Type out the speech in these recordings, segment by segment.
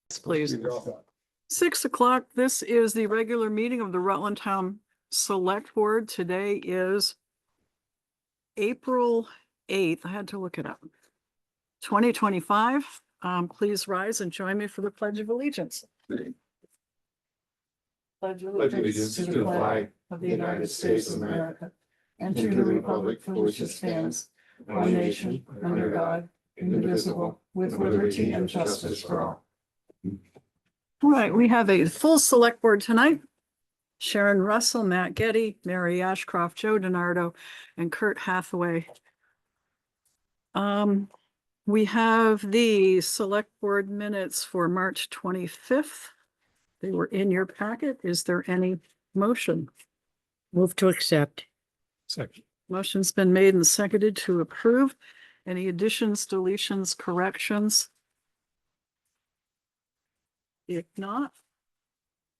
Please. 6 o'clock. This is the regular meeting of the Rutland Town Select Board. Today is April 8th. I had to look it up. 2025. Please rise and join me for the Pledge of Allegiance. Pledge allegiance to the flag of the United States of America and to the republic for which it stands, one nation, under God, indivisible, with liberty and justice for all. All right, we have a full select board tonight. Sharon Russell, Matt Getty, Mary Ashcroft, Joe Denardo, and Kurt Hathaway. We have the select board minutes for March 25th. They were in your packet. Is there any motion? Move to accept. Second. Motion's been made and seconded to approve. Any additions, deletions, corrections? If not,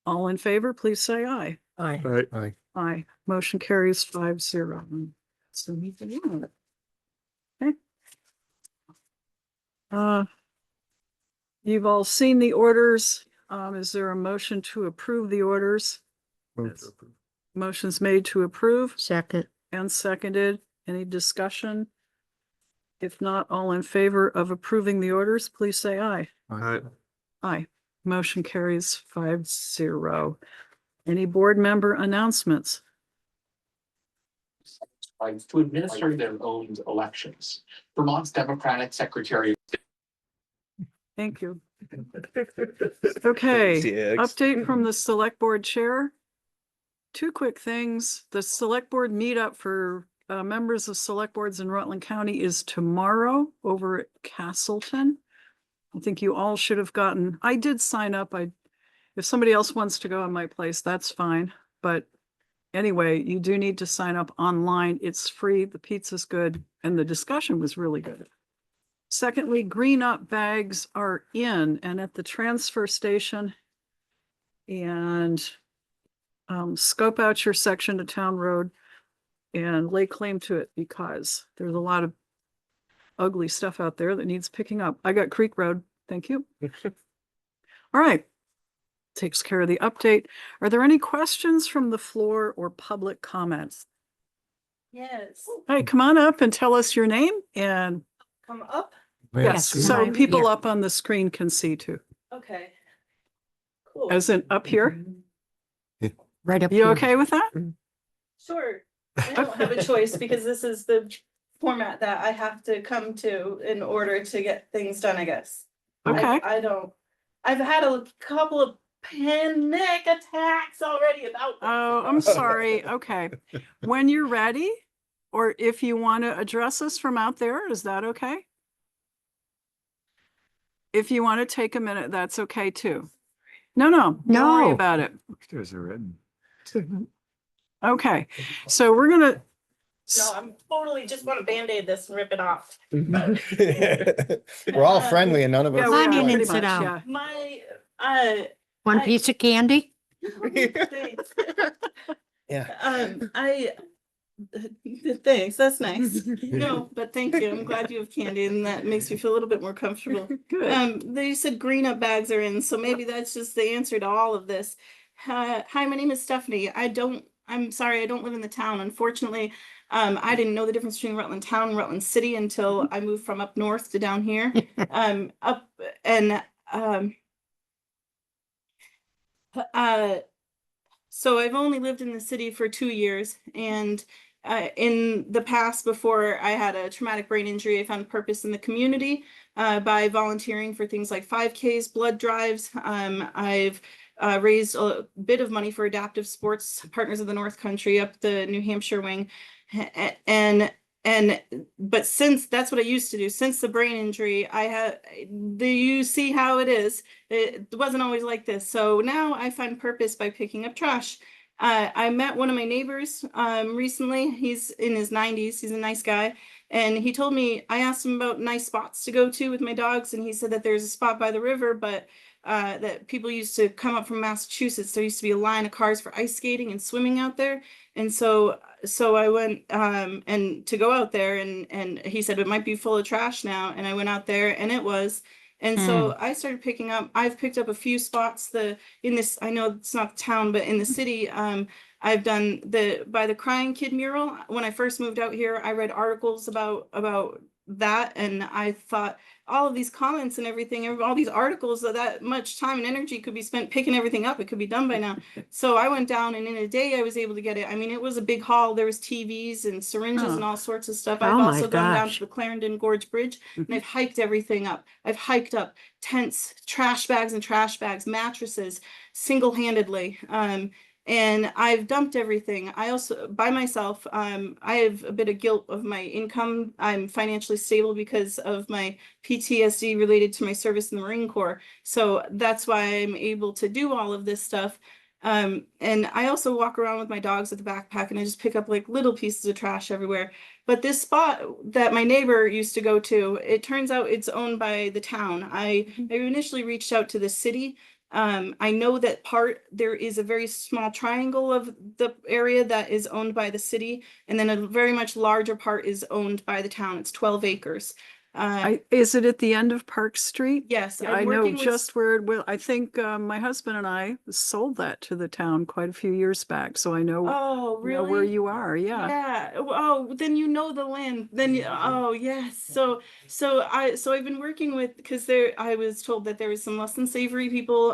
all in favor, please say aye. Aye. Aye. Aye. Motion carries 5-0. So we can move it. Okay. You've all seen the orders. Is there a motion to approve the orders? Move to approve. Motion's made to approve Second. and seconded. Any discussion? If not, all in favor of approving the orders, please say aye. Aye. Aye. Motion carries 5-0. Any board member announcements? To administer their own elections. Vermont's Democratic Secretary. Thank you. Okay, update from the select board chair. Two quick things. The select board meetup for members of select boards in Rutland County is tomorrow over at Castleton. I think you all should have gotten, I did sign up. If somebody else wants to go in my place, that's fine. But anyway, you do need to sign up online. It's free. The pizza's good. And the discussion was really good. Secondly, green up bags are in and at the transfer station. And scope out your section of town road and lay claim to it because there's a lot of ugly stuff out there that needs picking up. I got Creek Road. Thank you. All right. Takes care of the update. Are there any questions from the floor or public comments? Yes, Hey, come on up and tell us your name and come up. yes, Yes, so mine, people yeah. up on the screen can see too. Okay. Cool. As in up here. Right up You here. okay with that? Sure. I don't have a choice because this is the format that I have to come to in order to get things done, I guess. Okay. I don't, I've had a couple of panic attacks already about this. Oh, I'm sorry. Okay. When you're ready, or if you want to address us from out there, is that okay? If you want to take a minute, that's okay too. No, don't worry No. about it. There's a written. Okay, so we're gonna. No, I'm totally just want to Band-Aid this and rip it off. We're all friendly and none of Yeah, us. we Come on are in and pretty sit much, down. yeah. My, One I- piece of candy? thanks. Yeah. Thanks, that's nice. No, but thank you. I'm glad you have candy and that makes me feel a little bit more comfortable. Good. They said green up bags are in, so maybe that's just the answer to all of this. Hi, my name is Stephanie. I'm sorry, I don't live in the town. Unfortunately, I didn't know the difference between Rutland Town and Rutland City until I moved from up north to down here. Up and so I've only lived in the city for 2 years, and in the past, before I had a traumatic brain injury, I found purpose in the community by volunteering for things like 5Ks, blood drives. I've raised a bit of money for adaptive sports partners of the North Country up the New Hampshire wing, but since that's what I used to do, since the brain injury, you see how it is. It wasn't always like this. So now I find purpose by picking up trash. I met one of my neighbors recently. He's in his 90s. He's a nice guy. And he told me, I asked him about nice spots to go to with my dogs. And he said that there's a spot by the river, but that people used to come up from Massachusetts. There used to be a line of cars for ice skating and swimming out there. And so I went and to go out there and he said it might be full of trash now. And I went out there and it was. And so I started picking up, I've picked up a few spots in this, I know it's not the town, but in the city, I've done by the Crying Kid mural. When I first moved out here, I read articles about that, and I thought all of these comments and everything, all these articles, that much time and energy could be spent picking everything up. It could be done by now. So I went down, and in a day I was able to get it. I mean, it was a big haul. There was TVs and syringes and all sorts of stuff. I've Oh my also gone down gosh. to the Clarendon Gorge Bridge, and I've hiked everything up. I've hiked up tents, trash bags and trash bags, mattresses, single-handedly. And I've dumped everything. I also, by myself, I have a bit of guilt of my income. I'm financially stable because of my PTSD related to my service in the Marine Corps. So that's why I'm able to do all of this stuff. And I also walk around with my dogs with the backpack, and I just pick up like little pieces of trash everywhere. But this spot that my neighbor used to go to, it turns out it's owned by the town. I initially reached out to the city. I know that there is a very small triangle of the area that is owned by the city, and then a very much larger part is owned by the town. It's 12 acres. Is it at the end of Park Street? Yes, I know just where it will. I think my husband and I sold that to the town quite a few years back, so I know, Oh, know really? where you are. Yeah. Yeah. Oh, then you know the land. Then oh yes. So I've been working with, because I was told that there was some less than savory people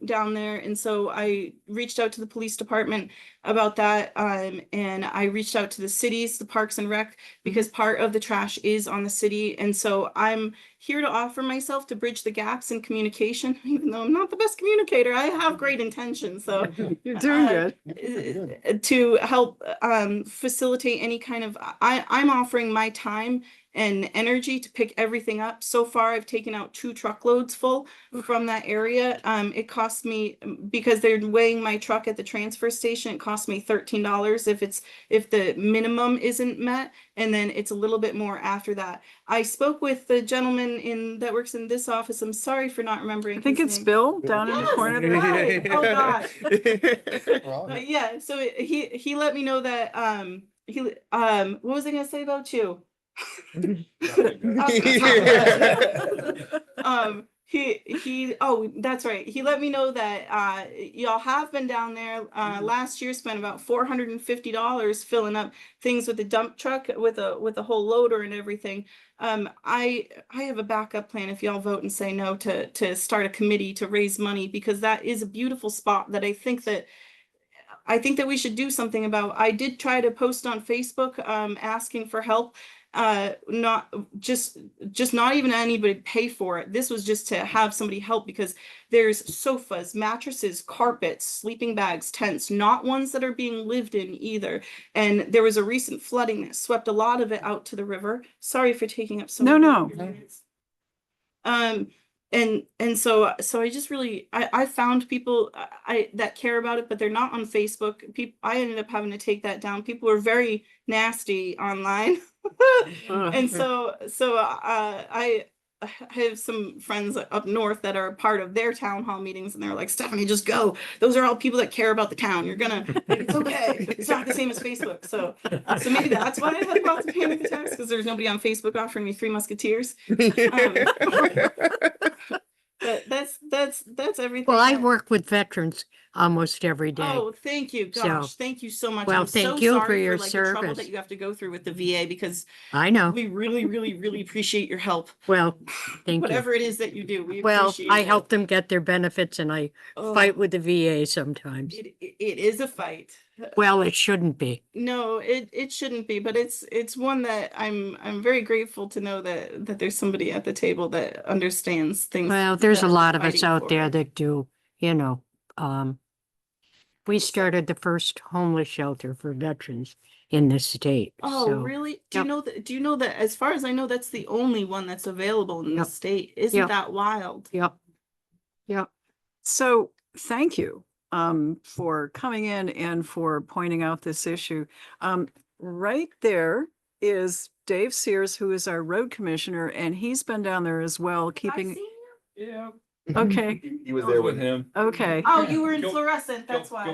down there, and so I reached out to the police department about that, and I reached out to the cities, the Parks and Rec, because part of the trash is on the city, and so I'm here to offer myself to bridge the gaps in communication, even though I'm not the best communicator. I have great intentions, so You're doing good. to help facilitate any kind of, I'm offering my time and energy to pick everything up. So far, I've taken out 2 truckloads full from that area. It cost me, because they're weighing my truck at the transfer station, it cost me $13 if the minimum isn't met, and then it's a little bit more after that. I spoke with the gentleman that works in this office. I'm sorry for not remembering. I think his it's name. Bill down in the Yes, corner there. right. Oh God. We're all good. Yeah, so he let me know that what was I gonna say about you? Oh, that's right. He let me know that y'all have been down there last year, spent about $450 filling up things with the dump truck with a whole loader and everything. I have a backup plan if y'all vote and say no to start a committee to raise money, because that is a beautiful spot that I think that we should do something about. I did try to post on Facebook asking for help. Not even anybody pay for it. This was just to have somebody help, because there's sofas, mattresses, carpets, sleeping bags, tents, not ones that are being lived in either. And there was a recent flooding that swept a lot of it out to the river. Sorry for taking up so No, many no. of your minutes. And so I just really, I found people that care about it, but they're not on Facebook. I ended up having to take that down. People are very nasty online. And so I have some friends up north that are a part of their town hall meetings, and they're like, Stephanie, just go. Those are all people that care about the town. It's okay. It's not the same as Facebook. So maybe that's why I had about to panic attacks, because there's nobody on Facebook offering me 3 Musketeers. But that's everything. Well, I work with veterans almost every day. Oh, thank you. Gosh, thank you so much. Well, I'm so thank you for sorry your like, the trouble service. that you have to go through with the VA, because I know. we really, really, really appreciate your help. Well, thank you. Whatever it is that you do, we Well, appreciate I it. help them get their benefits, and I Oh, fight with the VA sometimes. it is a fight. Well, it shouldn't be. No, it shouldn't be, but it's one that I'm very grateful to know that there's somebody at the table that understands things. Well, there's a that lot I'm of us fighting out for. there that do, we started the first homeless shelter for veterans in this state. Oh, so, really? yep. Do you know that, as far as I know, that's the only one that's available in the Yep. state? Isn't Yep. that wild? Yep. Yep. So thank you for coming in and for pointing out this issue. Right there is Dave Sears, who is our road commissioner, and he's been down there as well, I've keeping. seen you. Yeah. Okay, He was there with him. okay. Oh, you were in fluorescent, that's why.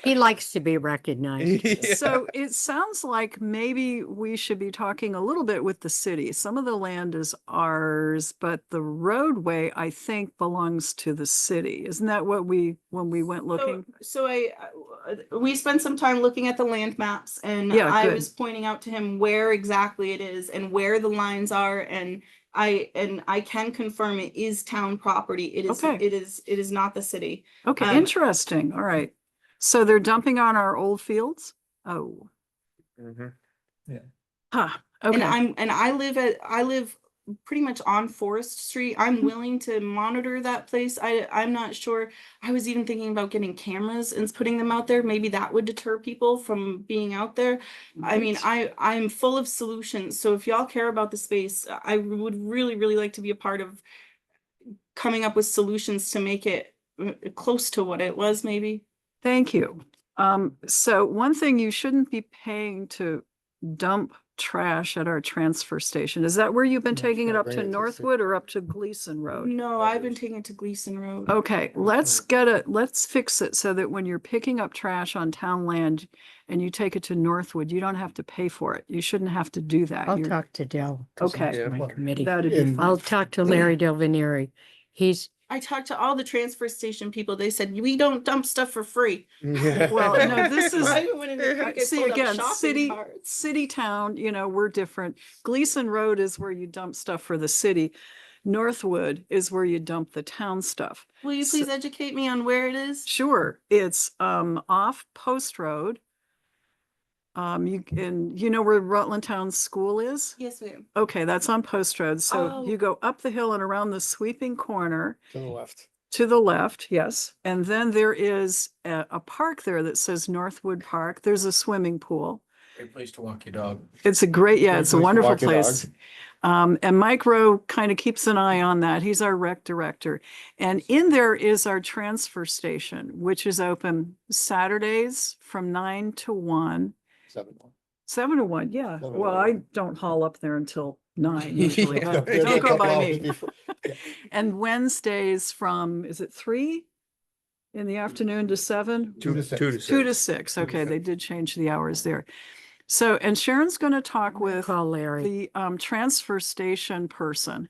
He likes to be recognized. So it sounds like maybe we should be talking a little bit with the city. Some of the land is ours, but the roadway, I think, belongs to the city. Isn't that what when we went looking? We spent some time looking at the land maps and Yeah, I good. was pointing out to him where exactly it is and where the lines are, and I can confirm it is town property. It is, Okay. it is not the city. Okay, interesting. All right. So they're dumping on our old fields? Oh, huh, And okay. I live pretty much on Forest Street. I'm willing to monitor that place. I'm not sure. I was even thinking about getting cameras and putting them out there. Maybe that would deter people from being out there. I mean, I'm full of solutions. So if y'all care about the space, I would really, really like to be a part of coming up with solutions to make it close to what it was, maybe. Thank you. So one thing you shouldn't be paying to dump trash at our transfer station. Is that where you've been No, taking it no, up bring to it to the Northwood or up to Gleason Road? No, I've been taking it to Gleason Road. Okay, let's fix it so that when you're picking up trash on town land and you take it to Northwood, you don't have to pay for it. You shouldn't have to do that. I'll You're- talk to Dell. 'cause Okay. he's Yeah. my committee. That'd be And- fine. I'll talk to Larry Del Veneri. He's, I talked to all the transfer station people. They said, we don't dump stuff for free. Well, no, this is- I went in the creek, I See, pulled up again, shopping carts. city town, we're different. Gleason Road is where you dump stuff for the city. Northwood is where you dump the town stuff. Will you please educate me on where it is? Sure, it's off Post Road. You know where Rutland Town School is? Yes, ma'am. Okay, that's on Post Road. So Oh. you go up the hill and around the sweeping corner To the left. to the left, yes. And then there is a park there that says Northwood Park. There's a swimming pool. Great place to walk your dog. It's a great, yeah, Great it's a place to wonderful walk your place. And Mike Rowe kind of keeps an eye on that. He's our rec director. And in there is our transfer station, which is open Saturdays from 9 to 1. 7 to 1, yeah. 7 to Well, I 1. don't haul up there until 9 usually. Yeah, but there's a Don't go couple by hours me. before- And Wednesdays from, is it 3 in the afternoon to 7? 2 to 6. 2 to 6. Okay, they did change the hours there. So, and Sharon's going to talk with call Larry. the transfer station person.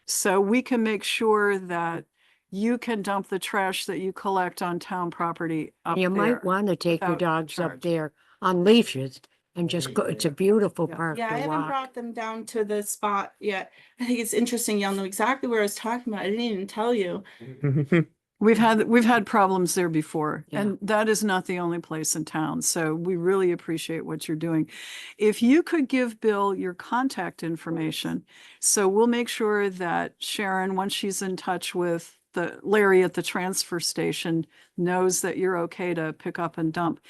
So we can make sure that you can dump the trash that you collect on town property up You there. might want to take your without dogs charge. up there on leashes and just go. It's a beautiful Yeah. park Yeah, I to haven't walk. brought them down to the spot yet. I think it's interesting. Y'all know exactly where I was talking about. I didn't even tell you. We've had problems there before, Yeah. and that is not the only place in town. So we really appreciate what you're doing. If you could give Bill your contact information, so we'll make sure that Sharon, once she's in touch with the Larry at the transfer station, knows that you're okay to pick up and dump.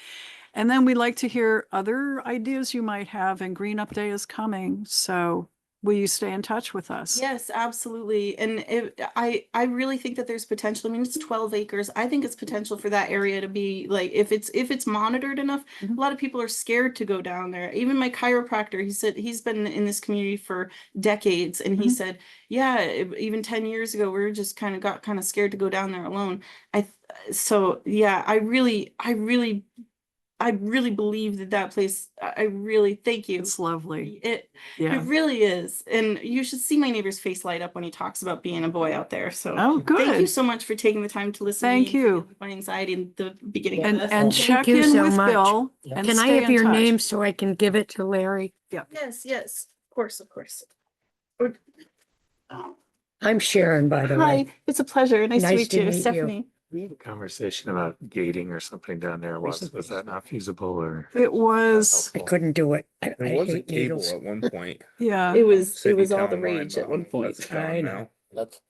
And then we'd like to hear other ideas you might have, and Green Up Day is coming. So will you stay in touch with us? Yes, absolutely. And I really think that there's potential. I mean, it's 12 acres. I think it's potential for that area to be like, if it's monitored enough, Mhm. a lot of people are scared to go down there. Even my chiropractor, he said he's been in this community for decades. And he Mhm. said, yeah, even 10 years ago, we were just got kind of scared to go down there alone. So yeah, I really believe that place, I really thank you. It's lovely. It Yeah. really is. And you should see my neighbor's face light up when he talks about being a boy out there. So Oh, thank you good. so much for taking the time to listen. Thank to me and you. forgive my anxiety in the beginning And, of this. and Thank check you in so with much. Bill. Yeah. And Can I stay have in your touch. name so I can give it to Larry? Yes, of course. I'm Sharon, by the way. Hi, it's a pleasure. Nice to Nice meet to you, meet you. Stephanie. We had a conversation about gating or something down there. Was that not feasible or? It was, I couldn't do it. I There was a hate cable needles. at one point. yeah. It was City all the town line, rage at but one point. that's I gone know. now. That's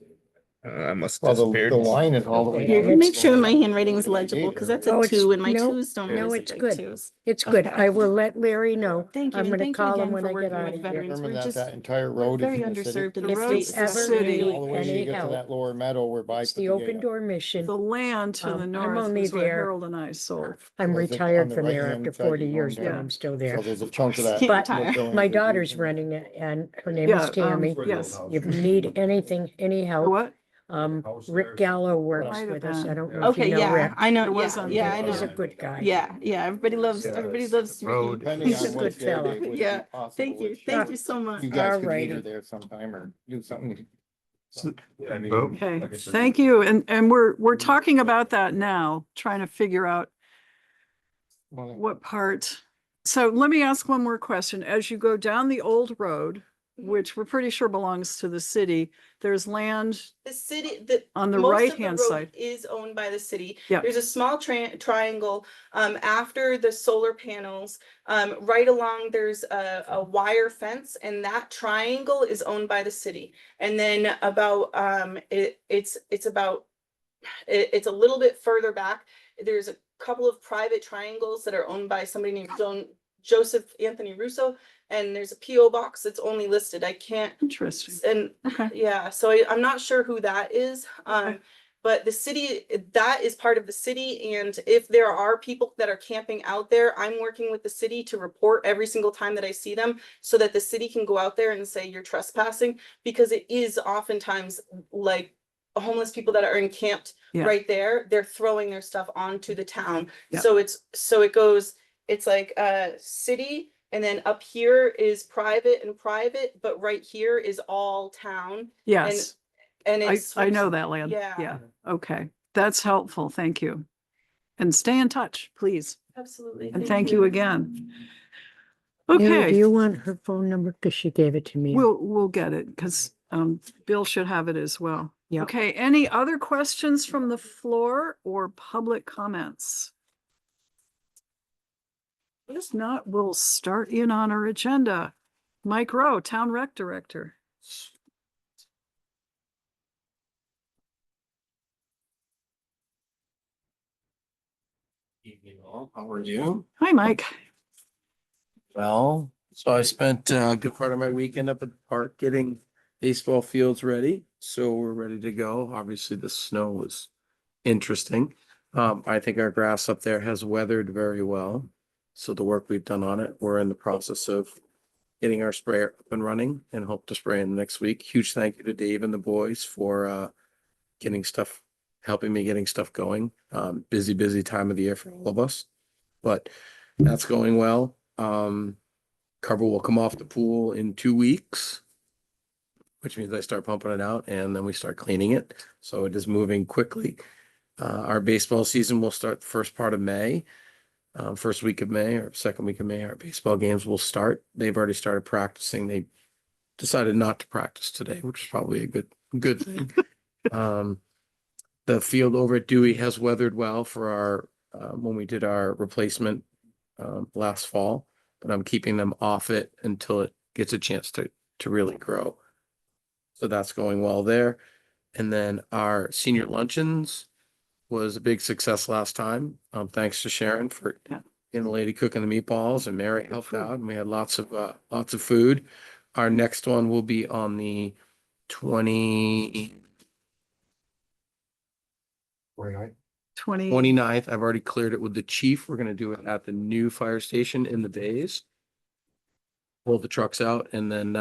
I must Well, have the disappeared. line is all the way Yeah, down. You make sure my handwriting is legible, because that's Oh, a it's- 2 and my no, 2s don't no, always it's look good. like 2s. It's good. Okay. I will let Larry know. Thank you, I'm and gonna thank you call him again when for I get working out with of here. veterans. Remember We're that just that entire road is very in the city? underserved in The the road's state. the so I city. really All the way till you Any get to help. that lower meadow where by. It's the open door mission. The land to the I'm north only is what there. Harold and I sold. I'm Was it on retired the from there right-hand after side 40 you're years, going but down? I'm still So there. there's a chunk of that. Can't But retire. building my that goes daughter's in. running it and her name Yeah, is Tammy. yes. If you need anything, any help, What? Rick Gallo works Might have with us. I been. don't know if you Okay, know yeah, Rick. I know, It was yeah, on yeah, I He's a know. good guy. Yeah, yeah, everybody loves Ricky. Road. Depending He's a on good which day fella. it would be Yeah, possible, Thank you, which thank you so much. You guys could meet Alrighty. her there sometime or do something. Road. Okay, thank you. And we're talking about that now, trying to figure out Well, what part. So let me ask one more question. As you go down the old road, which we're pretty sure belongs to the city, there's land The city, the. on the most of right-hand road side. Is owned by the city. Yeah. There's a small triangle, after the solar panels. Right along, there's a wire fence, and that triangle is owned by the city. And then about, it's about, it's a little bit further back. There's a couple of private triangles that are owned by somebody named Joseph Anthony Russo. And there's a PO box that's only listed. I can't, Interesting. and Okay. yeah, so I'm not sure who that is. Okay. But the city, that is part of the city, and if there are people that are camping out there, I'm working with the city to report every single time that I see them, so that the city can go out there and say you're trespassing, because it is oftentimes like homeless people that are encamped Yeah. right there, they're throwing their stuff onto the town. Yeah. So it goes, it's like city, and then up here is private, but right here is all town. Yes, And I it's. know that land. Yeah. Yeah, okay. That's helpful. Thank you. And stay in touch, please. Absolutely. And thank you again. Mary, do Okay, you want her phone number? Because she gave it to me. we'll get it because Bill should have it as well. Yep. Okay, any other questions from the floor or public comments? If not, we'll start in on our agenda. Mike Rowe, Town Rec Director. Evening all, how are you? Hi, Mike. Well, so I spent a good part of my weekend up at the park getting baseball fields ready. So we're ready to go. Obviously, the snow was interesting. I think our grass up there has weathered very well. So the work we've done on it, we're in the process of getting our sprayer up and running and hope to spray in the next week. Huge thank you to Dave and the boys for getting stuff, helping me getting stuff going. Busy time of the year for all of us, but that's going well. Cover will come off the pool in 2 weeks, which means I start pumping it out and then we start cleaning it. So it is moving quickly. Our baseball season will start the first part of May. First week of May or second week of May, our baseball games will start. They've already started practicing. They decided not to practice today, which is probably a good thing. The field over at Dewey has weathered well for our when we did our replacement last fall, but I'm keeping them off it until it gets a chance to really grow. So that's going well there. And then our senior luncheons was a big success last time. Thanks to Sharon for being the lady cooking the meatballs, and Mary helped out, and we had lots of food. Our next one will be on the 29th. I've already cleared it with the chief. We're gonna do it at the new fire station in the bays. Pull the trucks out, and then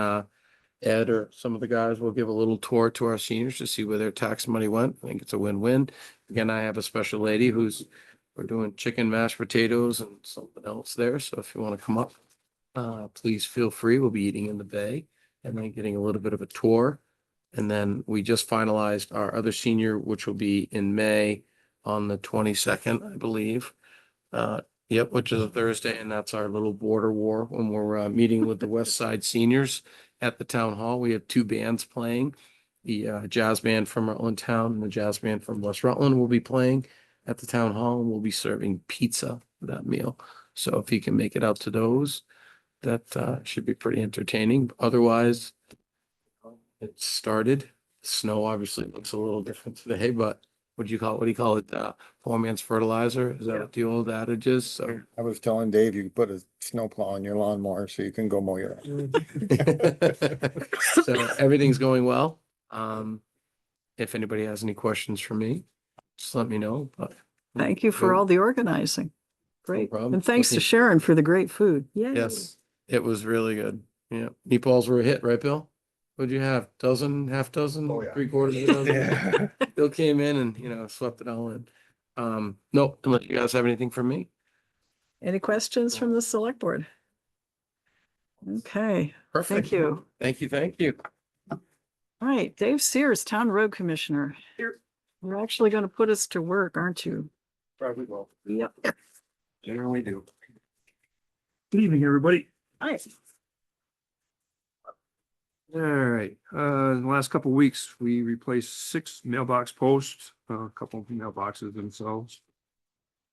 Ed or some of the guys will give a little tour to our seniors to see where their tax money went. I think it's a win-win. Again, I have a special lady we're doing chicken mashed potatoes and something else there. So if you want to come up, please feel free. We'll be eating in the bay and then getting a little bit of a tour. And then we just finalized our other senior, which will be in May on the 22nd, I believe. Yep, which is a Thursday, and that's our little border war when we're meeting with the West Side seniors at the town hall. We have 2 bands playing. The jazz band from Rutland Town and the jazz band from West Rutland will be playing at the town hall, and we'll be serving pizza for that meal. So if you can make it out to those, that should be pretty entertaining. Otherwise, it started. Snow obviously looks a little different today, but what do you call it? What do you call it? Poor man's fertilizer? Is that what the old adage is? So. I was telling Dave, you could put a snowplow on your lawnmower so you can go mow your lawn. So everything's going well. If anybody has any questions for me, just let me know, but. Thank you for all the organizing. Great. problem. And thanks to Okay. Sharon for the great food. Yay. Yes, it was really good. Yeah, meatballs were a hit, right, Bill? What'd you have? Dozen, half dozen, Oh, yeah. 3/4 of a dozen? Yeah. Bill came in and, swept it all in. No, unless you guys have anything for me. Any questions from the select board? Okay, Perfect. thank you. Thank you, thank you. All right, Dave Sears, Town Road Commissioner. You're actually going to put us to work, aren't you? Probably will. Yep. Generally do. Good evening, everybody. Hi. All right, in the last couple of weeks, we replaced 6 mailbox posts, a couple of mailboxes themselves.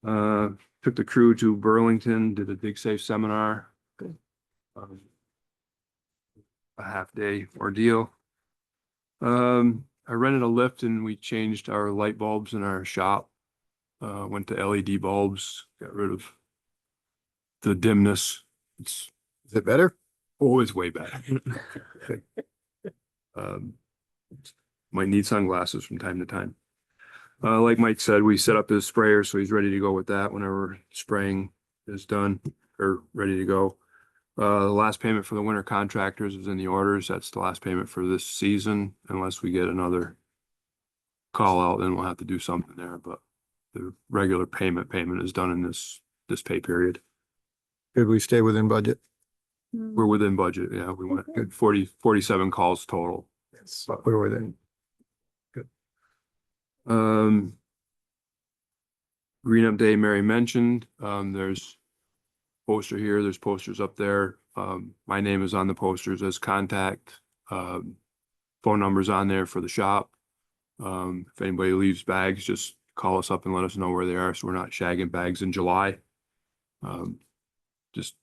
Took the crew to Burlington, did a dig safe seminar. A half-day ordeal. I rented a lift and we changed our light bulbs in our shop. Went to LED bulbs, got rid of the dimness. Is it better? Oh, it's way better. Might need sunglasses from time to time. Like Mike said, we set up his sprayer, so he's ready to go with that whenever spraying is done or ready to go. The last payment for the winter contractors is in the orders. That's the last payment for this season, unless we get another call out, then we'll have to do something there, but the regular payment is done in this pay period. Did we stay within budget? We're within budget. Yeah, we went good 47 calls total. But we're within. Green Up Day, Mary mentioned, there's poster here, there's posters up there. My name is on the posters as contact, phone numbers on there for the shop. If anybody leaves bags, just call us up and let us know where they are, so we're not shagging bags in July. Just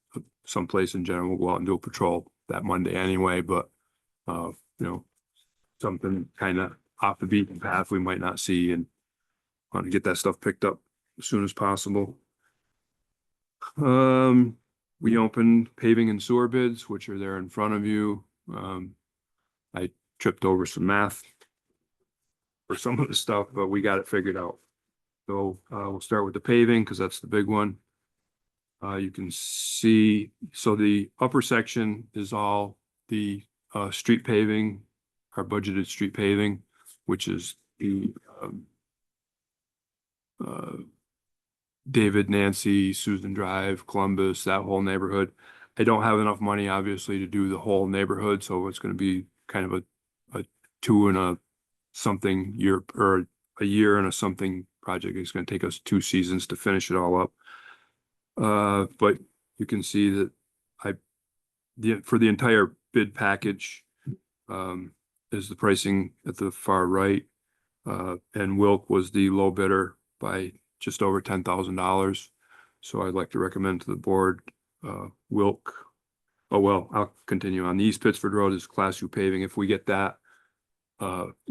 someplace in general, we'll go out and do a patrol that Monday anyway, but something kind of off the beaten path we might not see, and want to get that stuff picked up as soon as possible. We opened paving and sewer bids, which are there in front of you. I tripped over some math for some of the stuff, but we got it figured out. So we'll start with the paving because that's the big one. You can see, so the upper section is all the street paving, our budgeted street paving, which is the David, Nancy, Susan Drive, Columbus, that whole neighborhood. I don't have enough money, obviously, to do the whole neighborhood, so it's going to be kind of a 2 and a something year, or a year and a something project. It's going to take us 2 seasons to finish it all up. But you can see that for the entire bid package is the pricing at the far right, and Wilk was the low bidder by just over $10,000. So I'd like to recommend to the board Wilk. Oh, well, I'll continue on. The East Pittsford Road is Class 2 paving. If we get that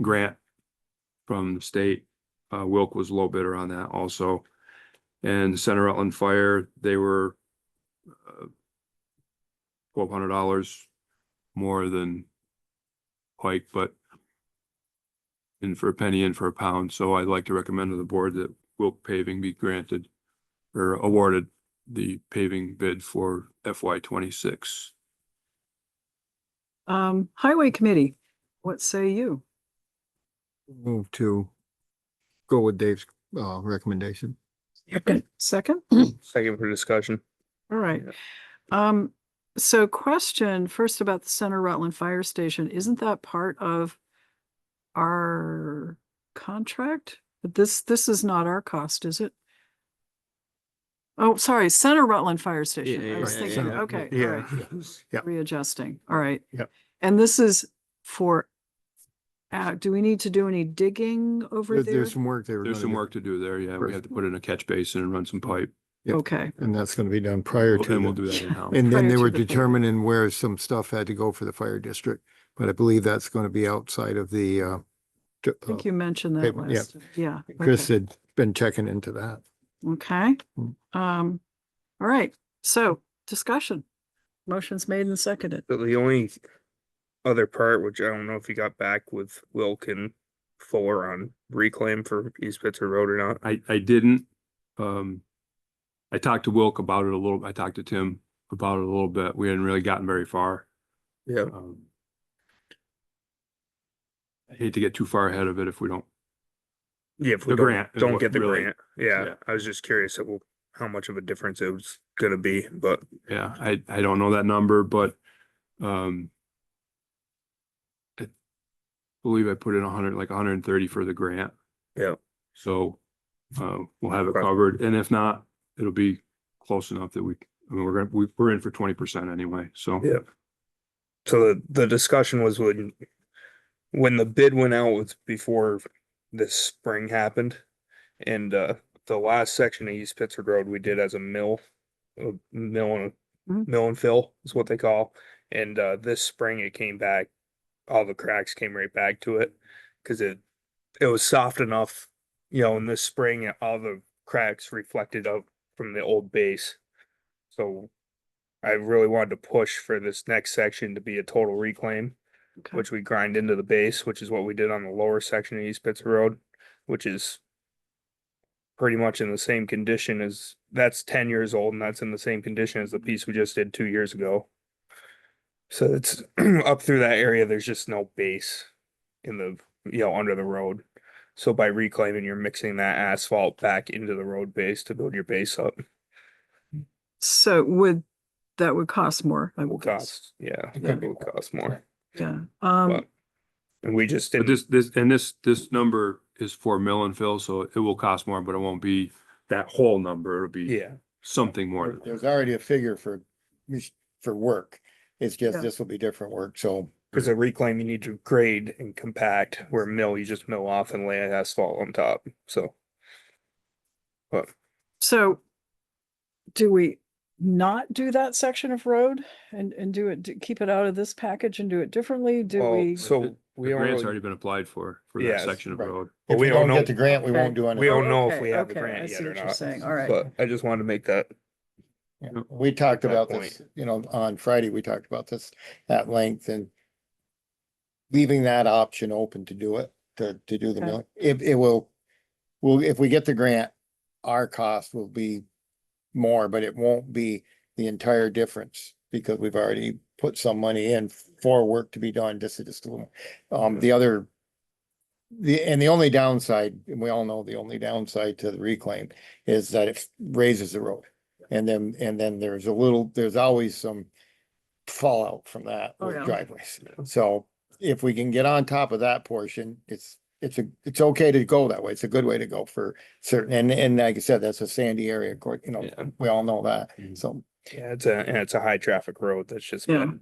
grant from the state, Wilk was low bidder on that also. And Center Rutland Fire, they were $1,200 more than Pike, but in for a penny, in for a pound. So I'd like to recommend to the board that Wilk Paving be granted or awarded the paving bid for FY26. Highway Committee, what say you? Move to go with Dave's recommendation. Second? Second for discussion. All right. So question first about the Center Rutland Fire Station. Isn't that part of our contract? But this is not our cost, is it? Oh, sorry, Center Rutland Fire Station. I was thinking, okay, all right. Yeah. Readjusting. All right. Yep. And this is for, do we need to do any digging over there? There's some work they were There's gonna some do, work to do there. Yeah, we have to put in a catch basin and run some pipe. Yep. Okay. and that's gonna be done prior to. And we'll the- do that in-house. And then Prior they to were the paving. determining where some stuff had to go for the fire district. but I believe that's gonna be outside of the, I think you mentioned that paper, yeah. last, yeah. Chris okay. had been checking into that. Okay, Mm. all right, so discussion. Motion's made and seconded. So the only other part, which I don't know if you got back with Wilk and Fuller on reclaim for East Pittsburgh Road or not. I didn't, I talked to Wilk about it a little, I talked to Tim about it a little bit. We hadn't really gotten very far. Yeah. I hate to get too far ahead of it if we don't. Yeah, if we The don't, grant is don't what get the really- grant. Yeah, yeah. I was just curious how much of a difference it was gonna be, but Yeah, I don't know that number, but, I believe I put in 100, like 130 for the grant. yeah. So, we'll have it Okay. covered. And if not, it'll be close enough that I mean, we're in for 20% anyway, so. Yeah. So the discussion was when the bid went out was before this spring happened. And the last section of East Pittsburgh Road we did as a mill and Mhm. mill and fill is what they call. And this spring it came back, all the cracks came right back to it because it was soft enough, in this spring all the cracks reflected up from the old base. So I really wanted to push for this next section to be a total reclaim, Okay. which we grind into the base, which is what we did on the lower section of East Pittsburgh Road, which is pretty much in the same condition as that's 10 years old and that's in the same condition as the piece we just did 2 years ago. So it's up through that area, there's just no base in the, under the road. So by reclaiming, you're mixing that asphalt back into the road base to build your base up. So that would cost more, I It will would guess. cost, yeah, Yeah. it will cost more. Yeah, But and we just But didn't, this number is for mill and fill, so it will cost more, but it won't be that whole number. It'll be yeah, something more. There's already a figure for work. It's just, Yeah. this will be different work, so. because a reclaim you need to grade and compact, where mill you just mill off and lay asphalt on top, so. But so do we not do that section of road and keep it out of this package and do it differently? Do well, we? so we The don't grant's really, already been applied for Yes, that section of right. road. But If we we don't don't know- get the grant, we Okay. won't do we anything. don't know if Okay, we have the okay, I grant see yet or what you're not. saying. All right. But I just wanted to make that, Yeah. We talked that about point. this, on Friday, we talked about this at length and leaving that option open to do it, to do the Okay. mill. If we get the grant, our cost will be more, but it won't be the entire difference because we've already put some money in for work to be done. This is just a little, the only downside, and we all know the only downside to the reclaim is that it raises the road. And then there's always some fallout from that Oh, with yeah. driveways. So if we can get on top of that portion, it's okay to go that way. It's a good way to go for certain, and like I said, that's a sandy area, Yeah. we all know that, Mhm. so. yeah, it's a high traffic road that's just Yeah. been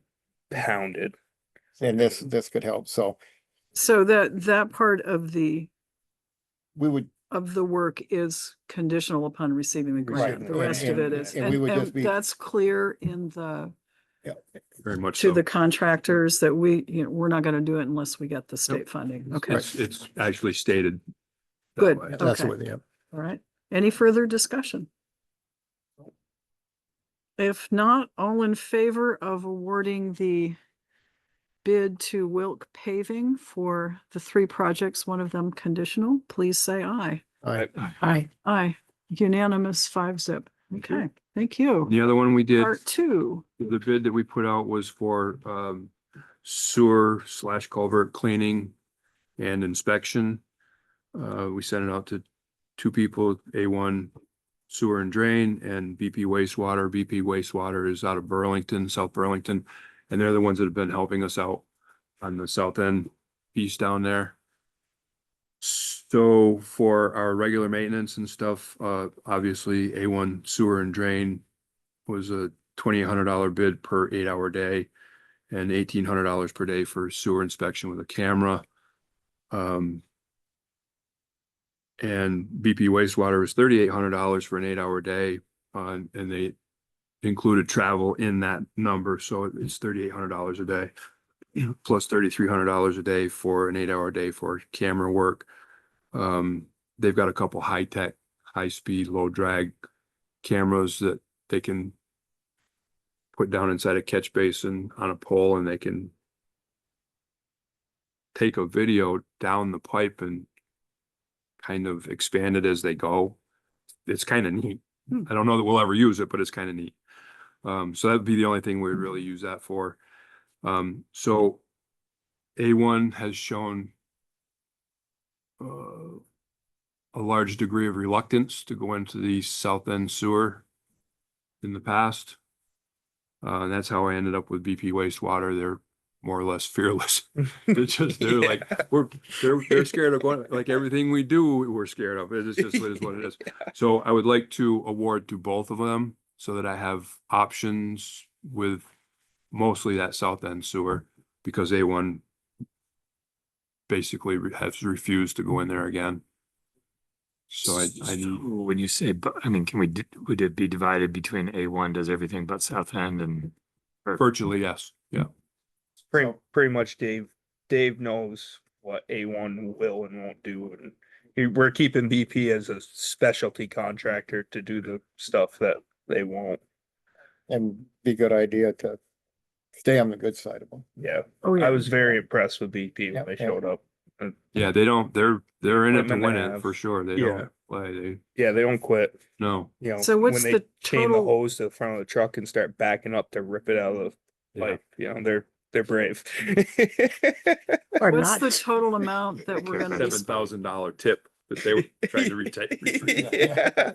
pounded. And this could help, so So that part of the we would, work is conditional upon receiving the grant. Right, The rest of it is, and we would just be- that's clear in the, Very much to so. the contractors that we're not gonna do it unless we get the state funding. Okay, It's actually stated. that Good. way. that's Okay. what, yeah. all right. Any further discussion? If not, all in favor of awarding the bid to Wilk Paving for the 3 projects, one of them conditional, please say aye. Hi. Aye, unanimous 5-0. Okay, thank you. The other one we did, Part 2, the bid that we put out was for sewer / culvert cleaning and inspection. We sent it out to 2 people, A1 Sewer and Drain and BP Wastewater. BP Wastewater is out of Burlington, South Burlington, and they're the ones that have been helping us out on the south end piece down there. So for our regular maintenance and stuff, obviously A1 Sewer and Drain was a $2,800 bid per 8-hour day and $1,800 per day for sewer inspection with a camera. And BP Wastewater was $3,800 for an 8-hour day, and they included travel in that number, so it's $3,800 a day. plus $3,300 a day for an 8-hour day for camera work. They've got a couple high-tech, high-speed, low-drag cameras that they can put down inside a catch basin on a pole, and they can take a video down the pipe and kind of expand it as they go. It's kind of neat. I don't know that we'll ever use it, but it's kind of neat. So that'd be the only thing we'd really use that for. So A1 has shown a large degree of reluctance to go into the south end sewer in the past. And that's how I ended up with BP wastewater. They're more or less fearless. They're like, they're scared of going, like everything we do, we're scared of. It's just it is what it is. So I would like to award to both of them so that I have options with mostly that south end sewer, because A1 basically has refused to go in there again. So I need, When you say, but I mean, would it be divided between A1 does everything but South End and? virtually, yes. Yeah. Pretty much Dave knows what A1 will and won't do, and we're keeping BP as a specialty contractor to do the stuff that they won't. And be a good idea to stay on the good side of them. Yeah, Oh, yeah. I was very impressed with BP when they showed up. Yeah, they don't, they're in it to Equipment win they it have. for sure. They Yeah. don't play, Yeah, they don't quit. no. You know, So what's when they the chain the total- hose to the front of the truck and start backing up to rip it out of the Yeah. pipe, you know, they're brave. Or What's not. the total amount that we're gonna be? $7,000 tip that they were trying to retake. Yeah.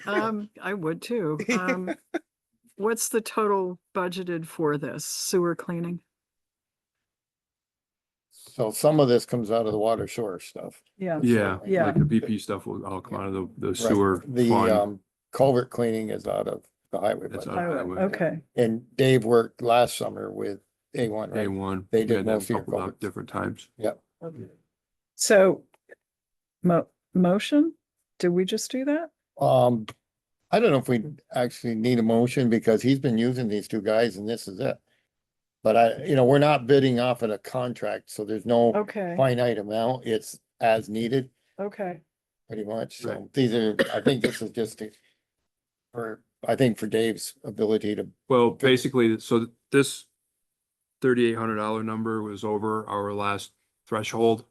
I would too. What's the total budgeted for this sewer cleaning? So some of this comes out of the water shore stuff. Yeah. Yeah, Yeah. like the BP stuff will all come out of the Right. sewer The fund. culvert cleaning is out of the highway That's budget. out of Highway, highway. okay. And Dave worked last summer with A1, right? A1. They we did had them most of your coupled up culverts. different times. Yep. So motion? Did we just do that? I don't know if we actually need a motion because he's been using these two guys and this is it. But we're not bidding off of a contract, so there's no Okay, finite amount. It's as needed, okay. pretty much. So Right. these are, I think this is just for Dave's ability to, Well, basically, so this $3,800 number was over our last threshold.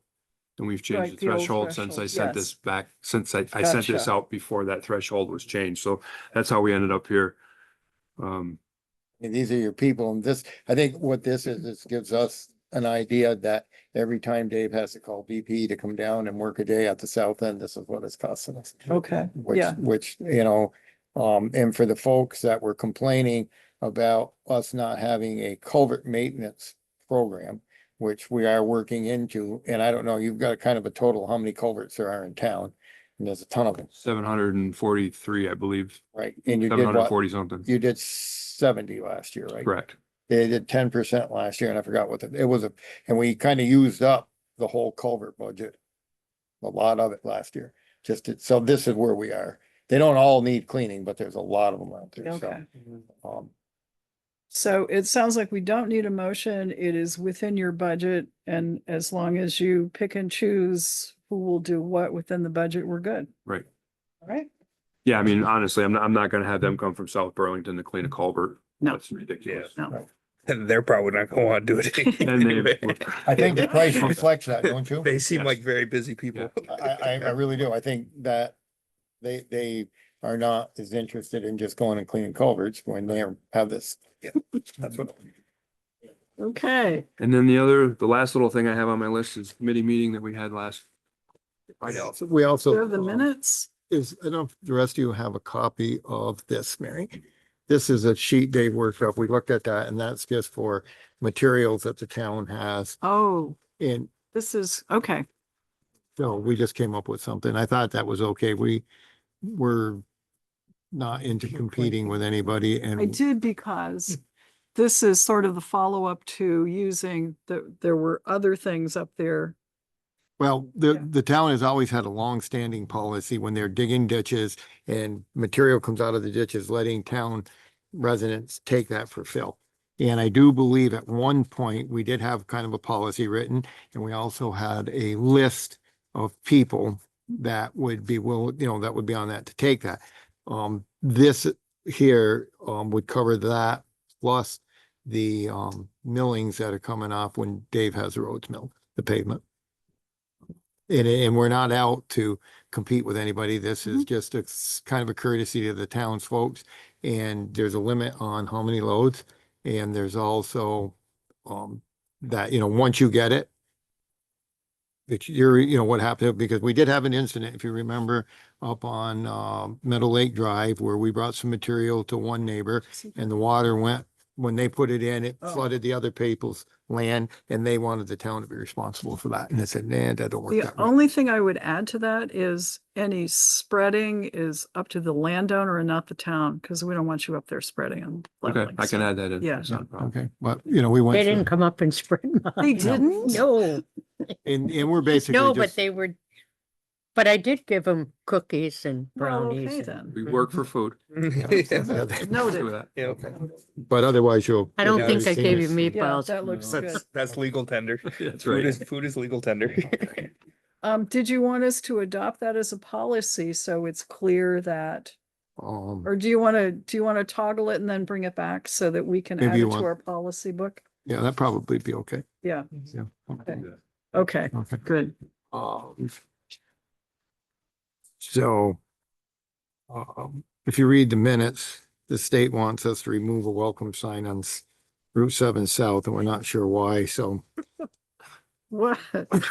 And we've Right, changed the the old threshold since I threshold, sent yes. this back, since I sent this Gotcha. out before that threshold was changed. So that's how we ended up here. and these are your people. And this, I think what this is, this gives us an idea that every time Dave has to call BP to come down and work a day at the south end, this is what it's costing us. Okay, yeah. Which, and for the folks that were complaining about us not having a culvert maintenance program, which we are working into, and I don't know, you've got kind of a total, how many culverts there are in town, and there's a ton of them, 743, I believe, right? And you did what? 740 something. You did 70 last year, right? Correct. They did 10% last year, and I forgot what it was, and we kind of used up the whole culvert budget. A lot of it last year, so this is where we are. They don't all need cleaning, but there's a lot of them out there, so. Okay. Um, So it sounds like we don't need a motion. It is within your budget. And as long as you pick and choose who will do what within the budget, we're good. Right. All right? Yeah, I mean, honestly, I'm not gonna have them come from South Burlington to clean a culvert. No. That's ridiculous. No. And they're probably not gonna wanna do it. And anyway. I think the price reflects that, don't you? They seem Yes. like very busy people. I really do. I think that they are not as interested in just going and cleaning culverts when they have this. Yeah, that's what. Okay. And then the last little thing I have on my list is committee meeting that we had last. We Do also, you have the minutes? I don't know if the rest of you have a copy of this, Mary. This is a sheet Dave worked up. We looked at that and that's just for materials that the town has. Oh, And this is, okay. so we just came up with something. I thought that was okay. We were not into competing with anybody I and did because this is sort of the follow-up to using there were other things up there. well, the town has always had a long-standing policy when they're digging ditches and material comes out of the ditches, letting town residents take that for fill. And I do believe at one point, we did have kind of a policy written, and we also had a list of people that would be that would be on that to take that. This here, would cover that plus the, millings that are coming off when Dave has the roads milled, the pavement. And we're not out to compete with anybody. This is just a kind of a courtesy to the town's folks. And there's a limit on how many loads. And there's also, that, once you get it, that what happened, because we did have an incident, if you remember, up on, Meadow Lake Drive, where we brought some material to one neighbor and the water went, when they put it in, it flooded the other people's land, and they wanted the town to be responsible for that. And they said, nah, that don't work The that way. only thing I would add to that is any spreading is up to the landowner and not the town, because we don't want you up there spreading and Okay, leveling. I can so- add that in. Yeah. That's not a problem. Okay, but, we went They through, didn't come up and spread mine. They didn't? No, and we're basically no, but just, they were, but I did give them cookies and Well, brownies. okay and- then. We work for food. yeah, Noted. Do that. Yeah, but otherwise you'll. I don't Yeah, think I gave you Yeah, meatballs. that looks good. that's legal tender. That's Food right. is legal tender. Did you want us to adopt that as a policy so it's clear that, or do you want to toggle it and then bring it back so that we can Maybe add you it to want- our policy book? Yeah, that'd probably be okay. Yeah, Yeah. okay, okay, Okay. good. So, if you read the minutes, the state wants us to remove a welcome sign on Route 7 South, and we're not sure why, so What?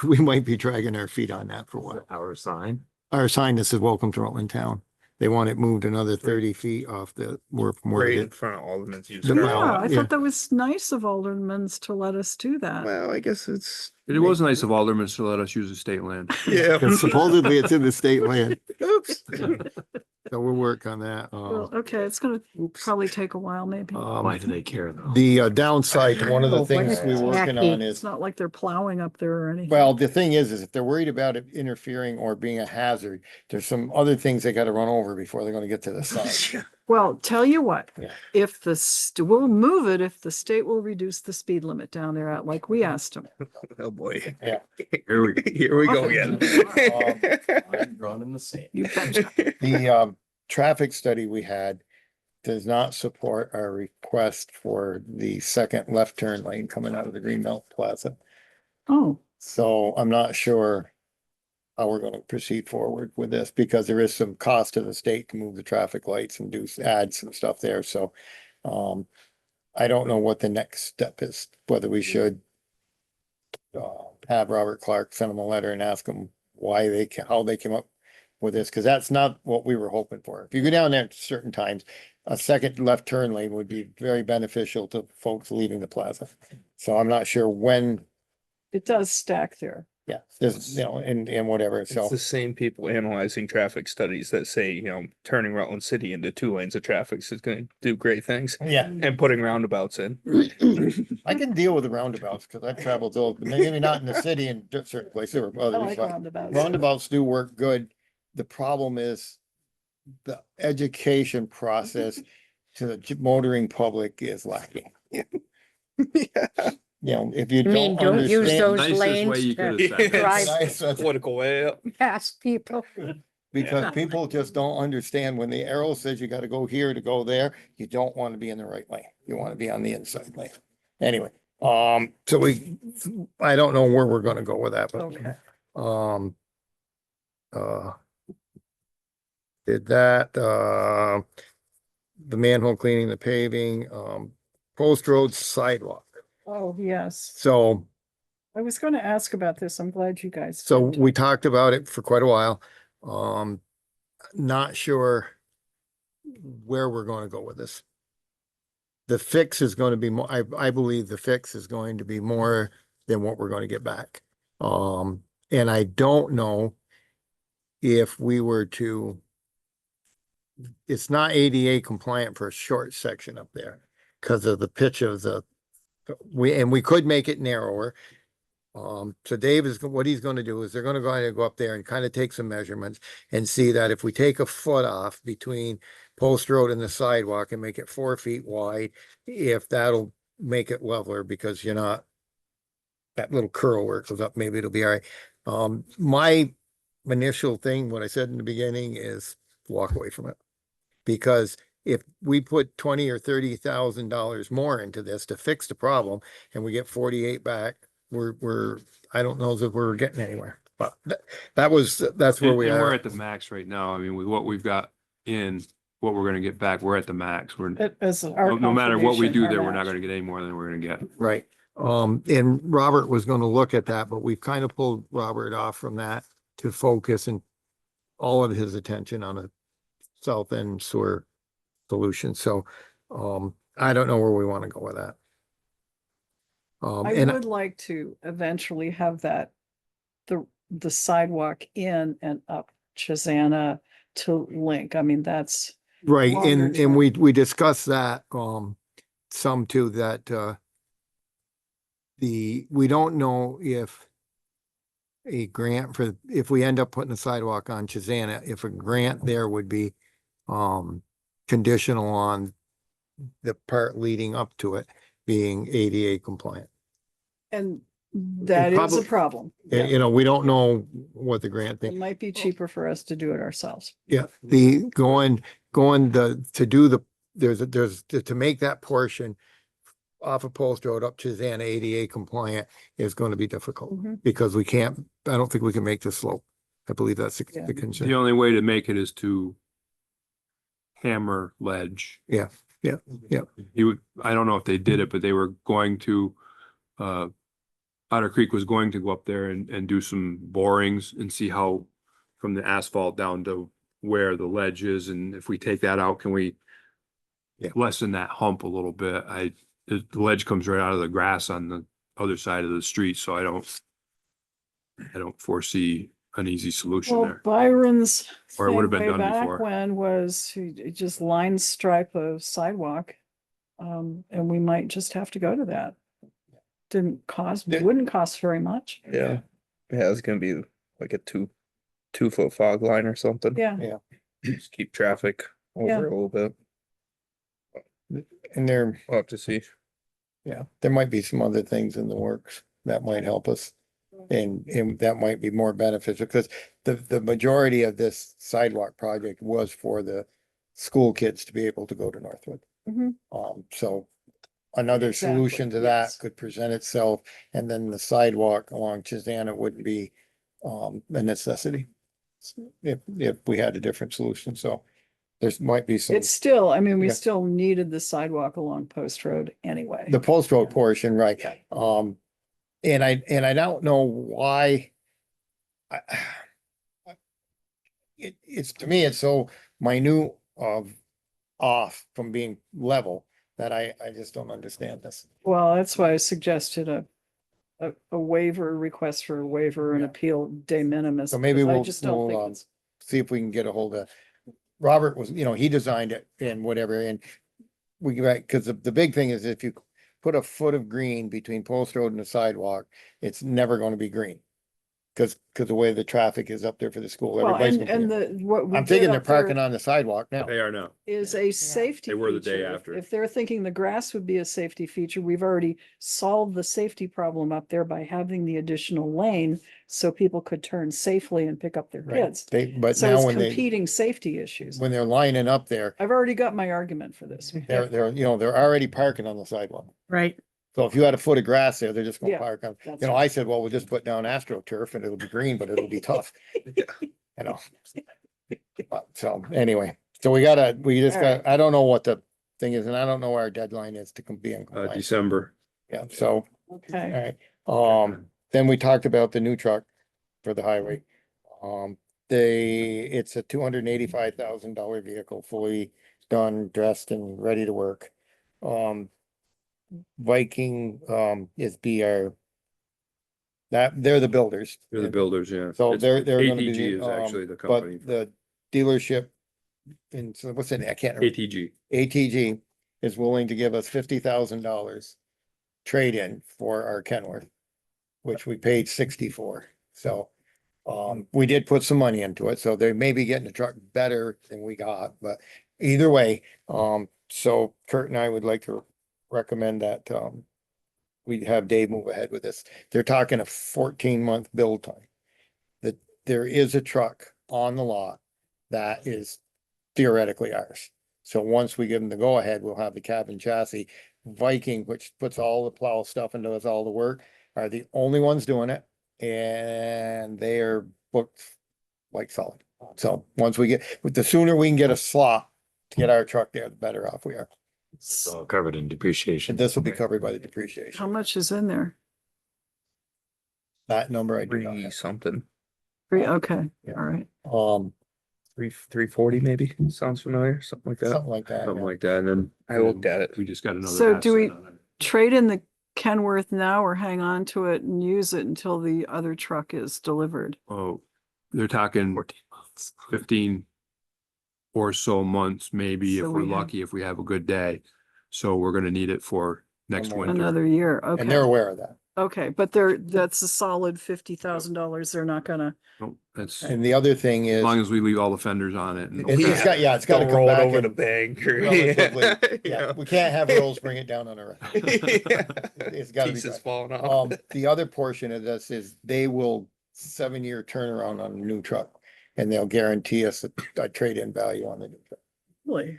we might be dragging our feet on that for a while. Our sign. Our sign that says welcome to Rutland Town. They want it moved another 30 feet off where Right in it. front of Alderman's used The car. Yeah, well, I yeah. thought that was nice of Alderman's to let us do that. Well, I guess it's. It was nice of Alderman to let us use the state land. Yeah. Because supposedly it's in the state land, Oops. so we'll work on that. Well, okay, it's gonna probably take a while, maybe. Why do they care though? The downside, one of the Oh, things what we're is working tacky? on It's is, not like they're plowing up there or anything. well, the thing is if they're worried about it interfering or being a hazard, there's some other things they gotta run over before they're gonna get to the sign. Well, tell you what, Yeah. if we'll move it, if the state will reduce the speed limit down there at, like we asked them. Oh, boy. Yeah. Here we go. Here we go again. I'm drawn in the sand. You betcha. The traffic study we had does not support our request for the second left turn lane coming out of the Greenbelt Plaza. Oh, So I'm not sure how we're gonna proceed forward with this, because there is some cost to the state to move the traffic lights and add some stuff there, so. I don't know what the next step is, whether we should. Have Robert Clark send them a letter and ask them why how they came up with this, cause that's not what we were hoping for. If you go down there at certain times, a second left turn lane would be very beneficial to folks leaving the plaza. So I'm not sure when, it does stack there. yeah, there's, and whatever, so. It's the same people analyzing traffic studies that say, turning Rutland City into 2 lanes of traffic is gonna do great things. Yeah, And putting roundabouts in. I can deal with the roundabouts, cause I've traveled those, but maybe not in the city and certain places or I others, like but roundabouts. roundabouts do work good. The problem is the education process to the motoring public is lacking. If you You mean, don't don't use understand. those Nicest way lanes you to could have said that. drive Nice, that's- Political way up. past people. Because people just don't understand when the arrow says you gotta go here to go there, you don't wanna be in the right lane. You wanna be on the inside lane. Anyway, so I don't know where we're gonna go with that, but. Okay. Uh. Did that, the manhole cleaning, the paving, post road sidewalk. Oh, yes. So, I was gonna ask about this. I'm glad you guys. so did. we talked about it for quite a while. Not sure where we're gonna go with this. The fix is gonna be more, I believe the fix is going to be more than what we're gonna get back. And I don't know if we were to, it's not ADA compliant for a short section up there because of the pitch of we could make it narrower. So Dave what he's gonna do is they're gonna go up there and kind of take some measurements and see that if we take a foot off between post road and the sidewalk and make it 4 feet wide, if that'll make it leveler because you're not, that little curl where it goes up, maybe it'll be all right. My initial thing, what I said in the beginning is walk away from it. Because if we put 20 or $30,000 more into this to fix the problem and we get 48 back, I don't know if we're getting anywhere, but that's where And we and we're are. at the max right now. I mean, with what we've got in, what we're gonna get back, we're at the max. We're, As our no matter what we contribution, do our there, we're not match. gonna get any more than we're gonna get. Right. And Robert was gonna look at that, but we've kind of pulled Robert off from that to focus and all of his attention on a south end sewer solution. So, I don't know where we want to go with that. I And would like to eventually have that, the sidewalk in and up Chisana to link. I mean, that's, right, longer and term. we discussed that, some too, that, we don't know if a grant if we end up putting a sidewalk on Chisana, if a grant there would be, conditional on the part leading up to it being ADA compliant. and that is a problem. And, you know, we don't know what the grant It thing, might be cheaper for us to do it ourselves. yeah, to make that portion off of Post Road up to Zana ADA compliant is going to be difficult Mhm. because I don't think we can make the slope. I believe that's the Yeah. The concern. only way to make it is to hammer ledge. Yeah. I don't know if they did it, but they were going to, Otter Creek was going to go up there and do some borings and see how from the asphalt down to where the ledge is. And if we take that out, can we Yeah. lessen that hump a little bit? The ledge comes right out of the grass on the other side of the street, so I don't foresee an easy solution Well, there. Byron's Or it would have thing been way done back before. when was he just line stripe a sidewalk. And we might just have to go to that. Yeah. Wouldn't cost very much. Yeah. Yeah, it's gonna be like a 2 foot fog line or something. Yeah, Just keep traffic Yeah. over a little bit. And We'll have to see. there might be some other things in the works that might help us. And that might be more beneficial because the majority of this sidewalk project was for the school kids to be able to go to Northwood. Mhm. So another Exactly, solution to that yes. could present itself, and then the sidewalk along Chisana wouldn't be a necessity. If we had a different solution, so there's might be some, it's still, I mean, we Yeah. still needed the sidewalk along Post Road anyway. the Post Road portion, right? Yeah. And I don't know why. It's to me, it's so minute off from being level that I just don't understand this. Well, that's why I suggested a waiver, request for a waiver and Yeah. appeal de minimis. So maybe because I we'll, just don't think we'll it's, see if we can get a hold of, Robert was, he designed it and whatever, and we, because the big thing is if you put a foot of green between Post Road and the sidewalk, it's never gonna be green. Cause the way the traffic is up there for the school. well, everybody's and gonna be- what we I'm did thinking they're up there parking on the sidewalk now. They are now. is a safety They were the day feature. after. If they're thinking the grass would be a safety feature, we've already solved the safety problem up there by having the additional lane so people could turn safely and pick up their Right. kids. But So now it's when competing safety issues. when they're lining up there, I've already got my argument for this. they're already parking on the sidewalk. Right. So if you had a foot of grass there, they're just gonna Yeah, park on, that's I said, well, we'll just put down AstroTurf and it'll be green, but it'll be tough. You know. So anyway, so we just All right. got, I don't know what the thing is, and I don't know where our deadline is to be in compliance. December. Yeah, so, Okay, all right. Then we talked about the new truck for the highway. It's a $285,000 vehicle, fully done, dressed and ready to work. Viking, is BR. They're the builders. They're the builders, yeah. So It's- they're gonna be ATG the, is actually the but company. the dealership. And so what's it, I can't remember. ATG. ATG is willing to give us $50,000 trade-in for our Kenworth, which we paid 60 for. So, we did put some money into it, so they may be getting the truck better than we got, but either way, so Kurt and I would like to recommend that, we have Dave move ahead with this. They're talking a 14-month build time. That there is a truck on the lot that is theoretically ours. So once we give them the go ahead, we'll have the cab and chassis. Viking, which puts all the plow stuff and does all the work, are the only ones doing it. And they are booked like solid. So once we get, with the sooner we can get a slot to get our truck there, the better off we are. It's all covered in depreciation. And this will be covered by the depreciation. How much is in there? That number I do not Three have. something, Okay, Yeah. all right. 340 maybe, sounds familiar, something like that. Something like that. Something yeah. like that, and then. I looked at it. We just got another. So do we- asset on it. Trade in the Kenworth now or hang on to it and use it until the other truck is delivered? Oh, they're talking 14 months. 15 or so months, maybe if So we're we have- lucky, if we have a good day. So we're gonna need it for next more. winter. Another year, And they're okay, aware of that. okay, but that's a solid $50,000. They're not gonna, No, That's, as And the other thing is, long as we leave all the fenders on it. and- it's got, yeah, it's gotta Don't come roll it back over the and bank or. relatively, Yeah. yeah, we can't have Rolls bring it down on our. It's gotta be Pieces done. falling off. The other portion of this is they will 7-year turnaround on a new truck. And they'll guarantee us a trade-in value on the new truck. really.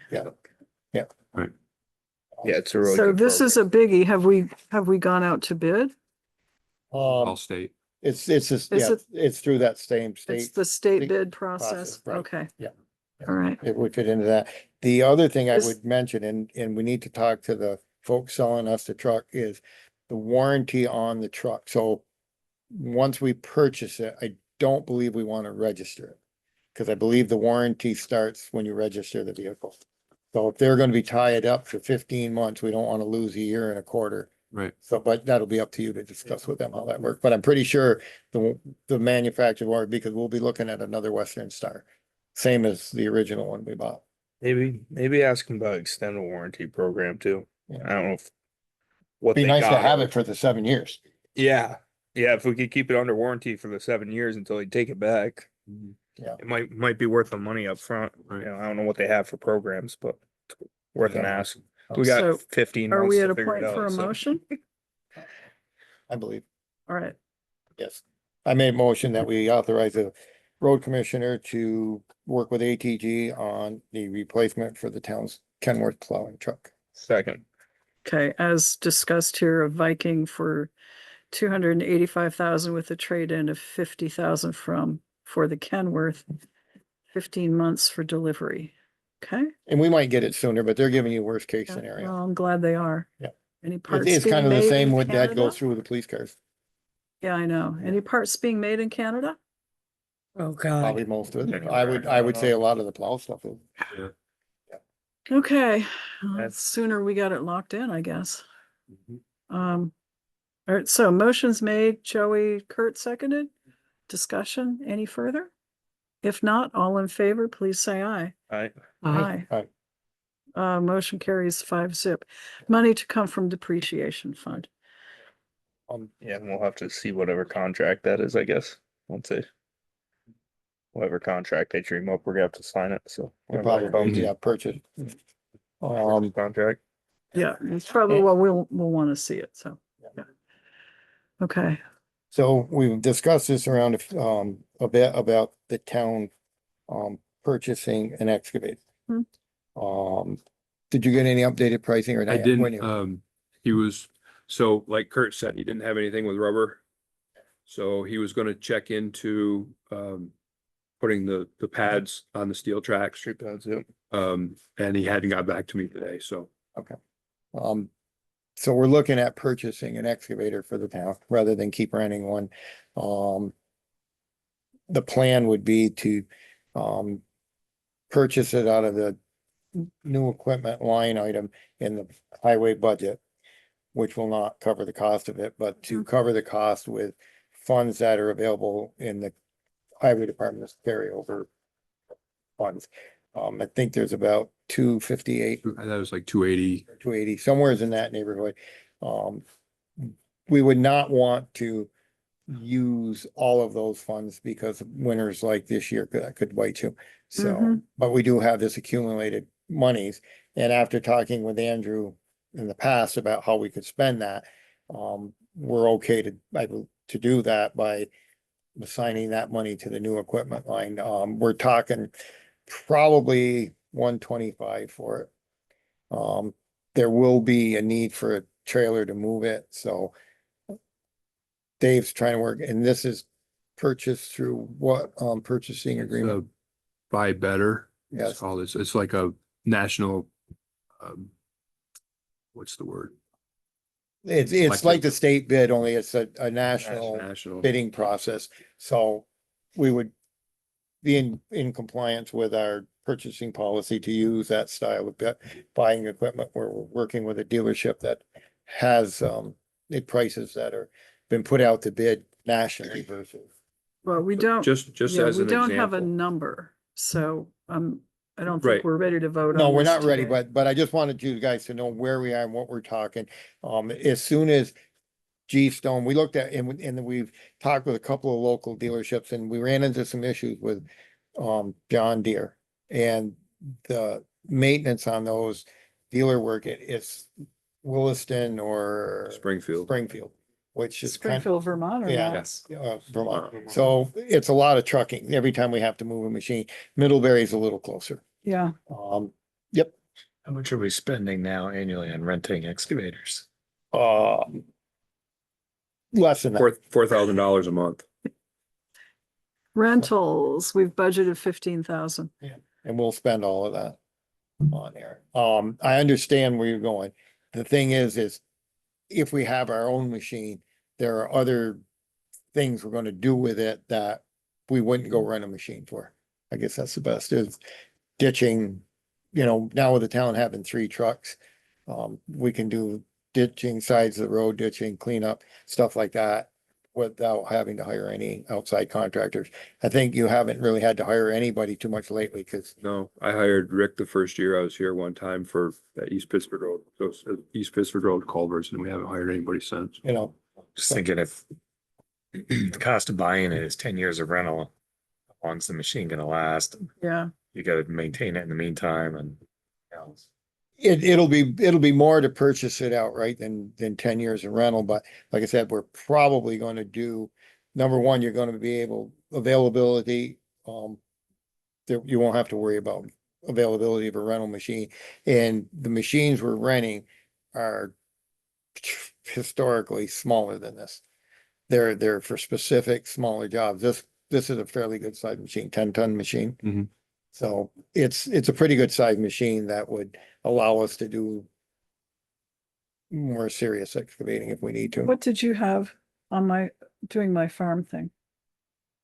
Yeah, it's a really. So good this is a program. biggie. Have we gone out to bid? All state. It's just, Is yeah, it- it's through that same It's state. the state state bid process, process, right. okay. Yeah. All right, It would fit into that. The other thing I Is- would mention, and we need to talk to the folks selling us the truck, is the warranty on the truck. So once we purchase it, I don't believe we want to register it. Because I believe the warranty starts when you register the vehicle. So if they're gonna be tied up for 15 months, we don't want to lose a year and a quarter. Right. So, but that'll be up to you to discuss with them how that works. But I'm pretty sure the manufacturer warranty, because we'll be looking at another Western Star. Same as the original one we bought. Maybe ask them about extended warranty program too. Yeah. I don't know if. What Be they nice to got have or- it for the 7 years. Yeah, yeah, if we could keep it under warranty for the 7 years until they take it back. Yeah. It might be worth the money up front. Right. You know, I don't know what they have for programs, but it's worth an Yeah. ask. We So, got 15 are months we to at a figure point it for out, a so. motion? I believe, All right, yes. I made a motion that we authorize the road commissioner to work with ATG on the replacement for the town's Kenworth plowing truck. Second, okay, as discussed here, a Viking for 285,000 with a trade-in of 50,000 for the Kenworth. 15 months for delivery, okay? And we might get it sooner, but they're giving you worst case Yeah, scenario. well, I'm glad they are. Yeah. Any parts It's being kind of the made same in with that Canada? goes through with the police cars, Yeah, I know. Any parts being made in Canada? Oh, probably God. most of it. Yeah. I would say a lot of the plow stuff is. Okay, well, That's- sooner we got it locked in, I guess. Mhm. All right, so motions made, Joey, Kurt seconded. Discussion, any further? If not, all in favor, please say aye. I, Aye. Aye. Motion carries 5-0. Money to come from depreciation fund. yeah, and we'll have to see whatever contract that is, I guess, once they. Whatever contract they dream up, we're gonna have to sign it, so. They're whenever it probably, comes, yeah, purchase. Contract. Yeah, it's probably what we'll want to see it, so. Yeah. Okay, So we've discussed this around, a bit about the town, purchasing an excavator. Hmm. Did you get any updated pricing or? I not? When didn't, you- he was, so like Kurt said, he didn't have anything with rubber. So he was gonna check into, putting the pads on the steel tracks. Street pads, yep. And he hadn't got back to me today, so. So we're looking at purchasing an excavator for the town rather than keep renting one. The plan would be to, purchase it out of the new equipment line item in the highway budget, which will not cover the cost of it, but to cover the cost with funds that are available in the highway department's carryover funds. I think there's about 258, That was like 280. 280, somewhere in that neighborhood. We would not want to use all of those funds because winters like this year could bite you. So, Mhm. but we do have this accumulated monies. And after talking with Andrew in the past about how we could spend that. We're okay to do that by assigning that money to the new equipment line. We're talking probably 125 for it. There will be a need for a trailer to move it, so Dave's trying to work, and this is purchased through what, purchasing agreement? Buy better. Yes. It's called, it's like a national, what's the word? It's like the state bid, only it's a national National. bidding process, so we would be in compliance with our purchasing policy to use that style of buying equipment, where we're working with a dealership that has, the prices that are been put out to bid nationally versus. Well, we don't, Just yeah, as we an don't have a example. number, so, I don't Right. think we're ready to vote on No, we're this not ready, today. but I just wanted you guys to know where we are and what we're talking. As soon as G Stone, we looked at, and we've talked with a couple of local dealerships, and we ran into some issues with John Deere. And the maintenance on those dealer work, it's Williston or Springfield. which is kind of, Springfield, Vermont or Yeah. Mass? Vermont. So it's a lot of trucking every time we have to move a machine. Middlebury's a little closer. Yeah, Yep. How much are we spending now annually on renting excavators? Less than that. $4,000 a month. rentals, we've budgeted 15,000. And we'll spend all of that on there. I understand where you're going. The thing is if we have our own machine, there are other things we're gonna do with it that we wouldn't go rent a machine for. I guess that's the best, is ditching, now with the town having 3 trucks, we can do ditching, sides of the road, ditching, cleanup, stuff like that, without having to hire any outside contractors. I think you haven't really had to hire anybody too much lately, because No, I hired Rick the first year I was here one time for that East Pittsburgh Road, those East Pittsburgh Road culverts, and we haven't hired anybody since. Just thinking if the cost of buying it is 10 years of rental, how long's the machine gonna last? Yeah, You gotta maintain it in the meantime and. it'll be more to purchase it outright than 10 years of rental, but like I said, we're probably gonna do, number one, you're gonna be availability, you won't have to worry about availability of a rental machine, and the machines we're renting are historically smaller than this. They're for specific smaller jobs. This is a fairly good sized machine, 10-ton machine. Mhm. So it's a pretty good sized machine that would allow us to do more serious excavating if we need to. what did you have on doing my farm thing?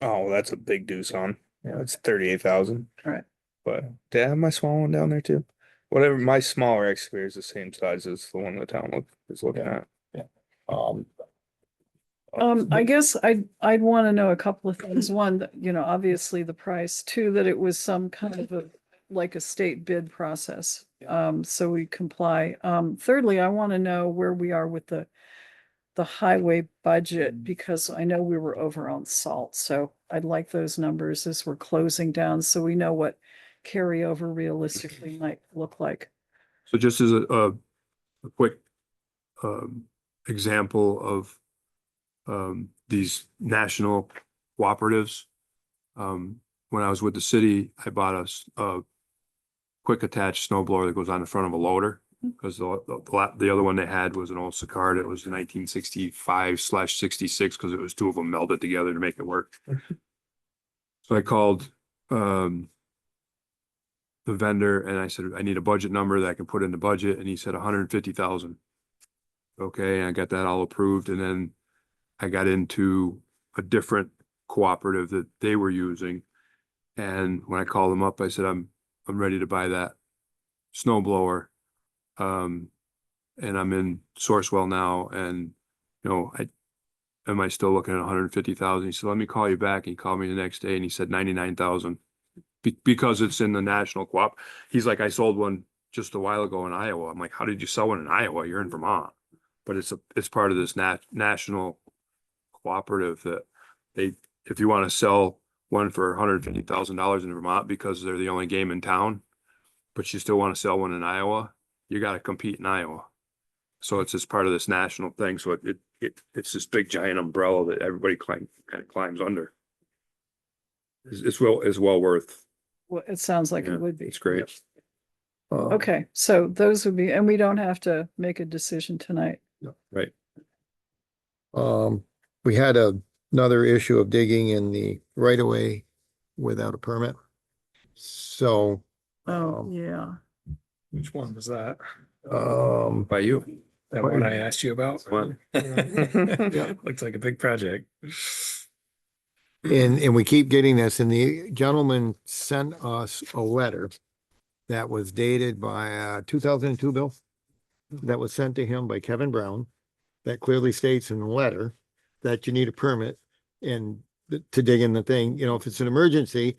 Oh, that's a big deuce on. Yeah, it's 38,000. All right. But did I have my small one down there too? Whatever, my smaller excavator is the same size as the one the town is looking at. I guess I'd want to know a couple of things. One, that, obviously the price. Two, that it was some kind of like a state bid process. So we comply. Thirdly, I want to know where we are with the highway budget, because I know we were over on salt. So I'd like those numbers as we're closing down, so we know what carryover realistically might look like. So just as a quick example of these national cooperatives, when I was with the city, I bought a quick attached snow blower that goes on the front of a loader, because the other one they had was an old Sicard. It was 1965/66, because it was 2 of them melded together to make it work. So I called the vendor and I said, I need a budget number that I can put in the budget. And he said 150,000. Okay, and I got that all approved. And then I got into a different cooperative that they were using. And when I called them up, I said, I'm ready to buy that snow blower. And I'm in Sourcewell now, and am I still looking at 150,000? He said, let me call you back. He called me the next day and he said 99,000 because it's in the national co-op. He's like, I sold one just a while ago in Iowa. I'm like, how did you sell one in Iowa? You're in Vermont. But it's part of this national cooperative that if you want to sell one for $150,000 in Vermont because they're the only game in town, but you still want to sell one in Iowa, you got to compete in Iowa. So it's just part of this national thing. So it's this big giant umbrella that everybody kind of climbs under. It's well worth. Well, it sounds like Yeah, it would be. It's great. Okay, so those would be, and we don't have to make a decision tonight. Right. We had another issue of digging in the right of way without a permit. So, Oh, yeah. Which one was that? By you. That one I asked you about? One. Looks like a big project. and we keep getting this, and the gentleman sent us a letter that was dated by 2002 bill that was sent to him by Kevin Brown that clearly states in the letter that you need a permit and to dig in the thing. You know, if it's an emergency,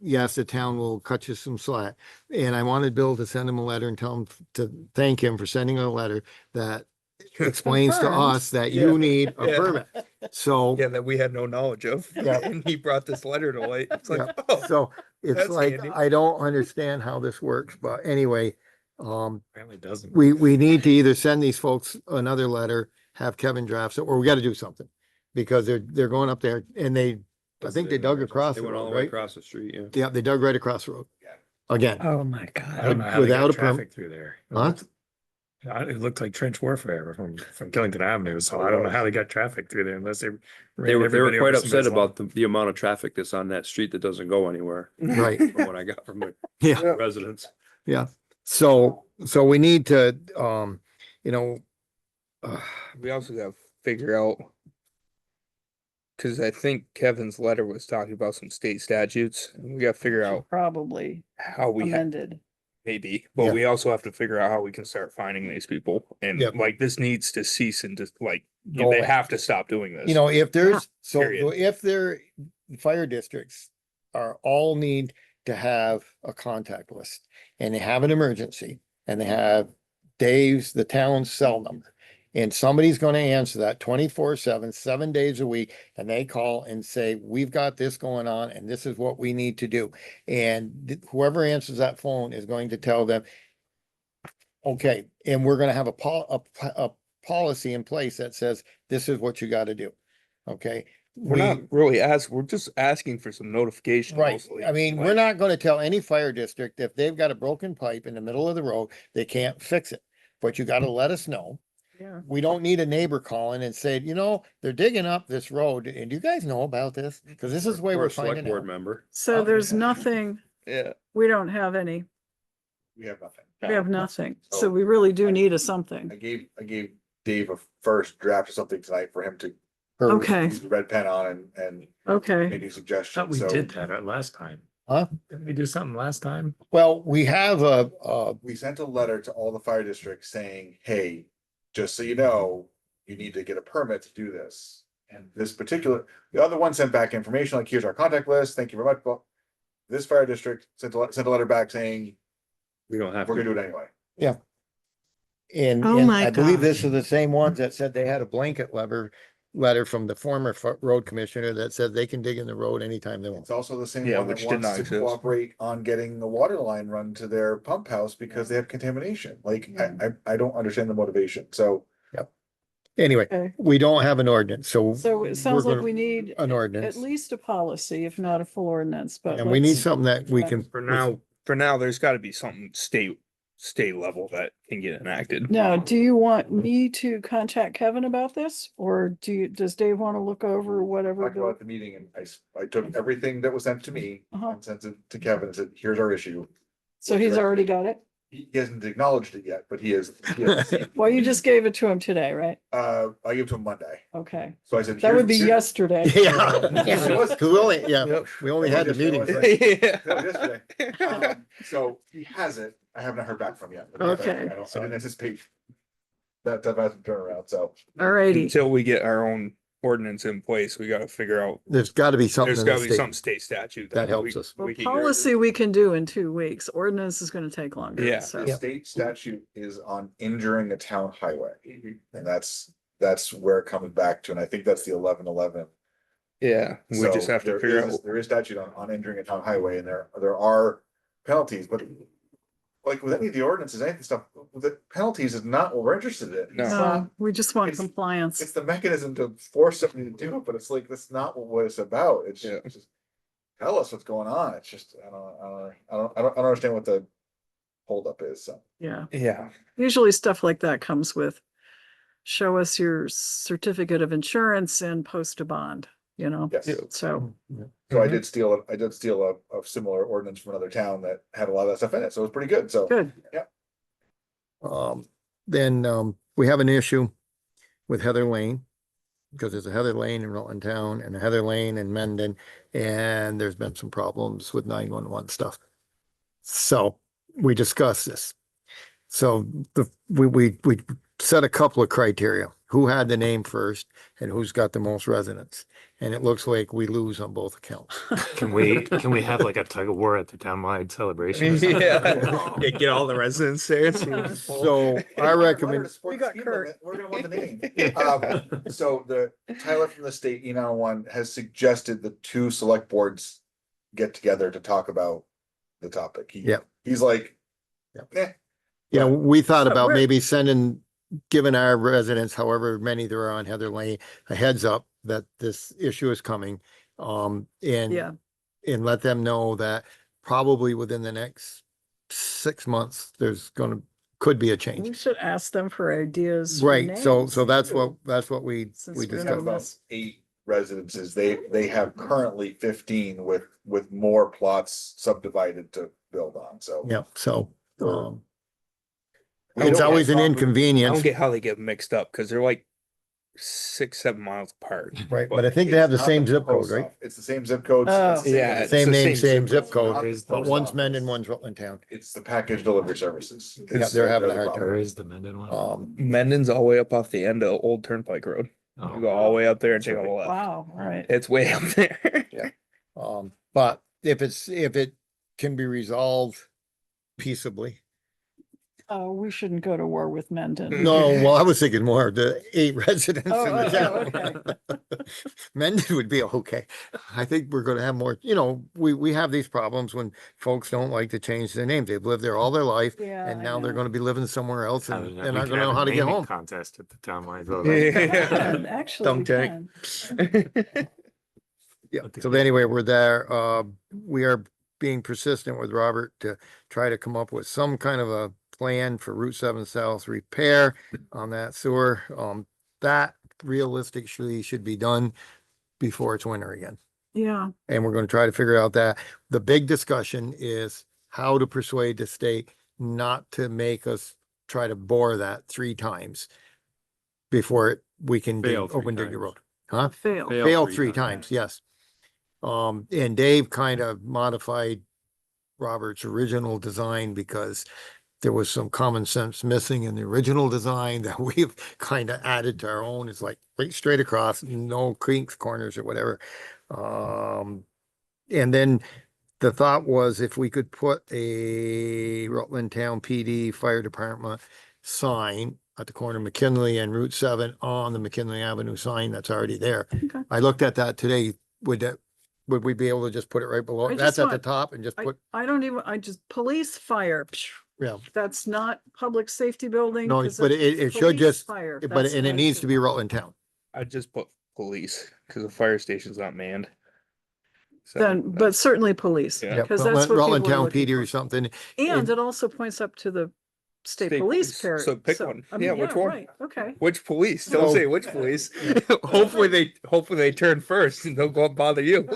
yes, the town will cut you some slack. And I wanted Bill to send him a letter and tell him to thank him for sending a letter that explains to Confirmed. us that you need a Yeah. permit. So, Yeah, that we had no knowledge of. Yeah. And he brought this letter to light. It's like, Yeah. oh, so it's That's like, handy. I don't understand how this works, but anyway, Apparently doesn't. we need to either send these folks another letter, have Kevin draft it, or we got to do something. Because they're going up there and I think they dug across They the went all road, the way right? across the street, yeah. Yeah, they dug right across the road. Again, Oh, my I God. don't know how they Without got a permit. traffic through there. Huh? It looked like trench warfare from Killington Avenue, so I don't know how they got traffic through there unless they. They ran were everybody quite over upset somebody's lawn. about the amount of traffic that's on that street that doesn't go anywhere, right, from what I got from the yeah, residents. yeah. So we need to, you know, we also gotta figure out. Cause I think Kevin's letter was talking about some state statutes, and we gotta figure out Probably how we amended. maybe, but Yeah. we also have to figure out how we can start finding these people. And Yep. like, this needs to cease and just like, Go they away. have to stop doing this. you know, if there's, so Period. if their fire districts are all need to have a contact list and they have an emergency and they have Dave's, the town's cell number. And somebody's gonna answer that 24/7, 7 days a week, and they call and say, we've got this going on and this is what we need to do. And whoever answers that phone is going to tell them, okay, and we're gonna have a policy in place that says, this is what you gotta do. Okay? We're not really we're just asking for some notification. Right, mostly. I mean, we're Like, not gonna tell any fire district if they've got a broken pipe in the middle of the road, they can't fix it. But you gotta let us know. Yeah. We don't need a neighbor calling and saying, you know, they're digging up this road, and do you guys know about this? Cause this is the way Or we're a select finding board out. member. So Oh, there's yeah. nothing, Yeah, we don't have any, We have nothing. we have nothing. So So- we really do need a something. I gave Dave a first draft of something tonight for him to Okay, use the red pen on and okay. make any Thought suggestions. we So did that last time. Huh? Didn't we do something last time? Well, we have we sent a letter to all the fire districts saying, hey, just so you know, you need to get a permit to do this. And this particular, the other one sent back information like, here's our contact list, thank you very much. But this fire district sent a letter back saying, We don't have we're to. gonna do it anyway. and Oh my I believe this gosh. is the same ones that said they had a blanket letter from the former road commissioner that said they can dig in the road anytime they want. It's also the same Yeah, one that which did wants not to exist. cooperate on getting the water line run to their pump house because they have contamination. Like, I don't understand the motivation, so. Anyway, Okay. we don't have an ordinance, so. So it sounds we're like gonna- we need An at ordinance, least a policy, if not a full ordinance, but. and we need let's- something that we can. for now, there's gotta be something state level that can get enacted. Now, do you want me to contact Kevin about this, or does Dave want to look over whatever? Talked about Bill- at the meeting and I took everything that was sent to me Uh-huh. and sent it to Kevin and said, here's our issue. So he's already got it? He hasn't acknowledged it yet, but he is. Well, you just gave it to him today, right? I gave it to him Monday. Okay, So I said. that would be "Here's- yesterday. Yeah, Yes, it was. cause we only, yeah, Yep. we only had the meeting. That was yesterday. So he has it. I haven't heard back from yet. Okay. I didn't anticipate that type of turnaround, so. Alrighty, Until we get our own ordinance in place, we gotta figure out, There's gotta be something. there's in the gotta be state. some state statute. That helps us. well, we can policy we can do in 2 weeks, ordinance is gonna take longer, Yeah. so. The state statute is on injuring a town highway. And that's where it comes back to, and I think that's the 1111. Yeah, we just have to figure out. There is statute on injuring a town highway, and there are penalties, but like with any of the ordinances, anything stuff, the penalties is not what we're interested in. No. It's not- We just want it's- compliance. It's the mechanism to force somebody to do it, but it's like, that's not what it's about. It's Yeah. just, tell us what's going on. It's just, I don't understand what the holdup is, so. Yeah. Yeah. Usually stuff like that comes with, show us your certificate of insurance and post a bond, you know? Yes. So, So I did steal a similar ordinance from another town that had a lot of that stuff in it, so it was pretty good, so. good. Then we have an issue with Heather Lane. Because there's a Heather Lane in Rutland Town and a Heather Lane in Mendon, and there's been some problems with 911 stuff. So we discussed this. So we set a couple of criteria. Who had the name first and who's got the most residents? And it looks like we lose on both accounts. Can we have like a tug of war at the townwide celebration? Yeah. Yeah, get all the residents there. So I recommend, We got Kurt. We're gonna want the name. So the Tyler from the state E911 has suggested the two select boards get together to talk about the topic. Yep. He's like, Yep. eh, you know, we thought So about we're- maybe giving our residents, however many there are on Heather Lane, a heads up that this issue is coming. And Yeah. and let them know that probably within the next 6 months, could be a We change. should ask them for ideas. for Right, so names, that's too. what we Since we we're we not have discussed. about this- 8 residences. They have currently 15 with more plots subdivided to build on, so. Yep, so We it's don't always have an problem- I inconvenience, don't get how they get mixed up because they're like 6-7 miles apart. right? But I think they have the It's not same zip pro code, right? stuff. It's the same zip codes. Oh. it's the same- Yeah, it's Same the name, same same zip zip code. code, Not the but post one's office. Mendon, one's Rutland Town. It's the package delivery services. Yeah, It's- they're having a that's the hard problem. Where is the Mendon one? Mendon's all the way up off the end of Old Turnpike Road. You go all the way up there and take a left. Wow, all right. It's way up there. But if it can be resolved peaceably. We shouldn't go to war with Mendon. No, well, I was thinking more of the 8 residents Oh, in the oh, town. Mendon would be okay. I think we're gonna have more, we have these problems when folks don't like to change their names. They've lived there all their life. Yeah, And I now they're know. gonna be living somewhere else I and don't know. they're We not could gonna know have a how to get naming home. Contest at the townwide vote. And actually, we Dunk tank. can. Yeah, so anyway, we're there. We are being persistent with Robert to try to come up with some kind of a plan for Route 7 South repair on that sewer. That realistically should be done before it's winter again. Yeah, And we're gonna try to figure out that. The big discussion is how to persuade the state not to make us try to bore that 3 times before we can Fail 3 open dig the times. road. Huh? fail. Failed 3 times, yes. And Dave kind of modified Robert's original design because there was some common sense missing in the original design that we've kind of added to our own. It's like right straight across, no creeks, corners or whatever. And then the thought was if we could put a Rutland Town PD Fire Department sign at the corner of McKinley and Route 7 on the McKinley Avenue sign that's already there. Okay. I looked at that today. Would we be able to just put it right below? I That's just at the want- top and just put, I just, police fire. psh, yeah. That's not public safety building. No, 'cause but it's it should police just, fire. but, That's and what it needs to be should- Rutland Town. I just put police because the fire station's not manned. So Then, but certainly police, Yeah. Yep, because that's what Rutland people are Town looking PD or for. something. And it also points up to the state State police police. pair. So pick one. I mean, Yeah, which one? right, okay. Which police? Don't So- say which police. Hopefully they turn first and don't go and bother you.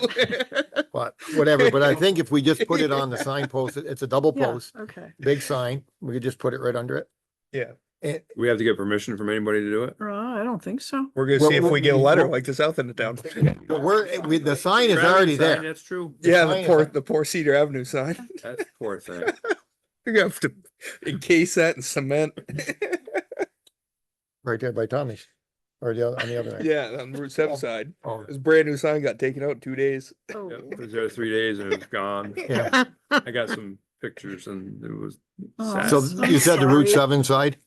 But whatever, but I think if we just put it on the signpost, it's a double Yeah, post, okay. big sign, we could just put it right under it. Yeah. And We have to get permission from anybody to do it? I don't think so. We're gonna Well, see if well, we get a letter well- like the south end of town. the sign is already there. That's true. Yeah, sign is- the poor Cedar Avenue sign. That's poor thing. You're gonna have to encase that in cement. Right there by Tommy's, or on the other end. Yeah, on the Route 7 side. Oh, This brand new sign got taken out in 2 days. Oh, Yep, it was there 3 days and it was gone. yeah. I got some pictures and it was Oh, sad. So I'm you said the Route sorry. 7 side,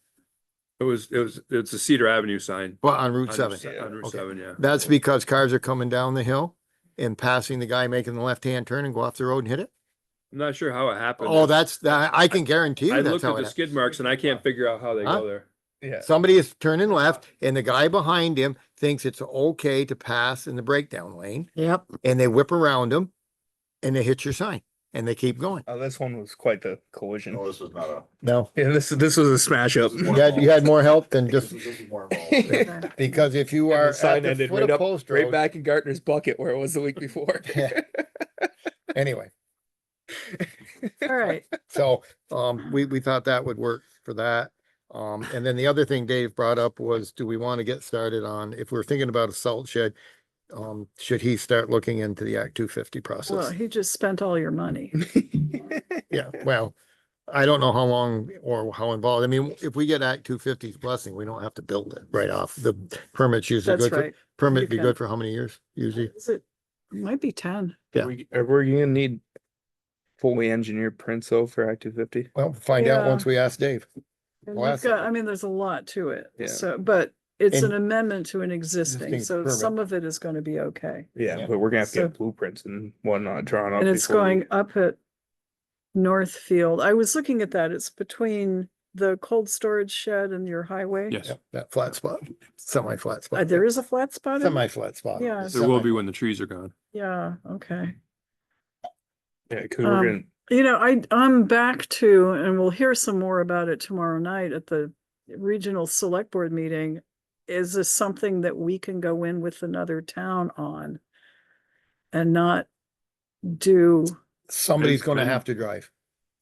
It's a Cedar Avenue sign. well, on Route On 7. On Route Okay. 7, yeah. That's because cars are coming down the hill and passing the guy making the left-hand turn and go off the road and hit it? I'm not sure how it happened. Oh, that, I can guarantee you I that's looked how at the it, skid marks and I can't figure out how they Huh? go there. Yeah. somebody is turning left and the guy behind him thinks it's okay to pass in the breakdown lane Yep. and they whip around him and they hit your sign and they keep going. Oh, this one was quite the collision. No, this was not a. No, Yeah, this was a smash up. you had more help than just, This was more involved. because if you And are the sign at the ended foot right of up, Post right Road, back in Gartner's bucket where it was the week before. anyway, All right. so, we thought that would work for that. And then the other thing Dave brought up was, do we want to get started on, if we're thinking about a salt shed, should he start looking into the Act 250 Well, process? he just spent all your money. Yeah, well, I don't know how long or how involved. I mean, if we get Act 250's blessing, we don't have to build it right off. The permits usually That's good for, right. permit You be can. good for how many years usually? Is it, might be 10. Yeah. Are we gonna need fully engineered prints though for Act 250? Well, find out Yeah. once we ask Dave. And Well, you've that's- got, I mean, there's a lot to it. Yeah. So, but it's an And- amendment to an existing, Existing so permit. some of it is going to be okay. Yeah, Yeah. but we're gonna have to So- get blueprints and whatnot drawn up. And it's before we- going up at Northfield. I was looking at that. It's between the cold storage shed and your highway. Yes, Yep, that flat spot, semi-flat Uh, spot. there is a flat spot. in- Semi-flat spot. Yeah. there will be when the trees are gone. Yeah, okay. Yeah, cause we're gonna, You know, I'm back to, and we'll hear some more about it tomorrow night at the regional select board meeting. Is this something that we can go in with another town on? And not do, Somebody's gonna Men- have to drive.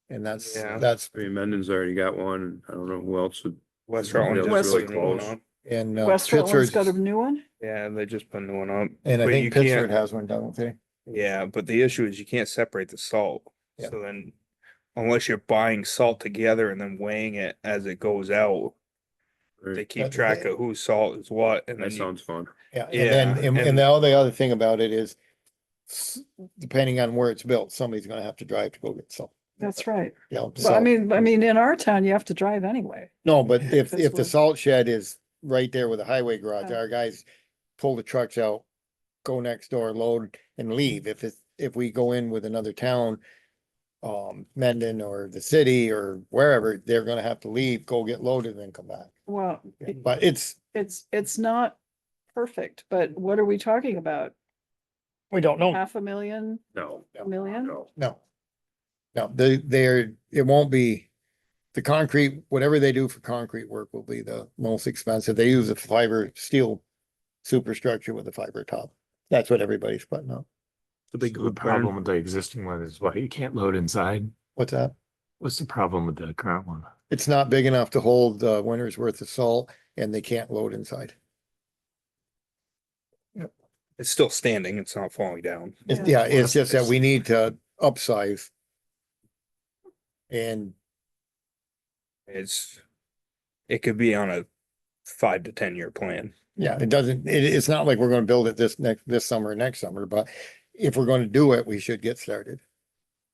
And Yeah. that's, I mean, Mendon's already got one. And I don't know who else would. West Rutland Yeah, just West- put a new one Close. on. and West Rutland's got a Pittsburgh's, new one? Yeah, they just put a new one up. and I But think you Pittsburgh can't- has one, don't they? Yeah, but the issue is you can't separate the salt. Yeah. So then, unless you're buying salt together and then weighing it as it goes out, they keep That- track of whose salt is what, and That then you, sounds fun. Yeah, and Yeah, then, and and- the other thing about it is, depending on where it's built, somebody's gonna have to drive to go get some. That's right. You know, Well, I so- mean, in our town, you have to drive anyway. No, but if That's the what- salt shed is right there with the highway garage, Yeah. our guys pull the trucks out, go next door, load and leave. If we go in with another town, Mendon or the city or wherever, they're gonna have to leave, go get loaded and then come back. Well, But it's not perfect, but what are we talking about? we don't know. 500,000, No. a million? No. No. No, it won't be, the concrete, whatever they do for concrete work will be the most expensive. They use a fiber steel superstructure with a fiber top. That's what everybody's putting up. the big The problem with the existing one is what, you can't load inside? What's that? What's the problem with the current one? It's not big enough to hold a winter's worth of salt and they can't load inside. It's still standing, it's not falling down. Yeah, it's just that we need to upsize. And It could be on a 5 to 10 year plan. yeah, it's not like we're gonna build it this summer, or next summer, but if we're gonna do it, we should get started.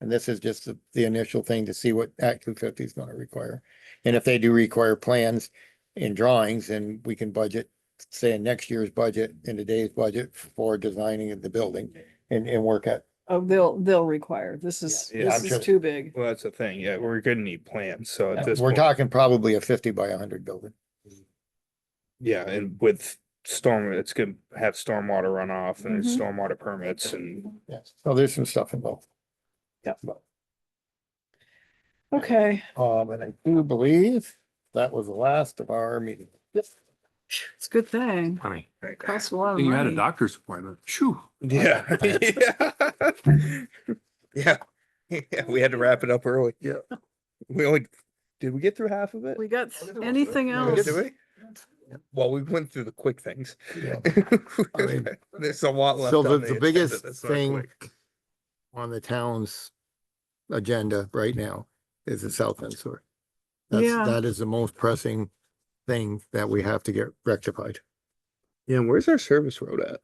And this is just the initial thing to see what Act 250 is gonna require. And if they do require plans and drawings, then we can budget, say in next year's budget, in today's budget for designing of the building and work at. Oh, they'll require, this is, Yeah, this I'm is sure. too big. Well, that's the thing. Yeah, we're gonna need plans. So at this We're point, talking probably a 50 by 100 building. yeah, and with storm, it's gonna have stormwater runoff and Mhm. stormwater permits and Yes, so there's some stuff involved. Yep. Okay, And I do believe that was the last of our meeting. it's a good thing. Honey. Costs a lot of You had a money. doctor's appointment. Shoo. yeah. Yeah. Yeah, we had to wrap it up early. Yeah. Did we get through half of it? We got anything Did else? we? Well, we went through the quick things. Yeah. I mean, There's a lot left. So on the agenda biggest that's not thing quick. on the town's agenda right now is the south end sewer. Yeah. That is the most pressing thing that we have to get rectified. Yeah, where's our service road at?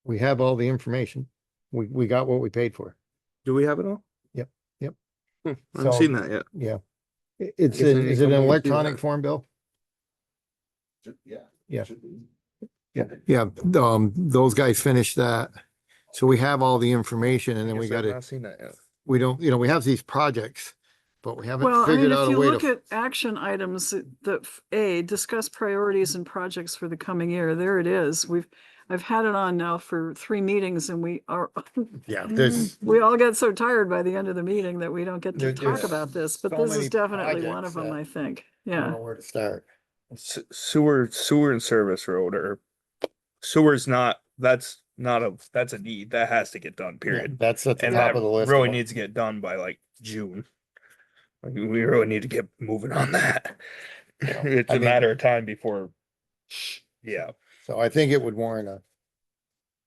We have all the information. We got what we paid for. Do we have it all? Yep, yep. I haven't So- seen that yet. Yeah. Guess I need Is to it come an over and do electronic that. form, Bill? Yeah. Yeah. Should be. Yeah, those guys finished that. So we have all the information and then we Guess I've gotta, not seen that yet. we don't, we have these projects, but we haven't Well, I mean, figured if out a you way look to. at action items that discuss priorities and projects for the coming year, there it is. I've had it on now for 3 meetings and we are, Yeah, there's, we all get so tired by the end of the meeting that we don't get to talk there's about this, but so this many is definitely one projects of them, that I think. I don't Yeah. know where to start. Sewer and service road, or sewer's not, that's a need, that has to get done, Yeah, period. that's at the And top that of the list. really needs to get done by like June. Like, we really need to get moving on that. It's I a think- matter of time before. Yeah, So I think it would warrant a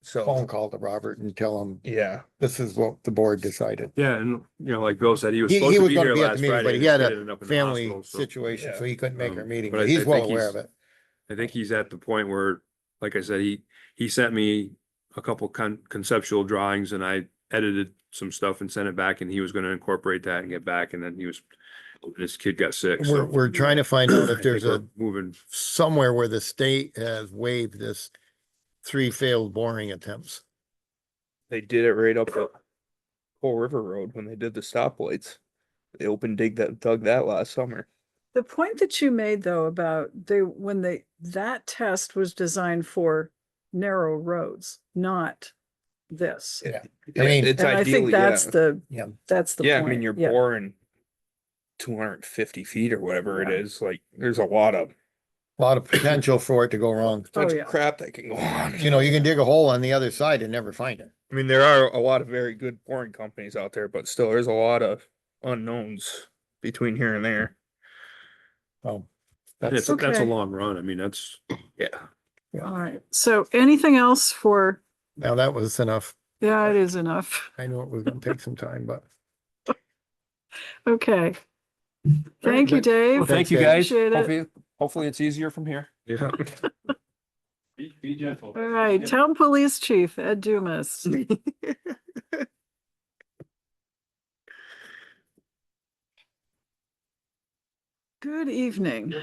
phone so, call to Robert and tell him yeah, this is what the board decided. Yeah, and like Bill said, he was He supposed to was be gonna here be at the last meeting, Friday. but and he his had kid a ended up in the family hospital, so situation, yeah. so he couldn't make our meeting, but but I he's well think aware of it. I think he's at the point where, like I said, he sent me a couple conceptual drawings and I edited some stuff and sent it back, and he was gonna incorporate that and get back, and then his kid got sick, so. We're trying to find out I if there's think a, we're moving. somewhere where the state has waived this 3 failed boring attempts. they did it right up at Coal River Road when they did the stoplights. They dug that last summer. The point that you made though about that test was designed for narrow roads, not this. Yeah. Yeah, I mean- it's And I think ideally, that's yeah. that's the Yeah, I point. mean, you're Yeah. boring 250 feet or whatever it is, like, there's a lot of A lot of potential for it to go wrong. Oh, yeah. crap that can go on. You can dig a hole on the other side and never find it. I mean, there are a lot of very good boring companies out there, but still, there's a lot of unknowns between here and there. Oh, And that's, that's a Okay. long run. I mean, that's, Yeah. All right. So anything else for, now that was enough. yeah, it is enough. I know it was gonna take some time, but. Okay. Thank you, Dave. well, thank you guys. Appreciate it. Hopefully it's easier from here. Yeah. Be gentle. All right, Town Police Chief Ed Dumas. Good evening.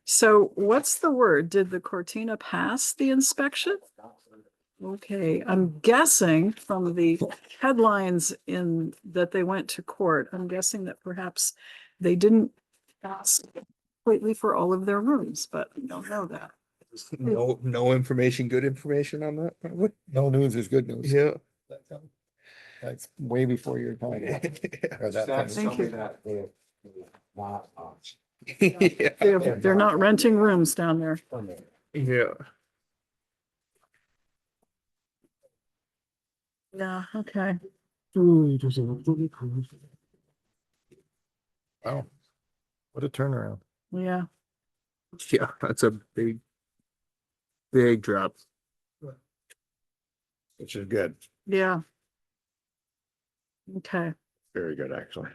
So what's the word? Did the Cortina pass the inspection? Okay, I'm guessing from the headlines in that they went to court, I'm guessing that perhaps they didn't pass completely for all of their rooms, but I don't know that. No information, good information on that, probably. No news is good news. Yeah. That's way before your time. Or that time. Thank you. Yeah. They're not renting rooms down there. Yeah. Yeah, okay. Wow. What a turnaround. Yeah, Yeah, that's a big drop. Which is good. yeah. Okay, Very good, actually.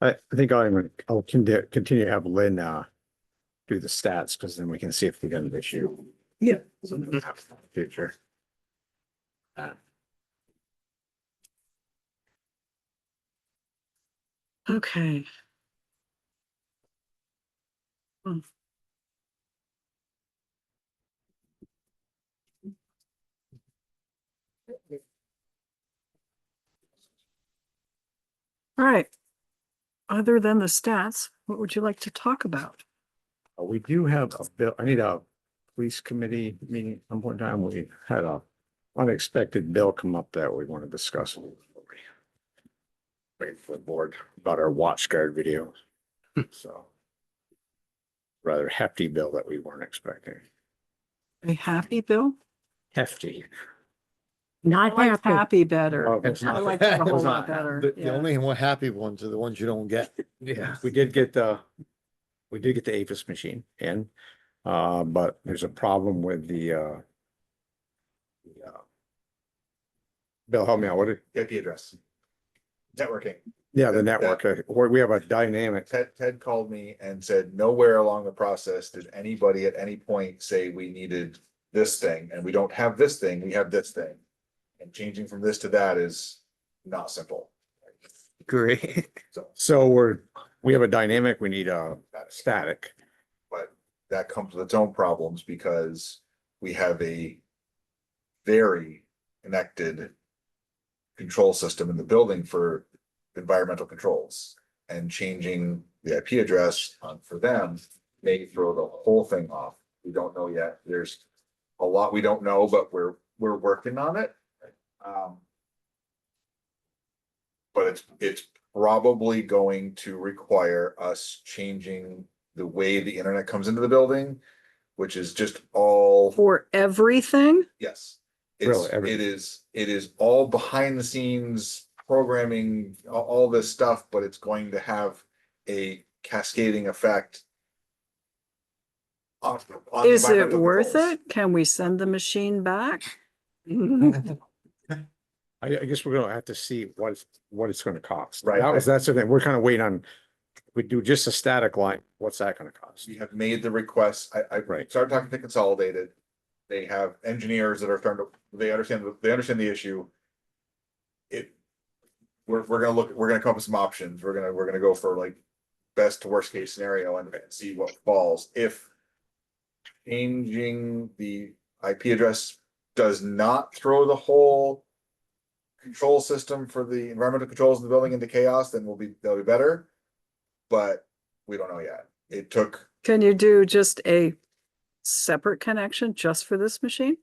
I think I'll continue to have Lynn, do the stats, because then we can see if we got an issue. Yeah. Future. okay. Hmm. All right. Other than the stats, what would you like to talk about? We do have a bill, I need a police committee meeting at some point in time. We had a unexpected bill come up that we want to discuss. Wait for the board about our watch guard video. So. Rather hefty bill that we weren't expecting. A happy bill? Hefty. I Not like happy. happy better. Oh, it's I not- like that a whole it's lot not. better. The Yeah. only one happy ones are the ones you don't get. Yeah. We did get the APIS machine in, but there's a problem with the Bill, help me out, what, IP address. Networking. the network, where we have a dynamic, Ted called me and said, nowhere along the process did anybody at any point say we needed this thing, and we don't have this thing, we have this thing. And changing from this to that is not simple. Great. So, we have a dynamic, we need a static. but that comes with its own problems because we have a very connected control system in the building for environmental controls, and changing the IP address for them may throw the whole thing off. We don't know yet. There's a lot we don't know, but we're working on it. But it's probably going to require us changing the way the internet comes into the building, which is just all, For everything? yes. Really, It's, everything. it is all behind the scenes programming, all this stuff, but it's going to have a cascading effect. On the Is it environmental worth controls. it? Can we send the machine back? I guess we're gonna have to see what it's gonna cost. Right. That's the thing. We're kind of waiting on, we do just a static line. What's that gonna cost? We have made the request. I Right. started talking to Consolidated. They have engineers that are starting to, they understand the issue. We're gonna come up with some options. We're gonna go for like best to worst case scenario and see what falls. If changing the IP address does not throw the whole control system for the environmental controls in the building into chaos, then that'll be better. But we don't know yet. It took, Can you do just a separate connection just for this machine?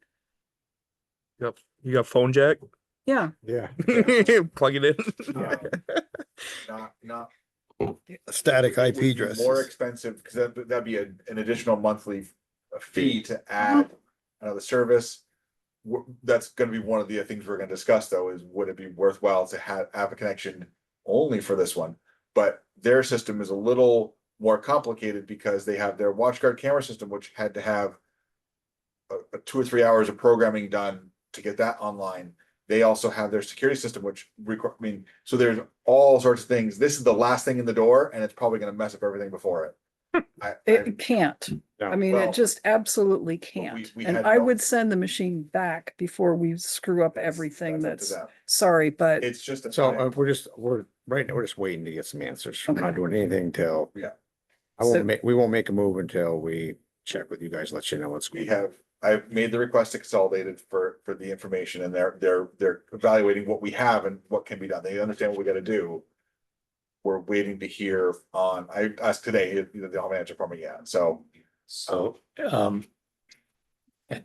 Yep. You got phone jack? Yeah, Yeah. Plug it in. not Static it would IP be addresses. more expensive, because that'd be an additional monthly fee to add another service. That's gonna be one of the things we're gonna discuss, though, is would it be worthwhile to have a connection only for this one? But their system is a little more complicated because they have their WatchGuard camera system, which had to have a 2 or 3 hours of programming done to get that online. They also have their security system, which so there's all sorts of things. This is the last thing in the door, and it's probably gonna mess up everything before it. it can't. I mean, well, it just absolutely we- can't. we And had I no- would send the machine back before we screw up everything that's that's, up to them. sorry, but It's just. So we're right now, we're just waiting to get some answers. We're not Okay. doing anything till. Yeah. So- We won't make a move until we check with you guys, let you know what's going on. I've made the request to Consolidated for the information, and they're evaluating what we have and what can be done. They understand what we gotta do. We're waiting to hear on, I asked today, they don't have an answer from me yet, so So, it's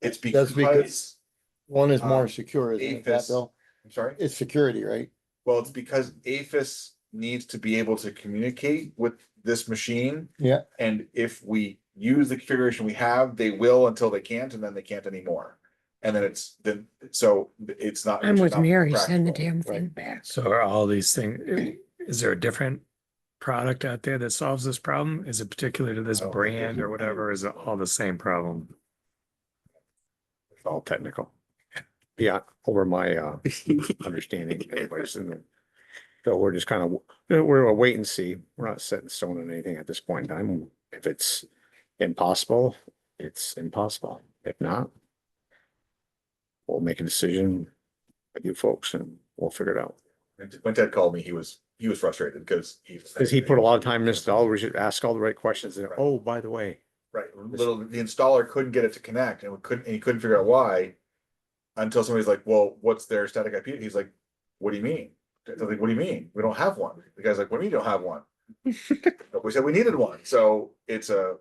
That's because, One is more Um, secure, isn't it, APHIS Bill? I'm sorry, It's security, right? well, it's because APHIS needs to be able to communicate with this machine. Yeah. And if we use the configuration we have, they will until they can't, and then they can't anymore. And then so it's not. I'm it's with not Mary, send the practical. damn thing back. so are all these things, is there a different product out there that solves this problem? Is it particular to this I don't think brand or whatever? Is it all the same problem? It's all technical. Yeah, over my understanding anyways. And so we're just kind of, we're a wait and see. We're not set in stone on anything at this point in time. If it's impossible, it's impossible. If not, we'll make a decision with you folks and we'll figure it out. And when Ted called me, he was frustrated because Because he put a lot of time in this, we should ask all the right questions. And, oh, by the way, Right, the installer couldn't get it to connect, and he couldn't figure out why. Until somebody's like, well, what's their static IP? He's like, what do you mean? They're like, what do you mean? We don't have one. The guy's like, what do you mean you don't have one? But we said we needed one, so it's God.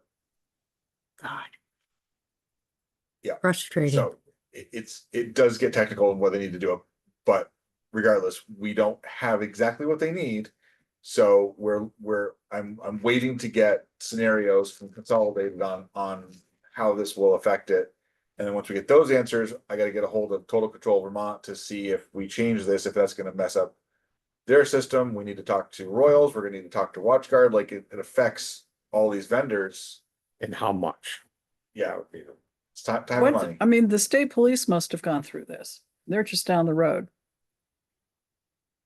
Yeah. Frustrating. so it does get technical in what they need to do, but regardless, we don't have exactly what they need. So I'm waiting to get scenarios from Consolidated on how this will affect it. And then once we get those answers, I gotta get a hold of Total Control Vermont to see if we change this, if that's gonna mess up their system. We need to talk to Royals, we're gonna need to talk to WatchGuard, like it affects all these vendors. and how much? Yeah, it's time and money. I mean, the state police must have gone through this. They're just down the road.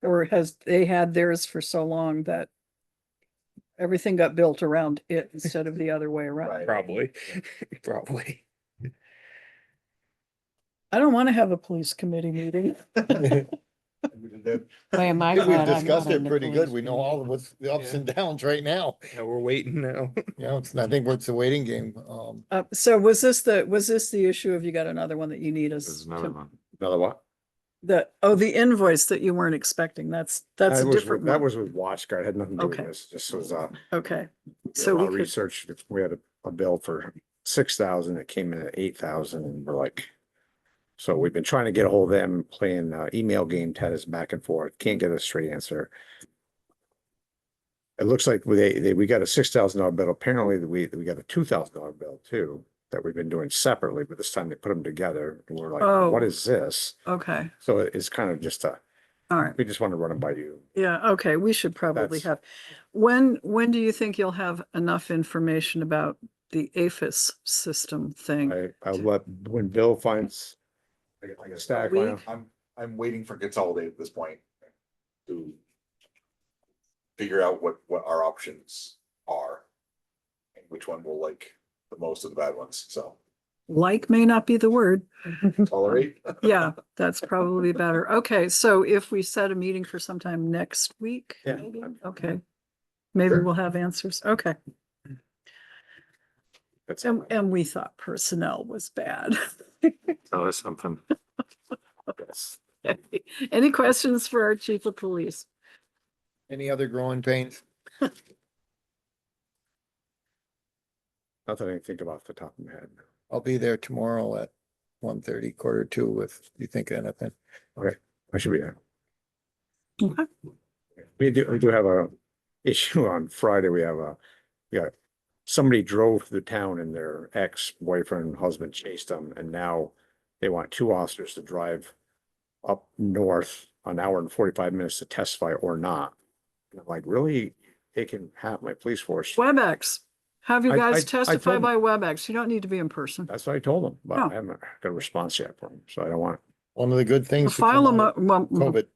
Or they had theirs for so long that everything got built around it instead of the other way around. Right. Probably. Probably. I don't want to have a police committee meeting. Boy, am I We've glad I'm not discussed on it the pretty good. police We know committee. all of what's the ups and downs right now. Yeah, we're waiting now. You know, I think it's a waiting game. So was this the issue of you got another one that you need us There's another to, one. Another what? the invoice that you weren't expecting? That's That a was different with- That one. was with WatchGuard, had nothing to do with Okay. this, this was, Okay, so so we could, research, we had a bill for 6,000, it came in at 8,000, and we're like. So we've been trying to get a hold of them, playing email game tennis back and forth, can't get a straight answer. It looks like we got a $6,000 bill, apparently we got a $2,000 bill too, that we've been doing separately, but this time they put them together, and we're Oh. like, what is this? okay, So it's kind of just all right. we just want to run them by you. Yeah, okay, we should probably That's- have, when do you think you'll have enough information about the APHIS system thing? I'll let, when Bill finds like a stack Week? line, I'm waiting for Consolidate at this point. To figure out what our options are. And which one will like the most of the bad ones, so Like may not be the word. tolerate. Yeah, that's probably better. Okay, so if we set a meeting for sometime next week, Yeah. maybe, okay. Maybe Sure. we'll have answers. Okay. that's. And we thought personnel was bad. Tell us something. Any questions for our chief of police? Any other growing pains? Nothing I can think about off the top of my head. I'll be there tomorrow at 1:30, 1:45, if you think of anything. I should be there. Okay. We do have a issue on Friday. We got somebody drove through the town and their ex-boyfriend, husband chased them, and now they want 2 officers to drive up north an hour and 45 minutes to testify or not. And I'm like, really? They can have my police force. WebEx. Have you I- guys I testify told by WebEx. You don't need to be in person. That's what I told them, but Oh. I haven't got a response yet from them, so I don't want. One of the good things. to File come them out up. of COVID,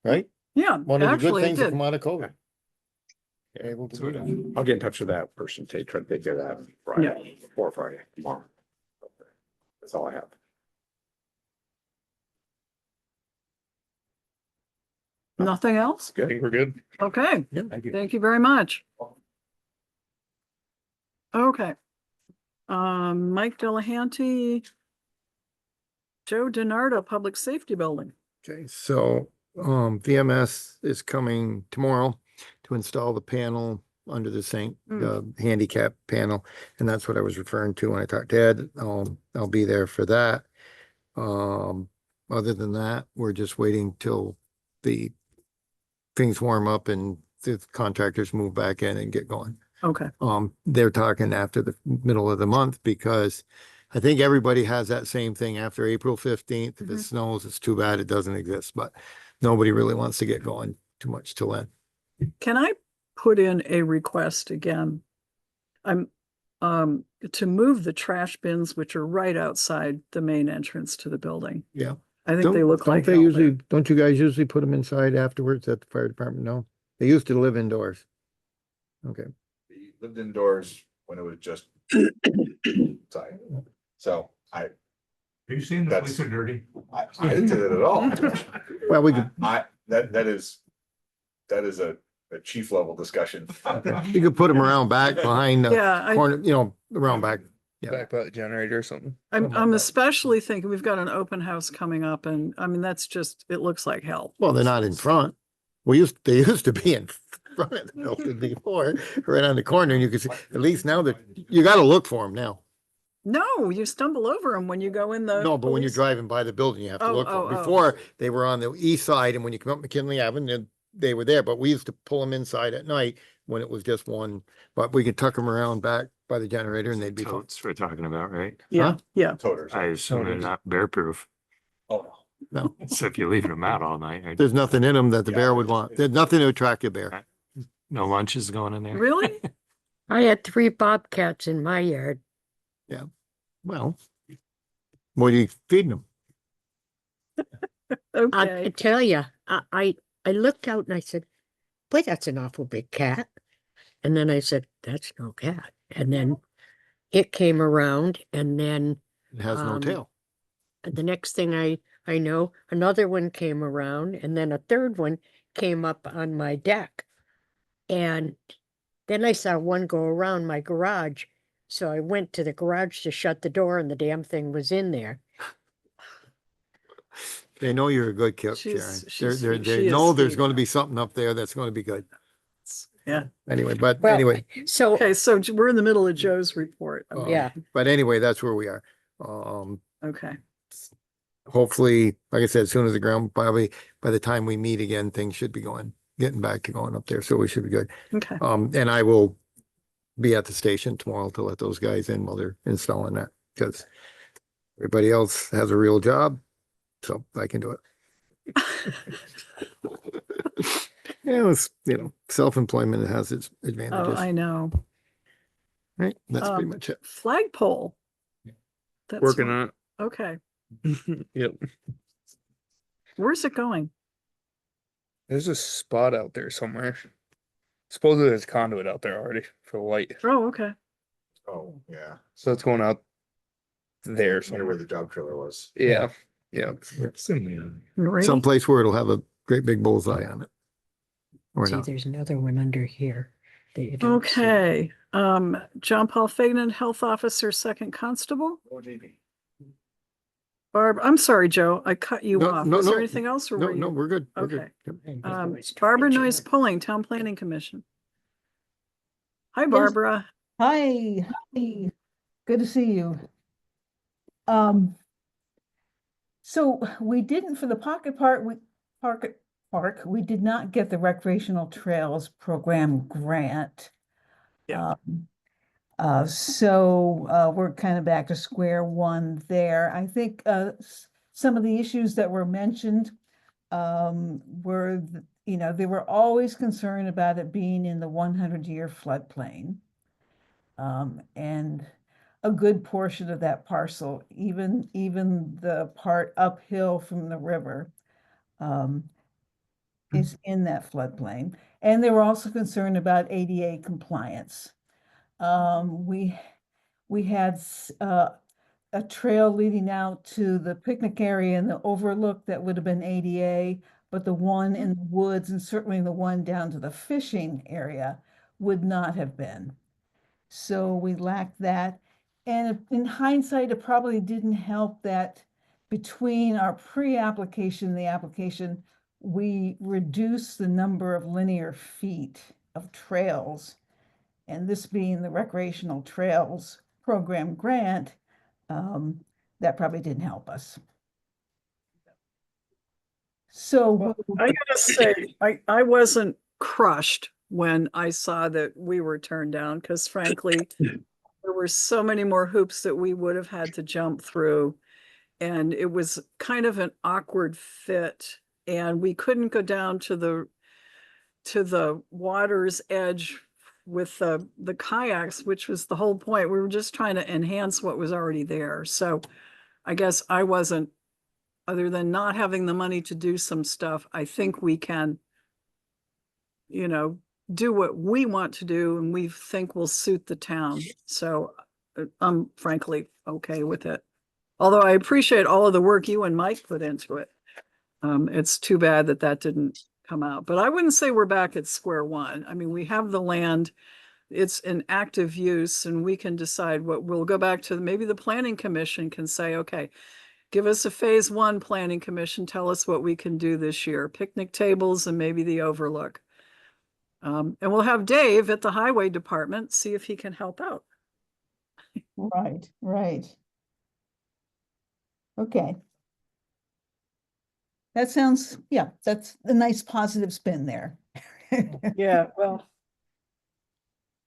right? Yeah, One of the good actually, it things that did. come out of COVID. Able to do that. I'll get in touch with that person, try to take care of that Friday, before Friday, tomorrow. That's all I have. Nothing else? I think we're good. Okay, Thank you. thank you very much. Okay. Mike Delehanty. Joe Denardo, Public Safety Building. Okay, so VMS is coming tomorrow to install the panel under the sink, the handicap panel. And that's what I was referring to when I talked to Ed. I'll be there for that. Other than that, we're just waiting till the things warm up and the contractors move back in and get going. Okay, They're talking after the middle of the month because I think everybody has that same thing after April 15th. If it Mhm. snows, it's too bad it doesn't exist, but nobody really wants to get going too much till then. can I put in a request again? I'm, to move the trash bins, which are right outside the main entrance to the building. Yeah. I think they look like. Don't they hell usually, there. don't you guys usually put them inside afterwards at the fire department? No? They used to live indoors. Okay. We lived indoors when it was just. Sorry, so Have you seen the That's- place are dirty? I didn't say that at all. Well, we could, That is a chief level discussion. you could put them around back behind the Yeah, corner, around back. Yeah. Back by the generator or something. I'm especially thinking we've got an open house coming up and I mean, that's just, it looks like hell. Well, they're not in front. They used to be in front of the building before, right on the corner, and you can see, at least now that, you gotta look for them now. No, you stumble over them when you go in the. No, but when you're police- driving by the building, you have to Oh, look for oh, them. oh. Before, they were on the east side, and when you come up McKinley Avenue, they were there, but we used to pull them inside at night when it was just one, but we could tuck them around back by the generator and they'd be fine. Totes we're talking about, right? Yeah, Huh? yeah. Toters. I assume they're not bear proof. Oh, No, So if you're leaving them out all night, there's nothing in them that the Yeah, bear would want. There's nothing to attract a bear. no lunches going in there. Really? I had 3 bobcats in my yard. Well, what are you feeding them? I Okay. tell you, I looked out and I said, boy, that's an awful big cat. And then I said, that's no cat. And then it came around and then It has no Um, tail. the next thing I I know. Another one came around and then a third one came up on my deck. And then I saw one go around my garage. So I went to the garage to shut the door and the damn thing was in there. They know you're a good kid, She's- Sharon. They're, she they is know there's sweet. going to be something up there that's going to be good. Yeah. Anyway, but Well, anyway, So, Okay, so we're in the middle of Joe's report. yeah, but anyway, that's where we are. Okay, Hopefully, like I said, as soon as the ground, probably by the time we meet again, things should be getting back to going up there. So we should be good. okay. And I will be at the station tomorrow to let those guys in while they're installing that, because everybody else has a real job, so I can do it. Yeah, it's, self-employment has its Oh, advantages, I know. right? That's pretty Um, much it. Flagpole. That's Working what- on Okay, it. Yep. where's it going? There's a spot out there somewhere. Supposedly there's conduit out there already for the light. Oh, okay. Oh, yeah. So it's going out there Wonder somewhere. where the job trailer was. Yeah. Yeah. Great. Someplace where it'll have a great big bullseye on it. Or see, not. there's another one under here. that you don't see. Okay, John Paul Faignant, Health Officer, Second Constable. Oh, JP. Barb, I'm sorry, Joe, I cut you No, off. no, Was there no. anything else or No, were no, you? we're good. We're good. Okay. Yep. And Um, otherwise, Barbara picture Noyes of- Pulling, Town Planning Commission. Hi, Barbara. Hi, hi, good to see you. So we didn't, for the park, we did not get the recreational trails program grant. Yeah. So we're kind of back to square one there. I think some of the issues that were mentioned were, they were always concerned about it being in the 100-year floodplain. And a good portion of that parcel, even the part uphill from the river, is in that floodplain. And they were also concerned about ADA compliance. We had a trail leading out to the picnic area and the overlook that would have been ADA, but the one in the woods and certainly the one down to the fishing area would not have been. So we lacked that. And in hindsight, it probably didn't help that between our pre-application and the application, we reduced the number of linear feet of trails. And this being the recreational trails program grant, that probably didn't help us. So I gotta say, I wasn't crushed when I saw that we were turned down, because frankly, there were so many more hoops that we would have had to jump through. And it was kind of an awkward fit, and we couldn't go down to the water's edge with the kayaks, which was the whole point. We were just trying to enhance what was already there. So I guess I wasn't, other than not having the money to do some stuff, I think we can, do what we want to do and we think will suit the town. So I'm frankly okay with it. Although I appreciate all of the work you and Mike put into it. It's too bad that didn't come out, but I wouldn't say we're back at square one. I mean, we have the land, it's in active use, and we can decide what we'll go back to. Maybe the planning commission can say, okay, give us a phase one planning commission, tell us what we can do this year, picnic tables and maybe the overlook. And we'll have Dave at the highway department, see if he can help out. right. Okay. That sounds, yeah, that's a nice positive spin there. Yeah, well,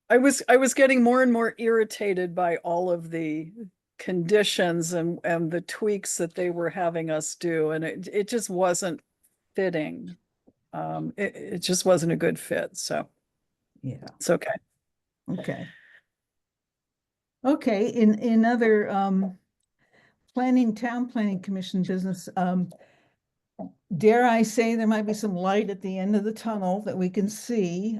I was getting more and more irritated by all of the conditions and the tweaks that they were having us do, and it just wasn't fitting. It just wasn't a good fit, so Yeah, it's okay. okay. Okay, in other town planning commission business, dare I say there might be some light at the end of the tunnel that we can see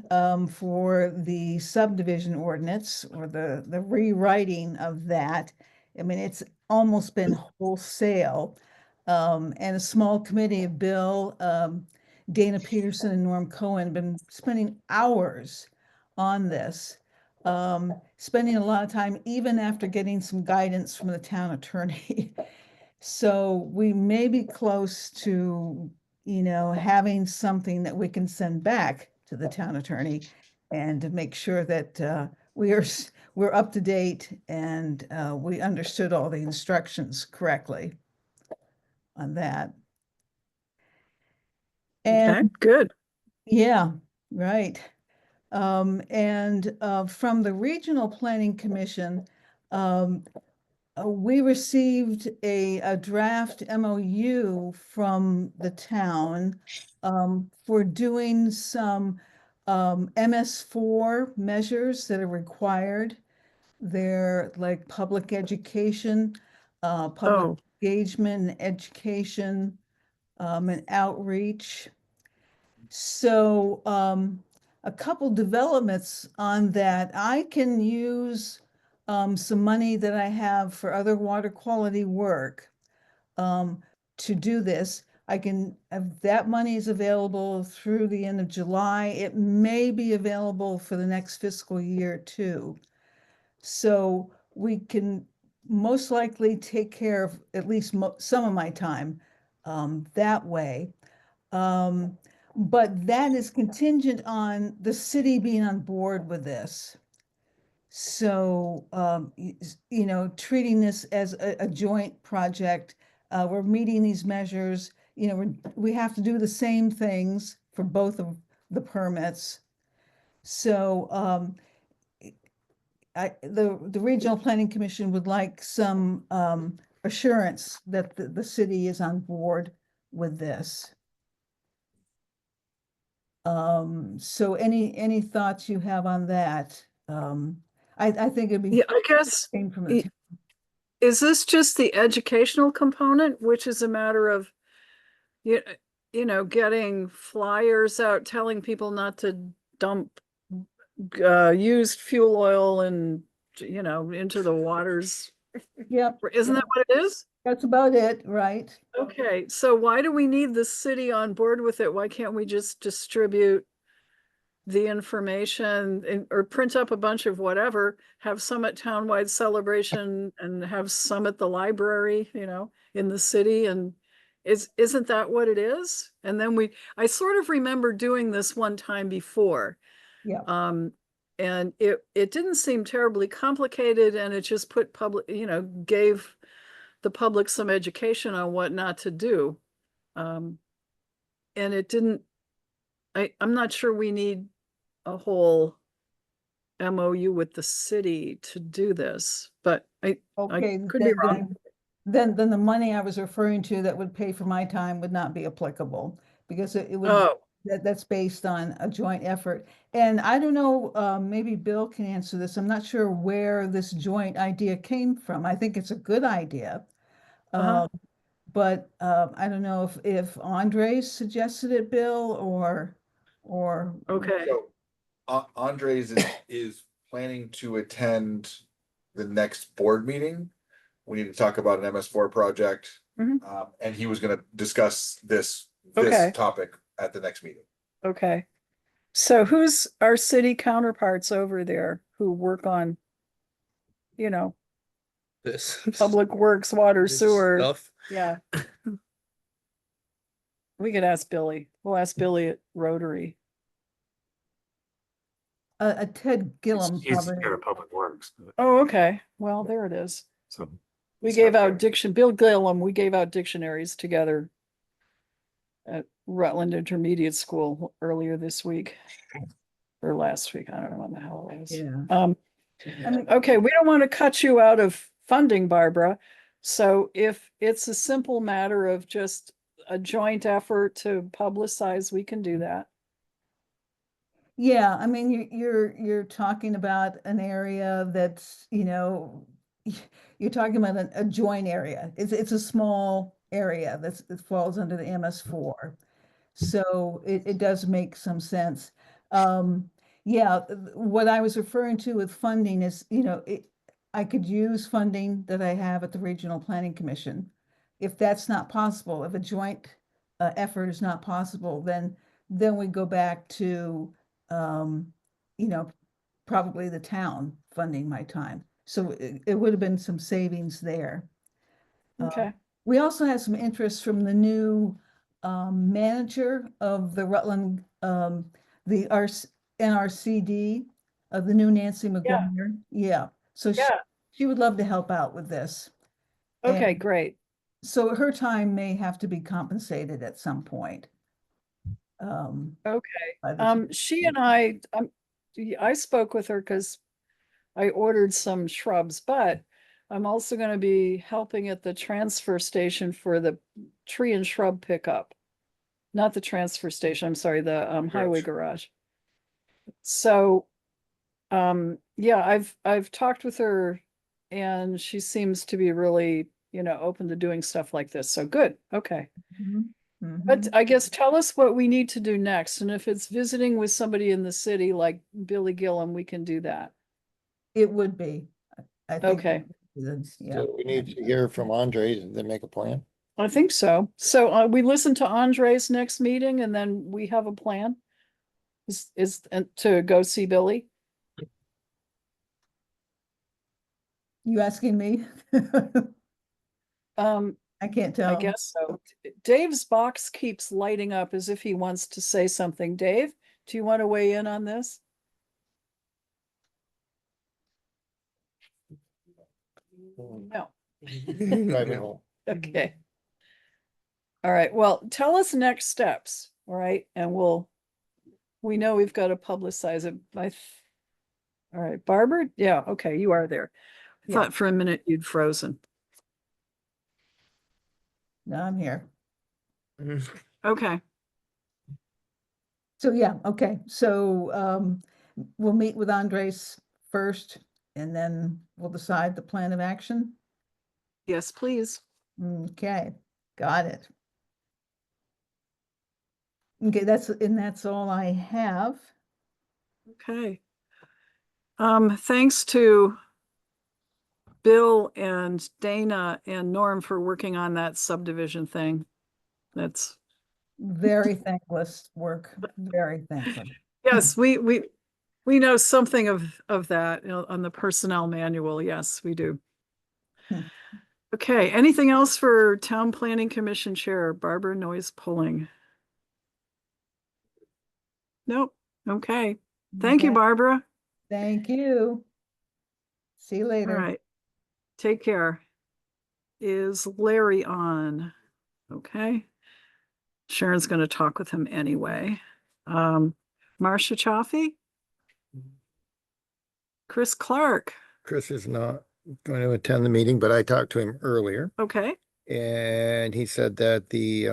for the subdivision ordinance or the rewriting of that. I mean, it's almost been wholesale. And a small committee of Bill, Dana Peterson and Norm Cohen been spending hours on this. Spending a lot of time even after getting some guidance from the town attorney. So we may be close to, having something that we can send back to the town attorney and to make sure that we're up to date and we understood all the instructions correctly on that. And Okay, good. yeah, right. From the Regional Planning Commission, we received a draft MOU from the town for doing some MS4 measures that are required. They're like public education, public Oh, engagement and education, and outreach. So a couple developments on that. I can use some money that I have for other water quality work to do this. I can, that money is available through the end of July. It may be available for the next fiscal year too. So we can most likely take care of at least some of my time that way. But that is contingent on the city being on board with this. So, treating this as a joint project, we're meeting these measures, we have to do the same things for both of the permits. So, the Regional Planning Commission would like some assurance that the city is on board with this. So any thoughts you have on that? I think it'd be. yeah, I guess, came from the is this just the educational component, which is a matter of, getting flyers out telling people not to dump used fuel oil and, into the waters? Yep, Isn't that what it is? that's about it, right? Okay, so why do we need the city on board with it? Why can't we just distribute the information or print up a bunch of whatever, have some at townwide celebration and have some at the library, in the city? And isn't that what it is? And then I sort of remember doing this one time before. Yeah. And it didn't seem terribly complicated, and it just put gave the public some education on what not to do. And it didn't, I'm not sure we need a whole MOU with the city to do this, but I could be wrong. Then the money I was referring to that would pay for my time would not be applicable because it would, Oh, that's based on a joint effort. And I don't know, maybe Bill can answer this. I'm not sure where this joint idea came from. I think it's a good idea. But I don't know if Andres suggested it, Bill, or okay. So Andres is planning to attend the next board meeting. We need to talk about an MS4 project. And he was gonna discuss this Okay. topic at the next meeting. Okay. So who's our city counterparts over there who work on, This public works, water, this sewer? stuff. Yeah. We could ask Billy. We'll ask Billy at Rotary. Ted Gillum He's probably. scared of public works. Oh, okay. Well, there it is. So. We it's gave not out Bill Gillum, we gave out dictionaries together at Rutland Intermediate School earlier this week. Or last week, I don't know when the hell it was. Yeah. Okay, we don't want to cut you out of funding, Barbara. So if it's a simple matter of just a joint effort to publicize, we can do that. Yeah, I mean, you're talking about an area that's, you're talking about a joint area. It's a small area that falls under the MS4. So it does make some sense. Yeah, what I was referring to with funding is, I could use funding that I have at the Regional Planning Commission, if that's not possible, if a joint effort is not possible, then we go back to, you know, probably the town funding my time. So it would have been some savings there. Okay. We also had some interest from the new manager of the Rutland, the NRCD, of the new Nancy McGuire. Yeah, so Yeah. she would love to help out with this. Okay, And great. so her time may have to be compensated at some point. Okay. by the town. She and I spoke with her because I ordered some shrubs, but I'm also going to be helping at the transfer station for the tree and shrub pickup. Not the transfer station, I'm sorry, the highway garage. So, yeah, I've talked with her and she seems to be really, open to doing stuff like this. So good. Okay. Mhm, But mhm. I guess tell us what we need to do next. And if it's visiting with somebody in the city like Billy Gillum, we can do that. It would be, I think. Okay. Yeah. So we need to hear from Andre and then make a plan. I think so. So we listen to Andre's next meeting and then we have a plan. Is to go see Billy. You asking me? I can't tell. I guess so. Dave's box keeps lighting up as if he wants to say something. Dave, do you want to weigh in on this? No. Driving home. Okay. All right. Well, tell us next steps. All right. And we know we've got to publicize it. All right. Barbara? Yeah. Okay. You are there. I Yeah. thought for a minute you'd frozen. No, I'm here. Okay. So, yeah, okay, so we'll meet with Andres first and then we'll decide the plan of action. Yes, please. Okay, got it. Okay, that's all I have. Okay. Thanks to Bill and Dana and Norm for working on that subdivision thing. That's Very thankless work, very thankless. yes, we know something of that on the personnel manual. Yes, we do. Hmm. Okay, anything else for Town Planning Commission Chair Barbara Noyes Pulling? Nope. Okay. Thank you, Okay, Barbara. thank you. See you All later. right. Take care. Is Larry on? Okay. Sharon's going to talk with him anyway. Marcia Chaffee? Chris Clark. Chris is not going to attend the meeting, but I talked to him earlier Okay. and he said that the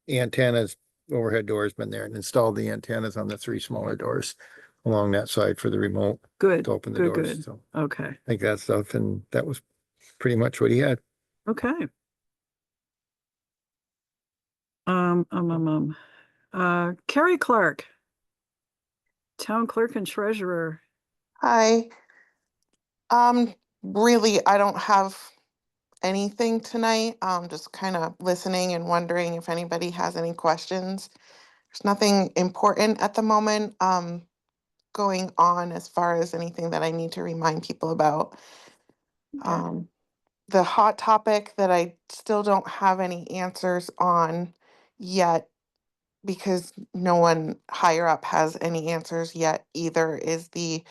antennas, overhead doors been there and installed the antennas on the 3 smaller doors along that side for the remote Good. to open the Good, doors. good. So Okay. I think that stuff, and that was pretty much what he had. Okay. Carrie Clark, Town Clerk and Treasurer. Hi. Really, I don't have anything tonight. Just kind of listening and wondering if anybody has any questions. There's nothing important at the moment, going on as far as anything that I need to remind people about. The hot topic that I still don't have any answers on yet, because no one higher up has any answers yet either, is the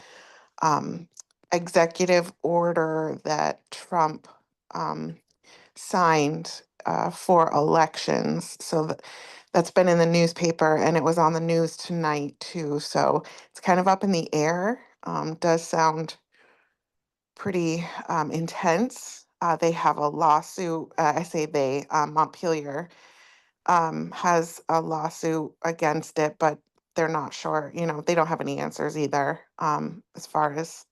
executive order that Trump signed for elections. So that's been in the newspaper and it was on the news tonight too. So it's kind of up in the air. Does sound pretty intense. They have a lawsuit. I say they, Montpelier has a lawsuit against it, but they're not sure, they don't have any answers either. As far as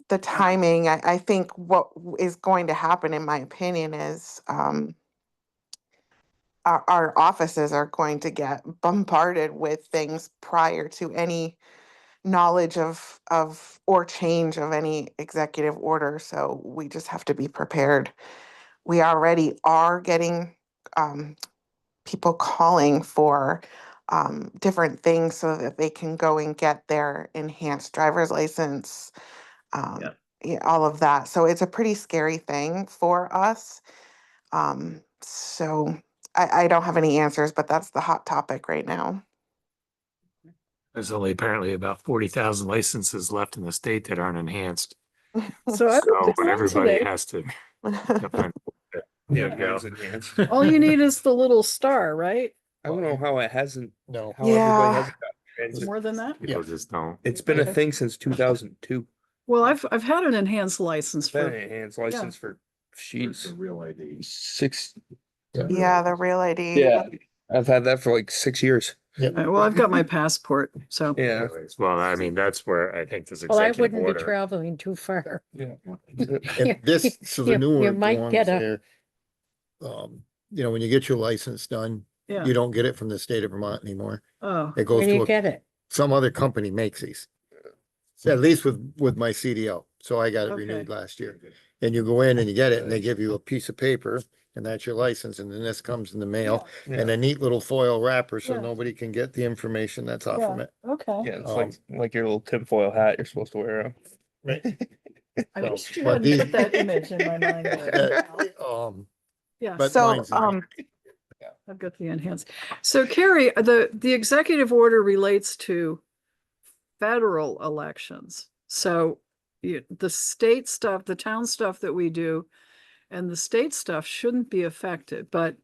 the timing, I think what is going to happen, in my opinion, is our offices are going to get bombarded with things prior to any knowledge of or change of any executive order. So we just have to be prepared we already are getting people calling for different things so that they can go and get their enhanced driver's license. Yeah. Yeah, all of that. So it's a pretty scary thing for us. So I don't have any answers, but that's the hot topic right now. There's only apparently about 40,000 licenses left in the state that aren't enhanced. So I So, looked but at everybody today. has to find. Yeah, go. mine's enhanced. All you need is the little star, right? I don't know how it hasn't, No. how everybody Yeah. hasn't got transit. More than that? People just don't. It's been a Okay. thing since 2002. Well, I've had an enhanced license Been for, an enhanced license for, she's Real ID. 6. Yeah, the real ID. Yeah, I've had that for like 6 years. well, I've got my passport, so. Yeah. Anyways, well, I mean, that's where I think this Well, I executive wouldn't be order. traveling too far. Yeah. And this, so the You- newer you might ones get a- there, you know, when you get your license done, Yeah. you don't get it from the state of Vermont anymore. Oh, It goes Where do you to get it? some other company makes these. At least with my CDL. So I got it Okay. renewed last year. And you go in and you get it and they give you a piece of paper and that's your license. And then this comes in the mail and a neat little foil wrapper so Yeah. nobody can get the information that's off from yeah, it. okay. Yeah, it's like your little tinfoil hat you're supposed to wear around. I So, wish you but hadn't these- put that image in my mind. Yeah, But So, mine's- I've got the enhanced. So Carrie, the executive order relates to federal elections. So the state stuff, the town stuff that we do and the state stuff shouldn't be affected, but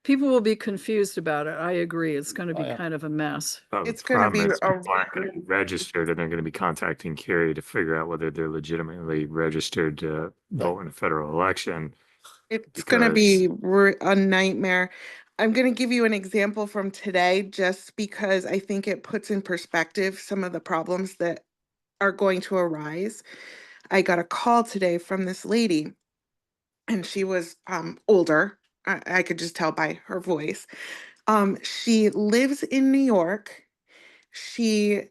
people will be confused about it. I agree. It's going to be yeah. kind of a mess. The It's gonna problem be is a- people aren't going to be registered and they're going to be contacting Carrie to figure out whether they're legitimately registered to vote in a federal election. It's gonna be a nightmare. I'm gonna give you an example from today, just because I think it puts in perspective some of the problems that are going to arise. I got a call today from this lady, and she was older. I could just tell by her voice. She lives in New York. She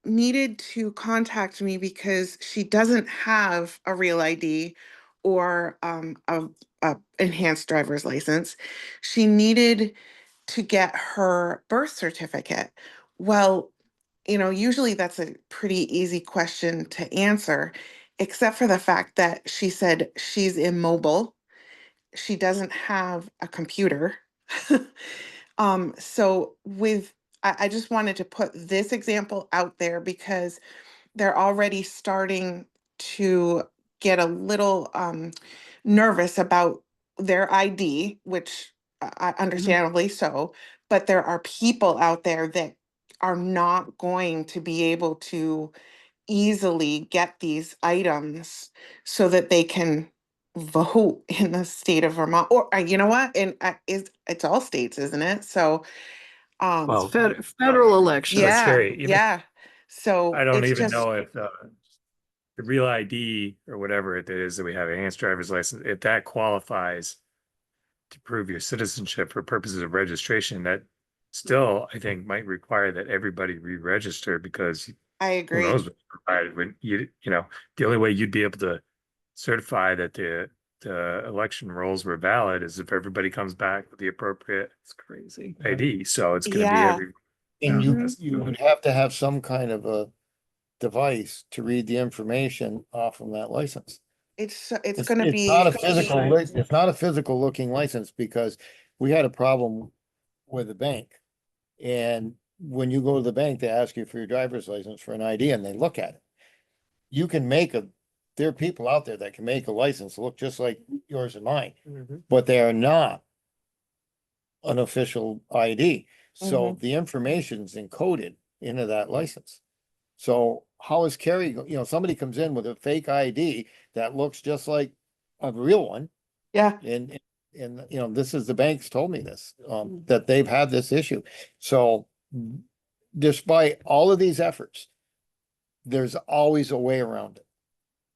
needed to contact me because she doesn't have a real ID or a enhanced driver's license. She needed to get her birth certificate. Well, you know, usually that's a pretty easy question to answer, except for the fact that she said she's immobile. She doesn't have a computer. So I just wanted to put this example out there because they're already starting to get a little nervous about their ID, which understandably so, but there are people out there that are not going to be able to easily get these items so that they can vote in the state of Vermont, or you know what, and it's all states, isn't it? So Well, Federal election. yeah, Carrie, even- yeah. So I don't it's even just, know if the real ID or whatever it is that we have, enhanced driver's license, if that qualifies to prove your citizenship for purposes of registration, that still, I think, might require that everybody re-register because I who agree. knows what's provided when you know, the only way you'd be able to certify that the election rolls were valid is if everybody comes back with the appropriate It's crazy. ID. So it's going to be Yeah. every. And Mhm. you would have to have some kind of a device to read the information off from that license. It's gonna be. Not a physical, it's not a physical looking license because we had a problem with the bank. And when you go to the bank, they ask you for your driver's license for an ID and they look at it. You can there are people out there that can make a license look just like yours and mine, but they are not an official ID. So the information's encoded into that license. So how is Carrie, somebody comes in with a fake ID that looks just like a real one. Yeah. And this is, the banks told me this, that they've had this issue. So despite all of these efforts, there's always a way around it.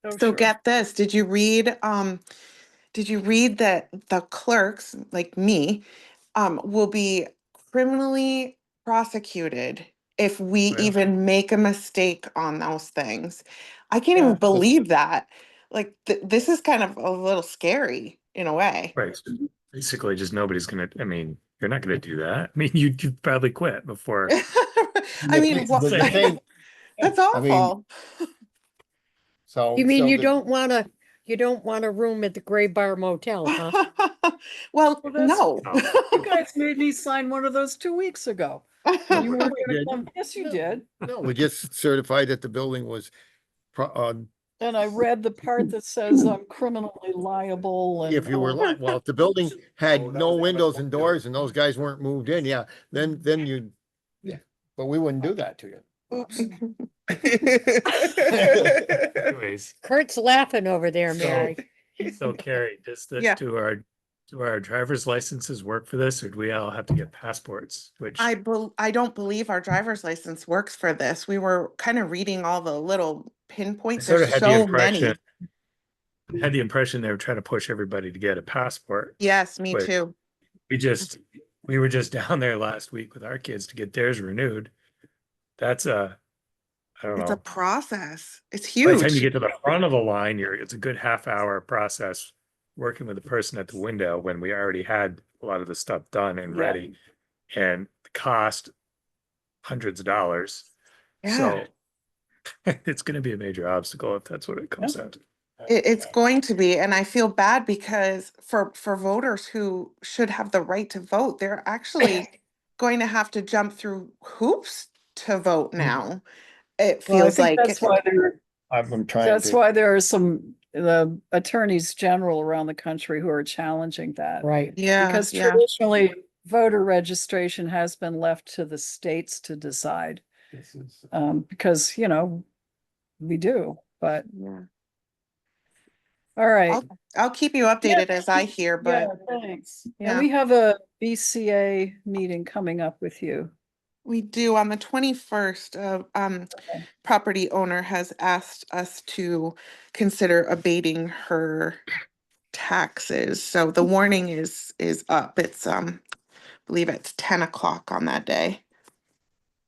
Oh, So sure. get this, did you read that the clerks, like me, will be criminally prosecuted if we Well. even make a mistake on those things? I can't Yeah. even believe that. like, this is kind of a little scary in a way. Right. So basically, just nobody's gonna, I mean, you're not gonna do that. I mean, you'd probably quit before. I mean, The thing, that's I mean, awful. so. You mean so you the- don't want a room at the Gray Bar Motel, huh? Well, Well, that's- no. You guys made me sign one of those 2 weeks ago. You weren't gonna did. come. Yes, you did. No, we just certified that the building was, And I read the part that says I'm criminally liable and. if you were, all that. well, if the building had Oh, that no was the windows MS and building. doors and those guys weren't moved in, yeah, then you. Yeah, but we wouldn't do that to you. Oops. Anyways, Kurt's laughing over there, So- Mary. so Carrie, does Yeah. do our driver's licenses work for this, or do we all have to get passports? Which I don't believe our driver's license works for this. We were kind of reading all the little I pinpoints. sort of There's had the so impression, many. had the impression they were trying to push everybody to get a passport. Yes, me But too. We were just down there last week with our kids to get theirs renewed. That's I don't It's know. a process. It's By the time you huge. get to the front of the line, it's a good half-hour process working with the person at the window when we already had a lot of the stuff done and Yeah. ready. And the cost hundreds of dollars. Yeah. So it's gonna be a major obstacle if that's what it comes out to. It's going to be, and I feel bad because for voters who should have the right to vote, they're actually going to have to jump through hoops to vote now. It Well, I feels think like. that's why I've been trying that's to. why there are some, the attorneys general around the country who are challenging that. Right. Yeah, Because yeah. traditionally, voter registration has been left to the states to decide. Because, we do, but, Yeah. all right. I'll keep you updated as I hear, Yeah, but thanks. Yeah. Yeah, we have a BCA meeting coming up with you. we do on the 21st. Property owner has asked us to consider abating her taxes. So the warning is up. It's I believe it's 10 o'clock on that day.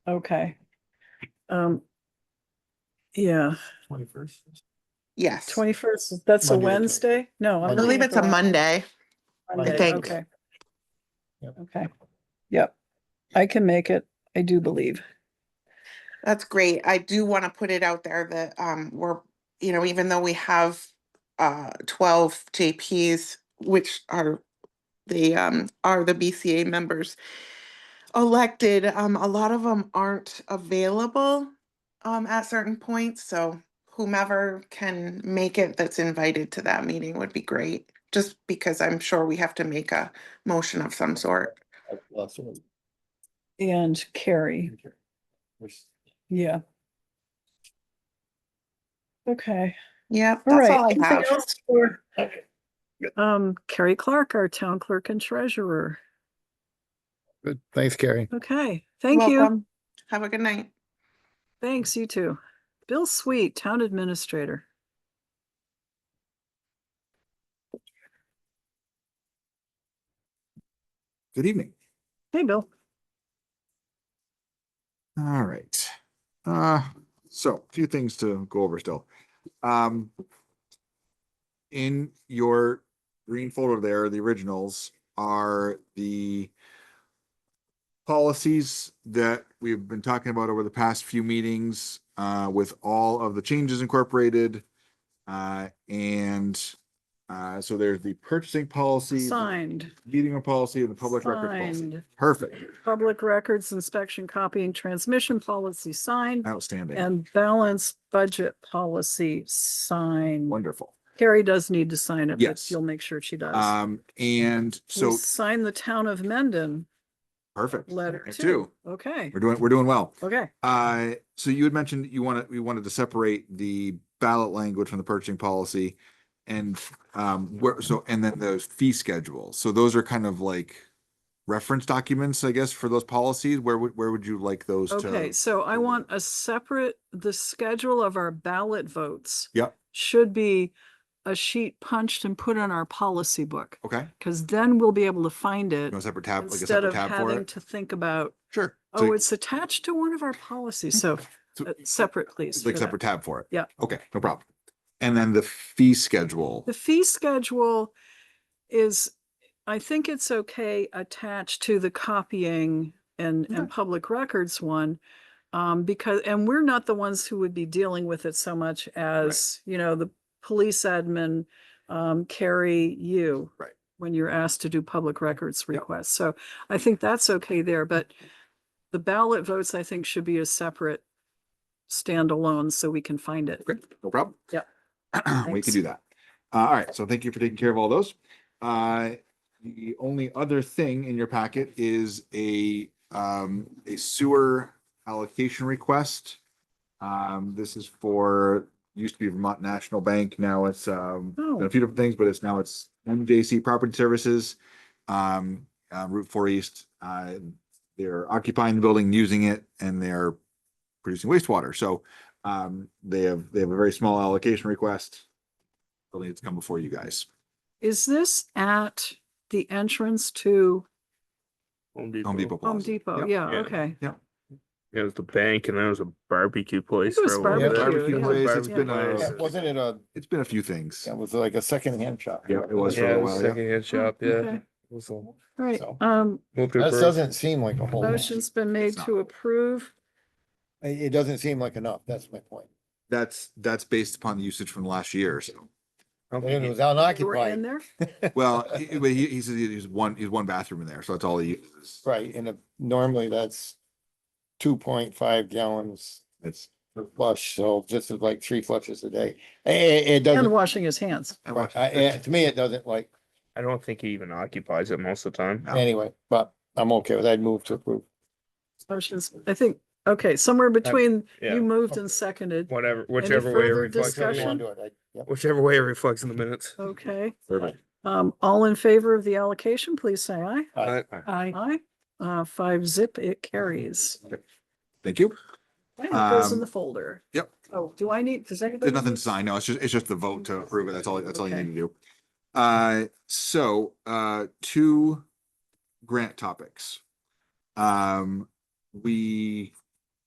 Okay. Yeah, 21st. Yes. 21st, that's a Monday the 20th. Wednesday? No, I'm I Monday. believe looking at it's the a wrong- Monday. Monday, think. okay. Yep. Okay, yep, I can make it, I do believe. That's great. I do want to put it out there that we're, even though we have 12 JPs, which are the BCA members elected, a lot of them aren't available at certain points. So whomever can make it that's invited to that meeting would be great. Just because I'm sure we have to make a motion of some sort. And Carrie, yeah. Okay, Yeah, all that's right. all I Anything have. else for Carrie Clark, our town clerk and treasurer? Good, thanks, Carrie. Okay, thank you. Welcome. Have a good night. Thanks, you too. Bill Sweet, town administrator. Good evening. Hey, Bill. All right. So a few things to go over still. In your green folder there, the originals are the policies that we've been talking about over the past few meetings, with all of the changes incorporated. So there's the purchasing policy, the Signed, meeting room policy, and the public record policy. signed. Perfect. Public records inspection, copying, transmission policy signed, Outstanding. and balanced budget policy signed. Wonderful. Carrie does need to sign it, but Yes. you'll make sure she does. And We so signed the town of Mendon perfect. letter Me too. Okay, We're doing well. okay. So you had mentioned we wanted to separate the ballot language from the purchasing policy, and and then those fee schedules. So those are kind of like reference documents, I guess, for those policies. Where would you like those to? Okay, so I want the schedule of our ballot votes. Yep. Should be a sheet punched and put in our policy book, Okay. because then we'll be able to find it No separate tab, like a instead separate of tab for having it. to think about, Sure. oh, it's attached to one of our policies. So So- separate, please. like for that. separate tab for it. Yeah. Okay, no problem. And then the fee schedule. The fee schedule is, I think it's okay attached to the copying and public records one. Because, and we're not the ones who would be dealing with it so much as, you know, the police admin, carry you. Right. When you're asked to do public records requests. So I think that's okay there, but the ballot votes, I think, should be a separate standalone so we can find it. Okay, no problem. Yep. We Thanks. can do that. All right, so thank you for taking care of all those. The only other thing in your packet is a sewer allocation request. This is for, used to be Vermont National Bank, now it's been a few different things, but it's MJC Property Services, Route 4 East. They're occupying the building, using it, and they're producing wastewater. So they have a very small allocation request. They'll need to come before you guys. Is this at the entrance to Home Depot. Home Depot. Home Plaza. Depot? Yep. Yeah, Yeah. okay. Yeah. It was the bank and then it was a barbecue place. it was for a little bit. barbecue, yeah. place. It's been Barbecue a, place. Wasn't it it's been a few things. it was like a secondhand shop. Yeah, it was for Yeah, a it was while. a Yeah. secondhand shop, yeah. Okay. It was a- All right, So- Move to That approve. doesn't seem like a whole lot. motion's been made It's to not. approve. It doesn't seem like enough. That's my point. That's based upon the usage from the last year. So, And it was You were in unoccupied, there? well, he says he's one bathroom in there, so that's all he uses. right? And normally that's 2.5 gallons It's per flush, so this is like 3 flushes a day. It And doesn't, washing his hands. to me, it doesn't like, I don't think he even occupies it most of the time. No. anyway, but I'm okay with that. I'd move to approve. Motion's, I think, okay, somewhere between yeah. you moved and seconded. Whatever, whichever way it further reflects. However you discussion? wanna do it, yep. Whichever way it reflects in the minutes. Okay, perfect. all in favor of the allocation, please say aye. I, Aye. 5-0, it carries. Thank you. Okay, it goes in Um, the folder. Yep. Oh, do I need, does anybody? There's nothing to need- sign. No, it's just the vote to approve it. That's all you Okay. need to do. So, 2 grant topics. We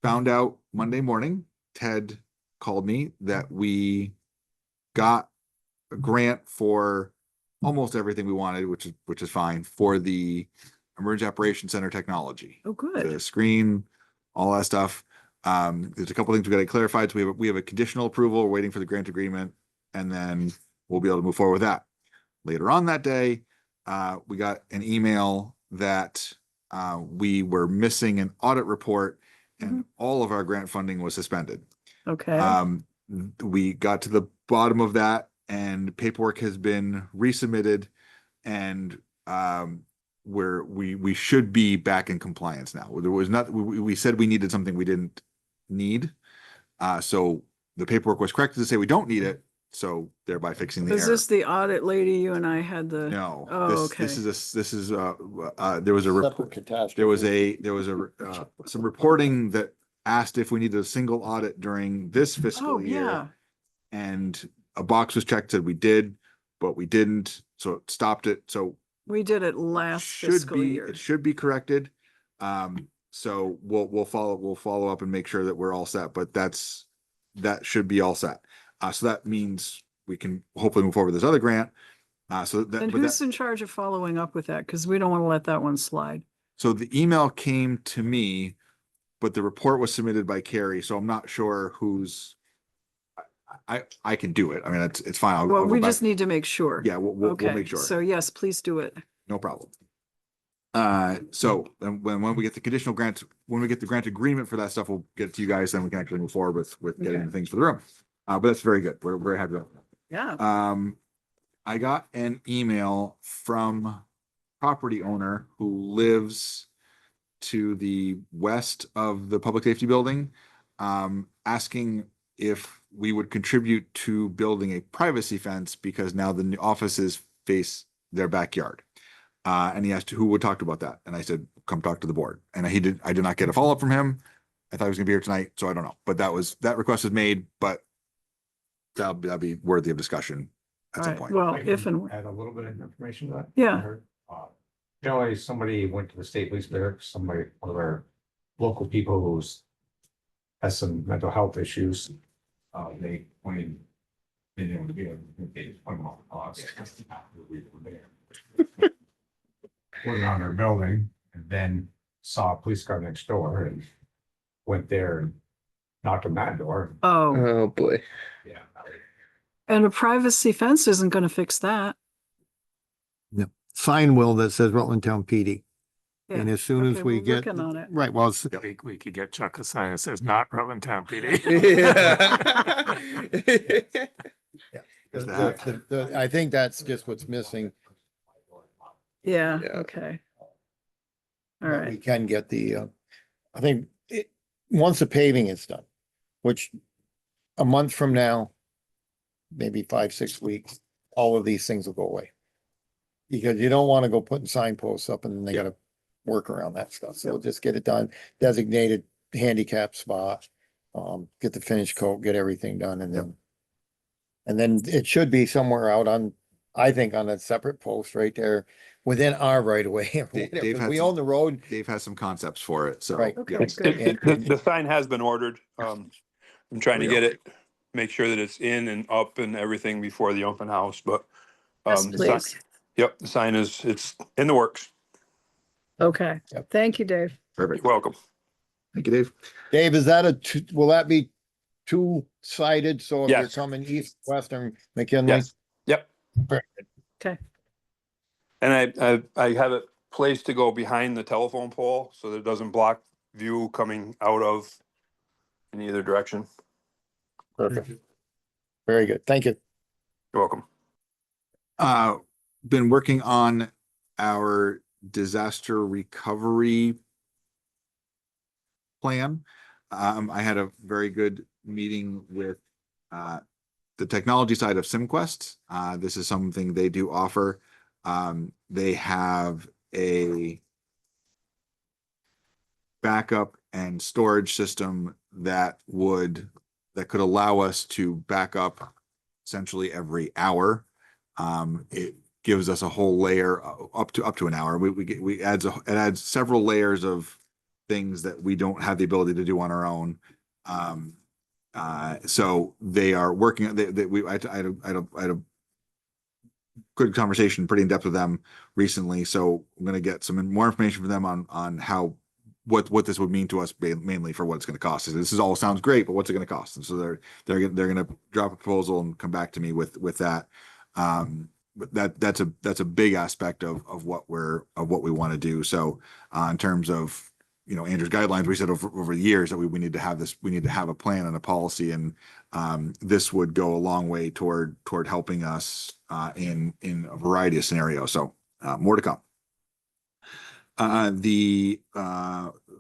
found out Monday morning, Ted called me that we got a grant for almost everything we wanted, which is fine, for the Emergency Operations Center technology. Oh, good. The screen, all that stuff. There's a couple things we got to clarify. So we have a conditional approval. We're waiting for the grant agreement, and then we'll be able to move forward with that. Later on that day, we got an email that we were missing an audit report, and all of our grant funding was suspended. Okay, We got to the bottom of that, and paperwork has been resubmitted, and we should be back in compliance now. There was not, we said we needed something we didn't need. So the paperwork was corrected to say we don't need it, so thereby fixing the is error. this the audit lady you and I had the? No. Oh, This okay. is there was a Separate report. catastrophe. There was some reporting that asked if we needed a single audit during this fiscal Oh, year. yeah. And a box was checked, said we did, but we didn't, so it stopped it. So We did it last fiscal year. it should be corrected. So we'll follow up and make sure that we're all set, but that should be all set. So that means we can hopefully move forward with this other grant. So that, And but who's that, in charge of following up with that? Because we don't want to let that one slide. so the email came to me, but the report was submitted by Carrie, so I'm not sure who's. I can do it. I mean, it's fine. I'll Well, go we back. just need to make sure. Yeah, we'll Okay, make sure. so yes, please do it. No problem. So then when we get the conditional grant, when we get the grant agreement for that stuff, we'll get it to you guys, then we can actually move forward with getting Okay. the things for the room. But that's very good. We're very happy about that. Yeah. I got an email from property owner who lives to the west of the public safety building, asking if we would contribute to building a privacy fence because now the new offices face their backyard. And he asked who would talk about that. And I said, come talk to the board. And I did not get a follow-up from him. I thought he was gonna be here tonight, so I don't know. But that request was made, but that'll be worthy of discussion at some Right, point. well, I if can and, Add a little bit of information to that. Yeah. I heard, generally, somebody went to the state police barracks, somebody, one of our local people who's has some mental health issues. They pointed They didn't give, they just put them on the box after we were there. Put it on their building and then saw a police car next door and went there and knocked on that door. Oh, Oh, boy. Yeah. and a privacy fence isn't gonna fix that. Sign will that says Rutland Town PD. And Yeah. as soon as Okay, we we're get, working on it. right, well, it's, We could get Chuck a sign that says not Rutland Town PD. I think that's just what's missing. Yeah, Yeah. okay. All But right. We can get the, I think, once the paving is done, which a month from now, maybe 5, 6 weeks, all of these things will go away. Because you don't want to go putting signposts up and then they gotta work around that stuff. So just get it done, designated handicap spot, get the finish coat, get everything done and then it should be somewhere out on, I think on a separate post right there within our right of way. Dave had We some- own the road, Dave has some concepts for it, so. right? Okay, It's- good. The sign has been ordered. I'm trying to get it, make sure that it's in and up and everything before the open house, but Yes, the sign- please. Yep, the sign it's in the works. Okay. Yep. Thank you, Dave. You're Perfect. welcome. Thank you, Dave. Dave, is that will that be two-sided? So if you're Yes. coming east, western McKinley? Yes, yep. Okay. And I have it placed to go behind the telephone pole so that it doesn't block view coming out of in either direction. Perfect. Very good. Thank you. You're welcome. Been working on our disaster recovery plan. I had a very good meeting with the technology side of SimQuest. This is something they do offer. They have a backup and storage system that could allow us to back up essentially every hour. It gives us a whole layer up to an hour. It adds several layers of things that we don't have the ability to do on our own. So they are working. I had a good conversation, pretty in depth with them recently. So I'm going to get some more information from them on how what this would mean to us, mainly for what it's going to cost. This is all sounds great, but what's it going to cost? And so they're going to drop a proposal and come back to me with that. But that's a big aspect of what we want to do. So in terms of Andrew's guidelines, we said over the years that we need to have we need to have a plan and a policy, and this would go a long way toward helping us in a variety of scenarios. So more to come. The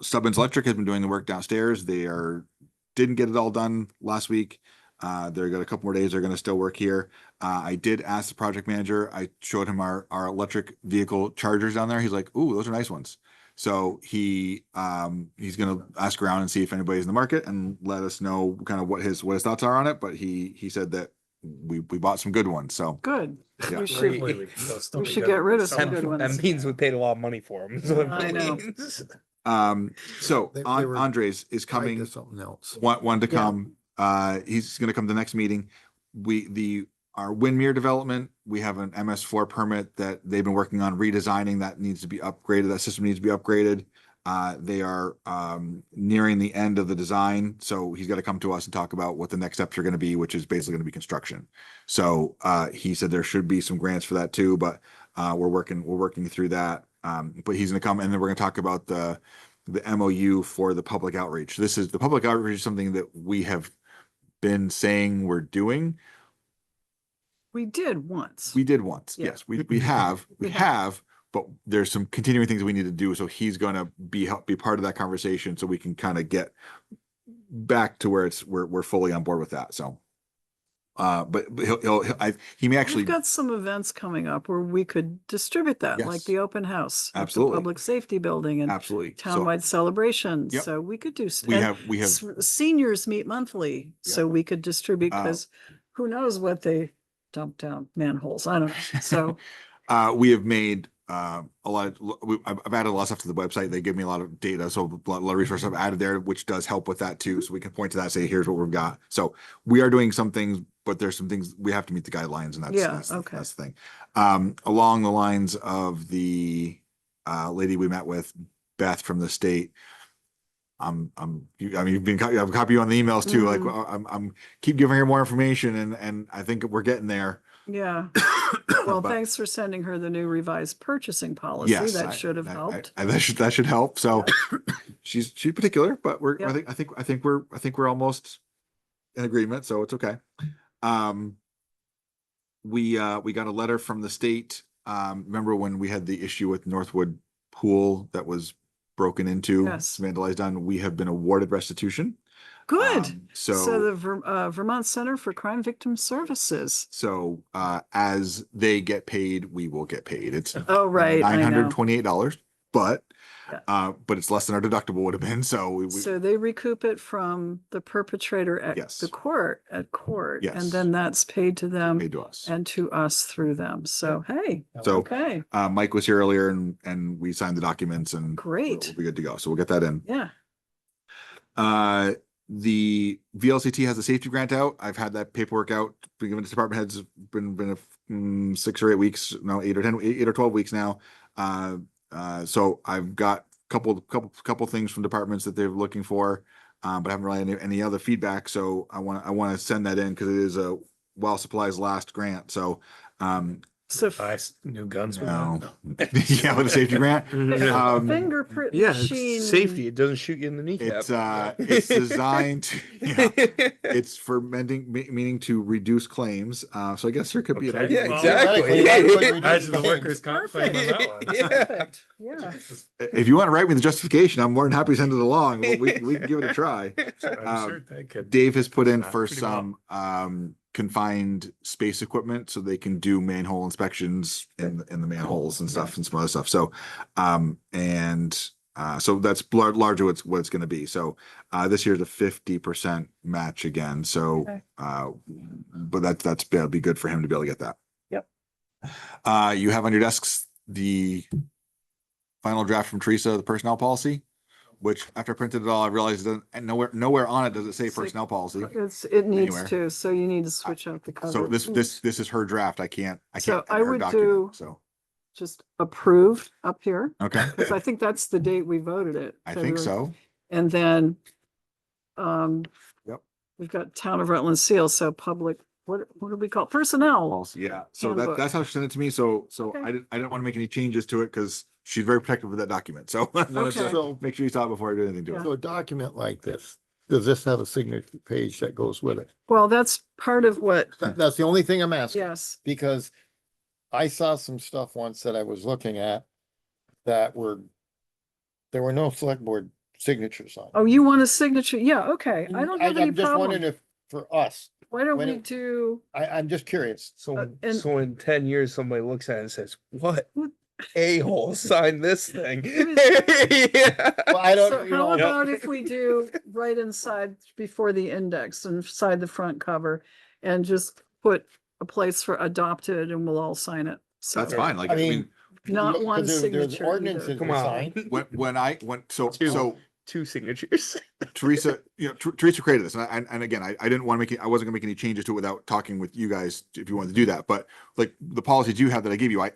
Stubbins Electric has been doing the work downstairs. Didn't get it all done last week. They've got a couple more days. They're going to still work here. I did ask the project manager. I showed him our electric vehicle chargers down there. He's like, "Ooh, those are nice ones." So he's going to ask around and see if anybody's in the market and let us know kind of what his thoughts are on it. But he said that we bought some good ones. So Good. Yeah. We should get rid of some good That ones. means we paid a lot of money for them. I know. So They were Andres is Tied coming. to something else. One to come. He's going to come to the next meeting. Our Windmere development, we have an MS4 permit that they've been working on redesigning. That needs to be upgraded. That system needs to be upgraded. They are nearing the end of the design, so he's got to come to us and talk about what the next steps are going to be, which is basically going to be construction. So he said there should be some grants for that too, but we're working through that. But he's going to come, and then we're going to talk about the MOU for the public outreach. The public outreach is something that we have been saying we're doing. We did once. We did once. Yeah. Yes, we have, but there's some continuing things we need to do. So he's going to be part of that conversation so we can kind of get back to where we're fully on board with that. So, but he may actually. We've got some events coming up where we could distribute that, like Yes. the open house. at the Absolutely. Public safety building and Absolutely. So townwide celebrations. Yep. So we could do. we and have Seniors meet monthly, so we could distribute, Uh, because who knows what they dump down manholes. I don't know. So we have made a lot I've added a lot of stuff to the website. They give me a lot of data, so a lot of resources I've added there, which does help with that too. So we can point to that and say, here's what we've got. So we are doing some things but there's some things, we have to meet the guidelines and Yeah, that's okay. the thing. Along the lines of the lady we met with, Beth from the state. I mean, you've been, I have a copy on the emails too, like, I'm keep giving her more information and I think we're getting there. Yeah. Well, But- thanks for sending her the new revised purchasing policy. Yes, That should have helped. That should help. So she's particular, but we're, Yeah. I think we're almost in agreement, so it's okay. We got a letter from the state. Remember when we had the issue with Northwood Pool that was broken into, Yes. vandalized on, we have been awarded restitution. Good. So So, the Vermont Center for Crime Victim Services. as they get paid, we will get paid. It's Oh, right. I know. $928, but, Yeah. but it's less than our deductible would have been, so we. So they recoup it from the perpetrator at Yes. the court, And Yes. then that's paid to them Paid to us. and to us through them. So, hey, So, okay, Mike was here earlier and we signed the documents and great. we'll be good to go. So we'll get that in. Yeah. The VLCT has a safety grant out. I've had that paperwork out, been given to department heads, been 6 or 8 weeks, no, 8 or 12 weeks now. So I've got couple things from departments that they're looking for, but I haven't really any other feedback. So I want to send that in because it is a Well Supplies last grant. So, So Buy new guns with no. that. Yeah, with a safety grant. fingerprint Yeah, machine. it's safety. It doesn't shoot you in the kneecap. It's designed to, yeah, it's for meaning to reduce claims. So I guess there could be an Okay. Yeah, idea. exactly. Imagine the workers' comp claim on that one. Perfect. Yeah. If you want to write me the justification, I'm more than happy to send it along. We can give it a try. I'm sure they could. Dave has put in Not for pretty well. some confined space equipment so they can do manhole inspections in the manholes and stuff and some other stuff. So so that's largely what it's going to be. So this year's a 50% match again. So Okay. but that'll be good for him to be able to get that. Yep. You have on your desks the final draft from Teresa, the personnel policy, which after I printed it all, I realized that and nowhere on it does it say Say- personnel policy. It needs Anywhere. to, so you need to switch out the cover. So this is her draft. I can't So edit I her would document, do- so, Just approved up here, okay. because I think that's the date we voted it. I think February. so. And then, Yep. we've got Town of Rutland seal, so public, what do we call it? Personnel? Policy, yeah. So Handbook. that's how she sent it to me. So Okay. I didn't want to make any changes to it because she's very protective of that document. So I wanted Okay. to make sure you saw it before I do anything to it. So a document like this, does this have a signature page that goes with it? Well, that's part of what, That's the only thing I'm asking. yes, Because I saw some stuff once that I was looking at that there were no select board signatures on. oh, you want a signature? Yeah, okay, I don't have any I'm just wondering problem. if for us, Why don't when we it- do, I'm just curious. So, and- so in 10 years, somebody looks at it and says, "What a-hole signed this thing?" Yeah. Well, I so don't, you how know, about if we do right inside before the index, inside the front cover, and just put a place for adopted and we'll all sign it. That's So, fine. Like, I I mean, mean, Not because one there's signature ordinances either. Come to on. sign. when I went, so Two signatures. Teresa, Teresa created this, and again, I didn't want to I wasn't gonna make any changes to it without talking with you guys if you wanted to do that. But like the policies you have that I gave you, I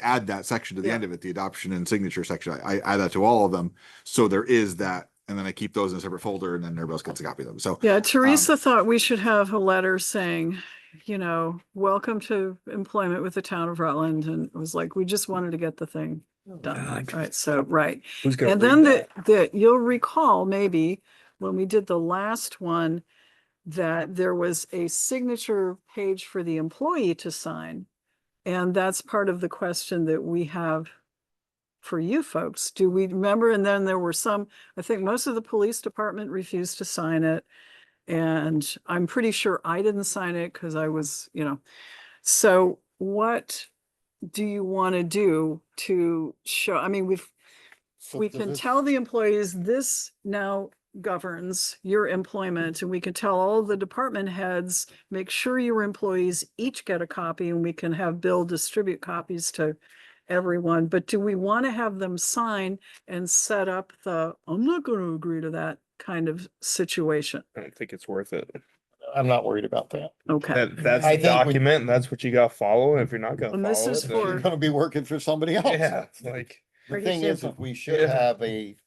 add that section to the Yeah. end of it, the adoption and signature section. I add that to all of them, so there is that, and then I keep those in a separate folder, and then everybody else gets a copy of them. So Yeah, Teresa thought we should have a letter saying, welcome to employment with the town of Rutland. And it was like, we just wanted to get the thing done. Right. So, right. Who's gonna And read then that? you'll recall maybe when we did the last one, that there was a signature page for the employee to sign. And that's part of the question that we have for you folks. Do we remember? And then there were some, I think most of the police department refused to sign it. And I'm pretty sure I didn't sign it because I was, so what do you want to do to show, I mean, So we does can this- tell the employees this now governs your employment, and we can tell all the department heads, make sure your employees each get a copy, and we can have Bill distribute copies to everyone. But do we want to have them sign and set up I'm not going to agree to that kind of situation? I don't think it's worth it. I'm not worried about that. Okay. That's I the think we- document and that's what you gotta follow. And if you're not gonna And this follow is it, for- You're then gonna be working for somebody else. yeah, like The Pretty thing is, simple. we should Yeah. have a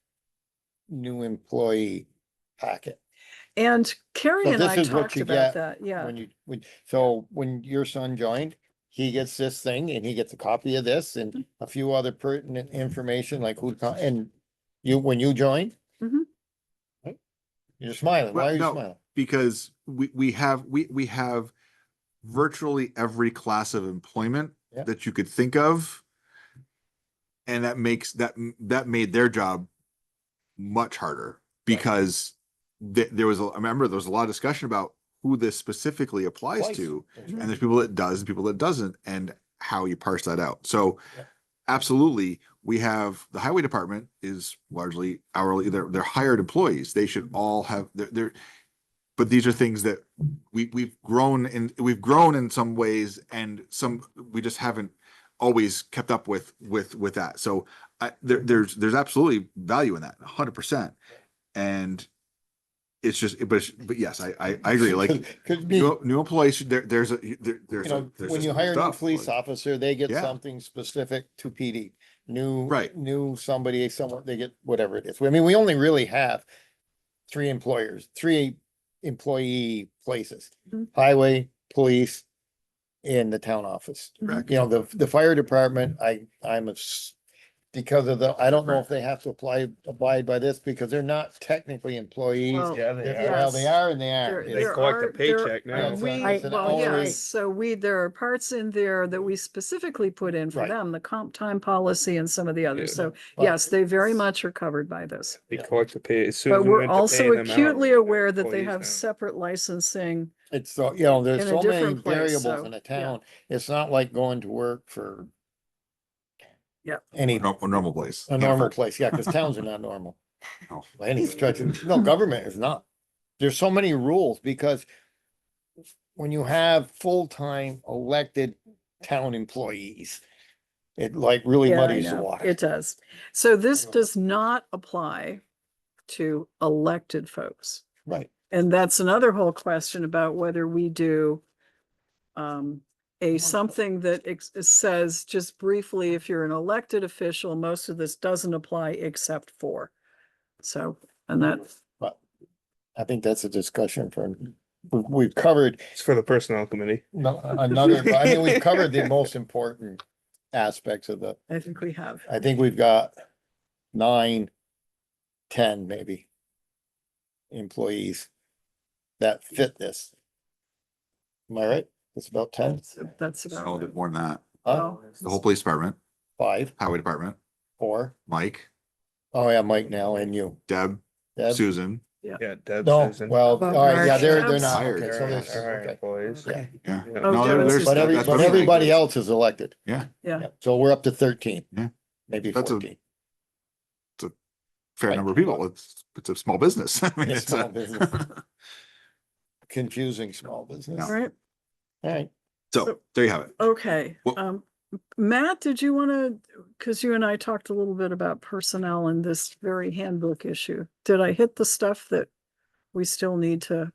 new employee packet. And Carrie So and this I is what talked you about get that, yeah. when your son joined, he gets this thing and he gets a copy of this and a few other pertinent information like and when you joined. Mhm. Right? You're smiling. Why are you No, smiling? Because we have virtually every class of employment Yeah. that you could think of. And that makes that made their job much harder because there was I remember there was a lot of discussion about who this specifically applies Twice. to. That's right. And there's people that does and people that doesn't, and how you parse that out. So Yeah. absolutely, we have the highway department is largely hourly, they're hired employees. They should all have they're but these are things that we've grown in some ways, and some we just haven't always kept up with that. So there's absolutely value in that, 100%. And it's just, but yes, I agree. Like Could be, new employees, there's when you hire a new stuff, police like- officer, they get Yeah. something specific to PD. New, Right. new somebody, someone, they get whatever it is. I mean, we only really have three employee places, Mhm. highway, police, in the town office. Correct. You know, the fire department, because of I don't know if they have to abide by this because they're not technically employees. Well, yeah, they They're- are. Well, they are and they There- aren't. They there collect a are- there- paycheck now. Yeah, We, it's an well, hourly- yes, so there are parts in there that we specifically put in for Right. them, the comp time policy and some of the others. Yeah. So But- yes, they very much are covered by this. They Yeah. collect the pay as soon But as we we're went to pay also them out, acutely they're aware that they employees have now. separate licensing. It's so, you know, there's In a so many different place, variables so, in a yeah. town. It's not like going to work for Yeah. any, A normal place. a normal Hanford. place. Yeah, because towns are not normal. No. By any stretch. No, government is not. There's so many rules because when you have full-time elected town employees, it like really Yeah, I muddies the know. water. It does. So this does not apply to elected folks. Right. And that's another whole question about whether we do something that says just briefly, if you're an elected official, most of this doesn't apply except for. So, and that, But I think that's a discussion for, we've covered It's for the personnel committee. another, I mean, we've covered the most important aspects of the, I think we have. I think we've got 9, 10 maybe employees that fit this. Am I right? It's about 10, That's A about little right. bit more than that. huh? Oh, The whole police department, 5, highway department, 4. Mike, Oh yeah, Mike now and you. Deb, Deb? Susan. Yeah, Deb, No, Susan. well, all Well, right, yeah, they're Deb's not, hired. okay, so They're there's, our okay. employees. Yeah. Yeah. Yeah. Oh, No, Dennis there's- is- But that's but what- everybody else is elected. Yeah, Yeah. So we're up to 13. Yeah. Maybe That's a 14. fair Right. number of people. It's a small business. I mean, It's it's small a. business. Confusing small business. All right. All right. So there you have it. Okay. Well- Matt, did you want to, because you and I talked a little bit about personnel and this very handbook issue. Did I hit the stuff that we still need to?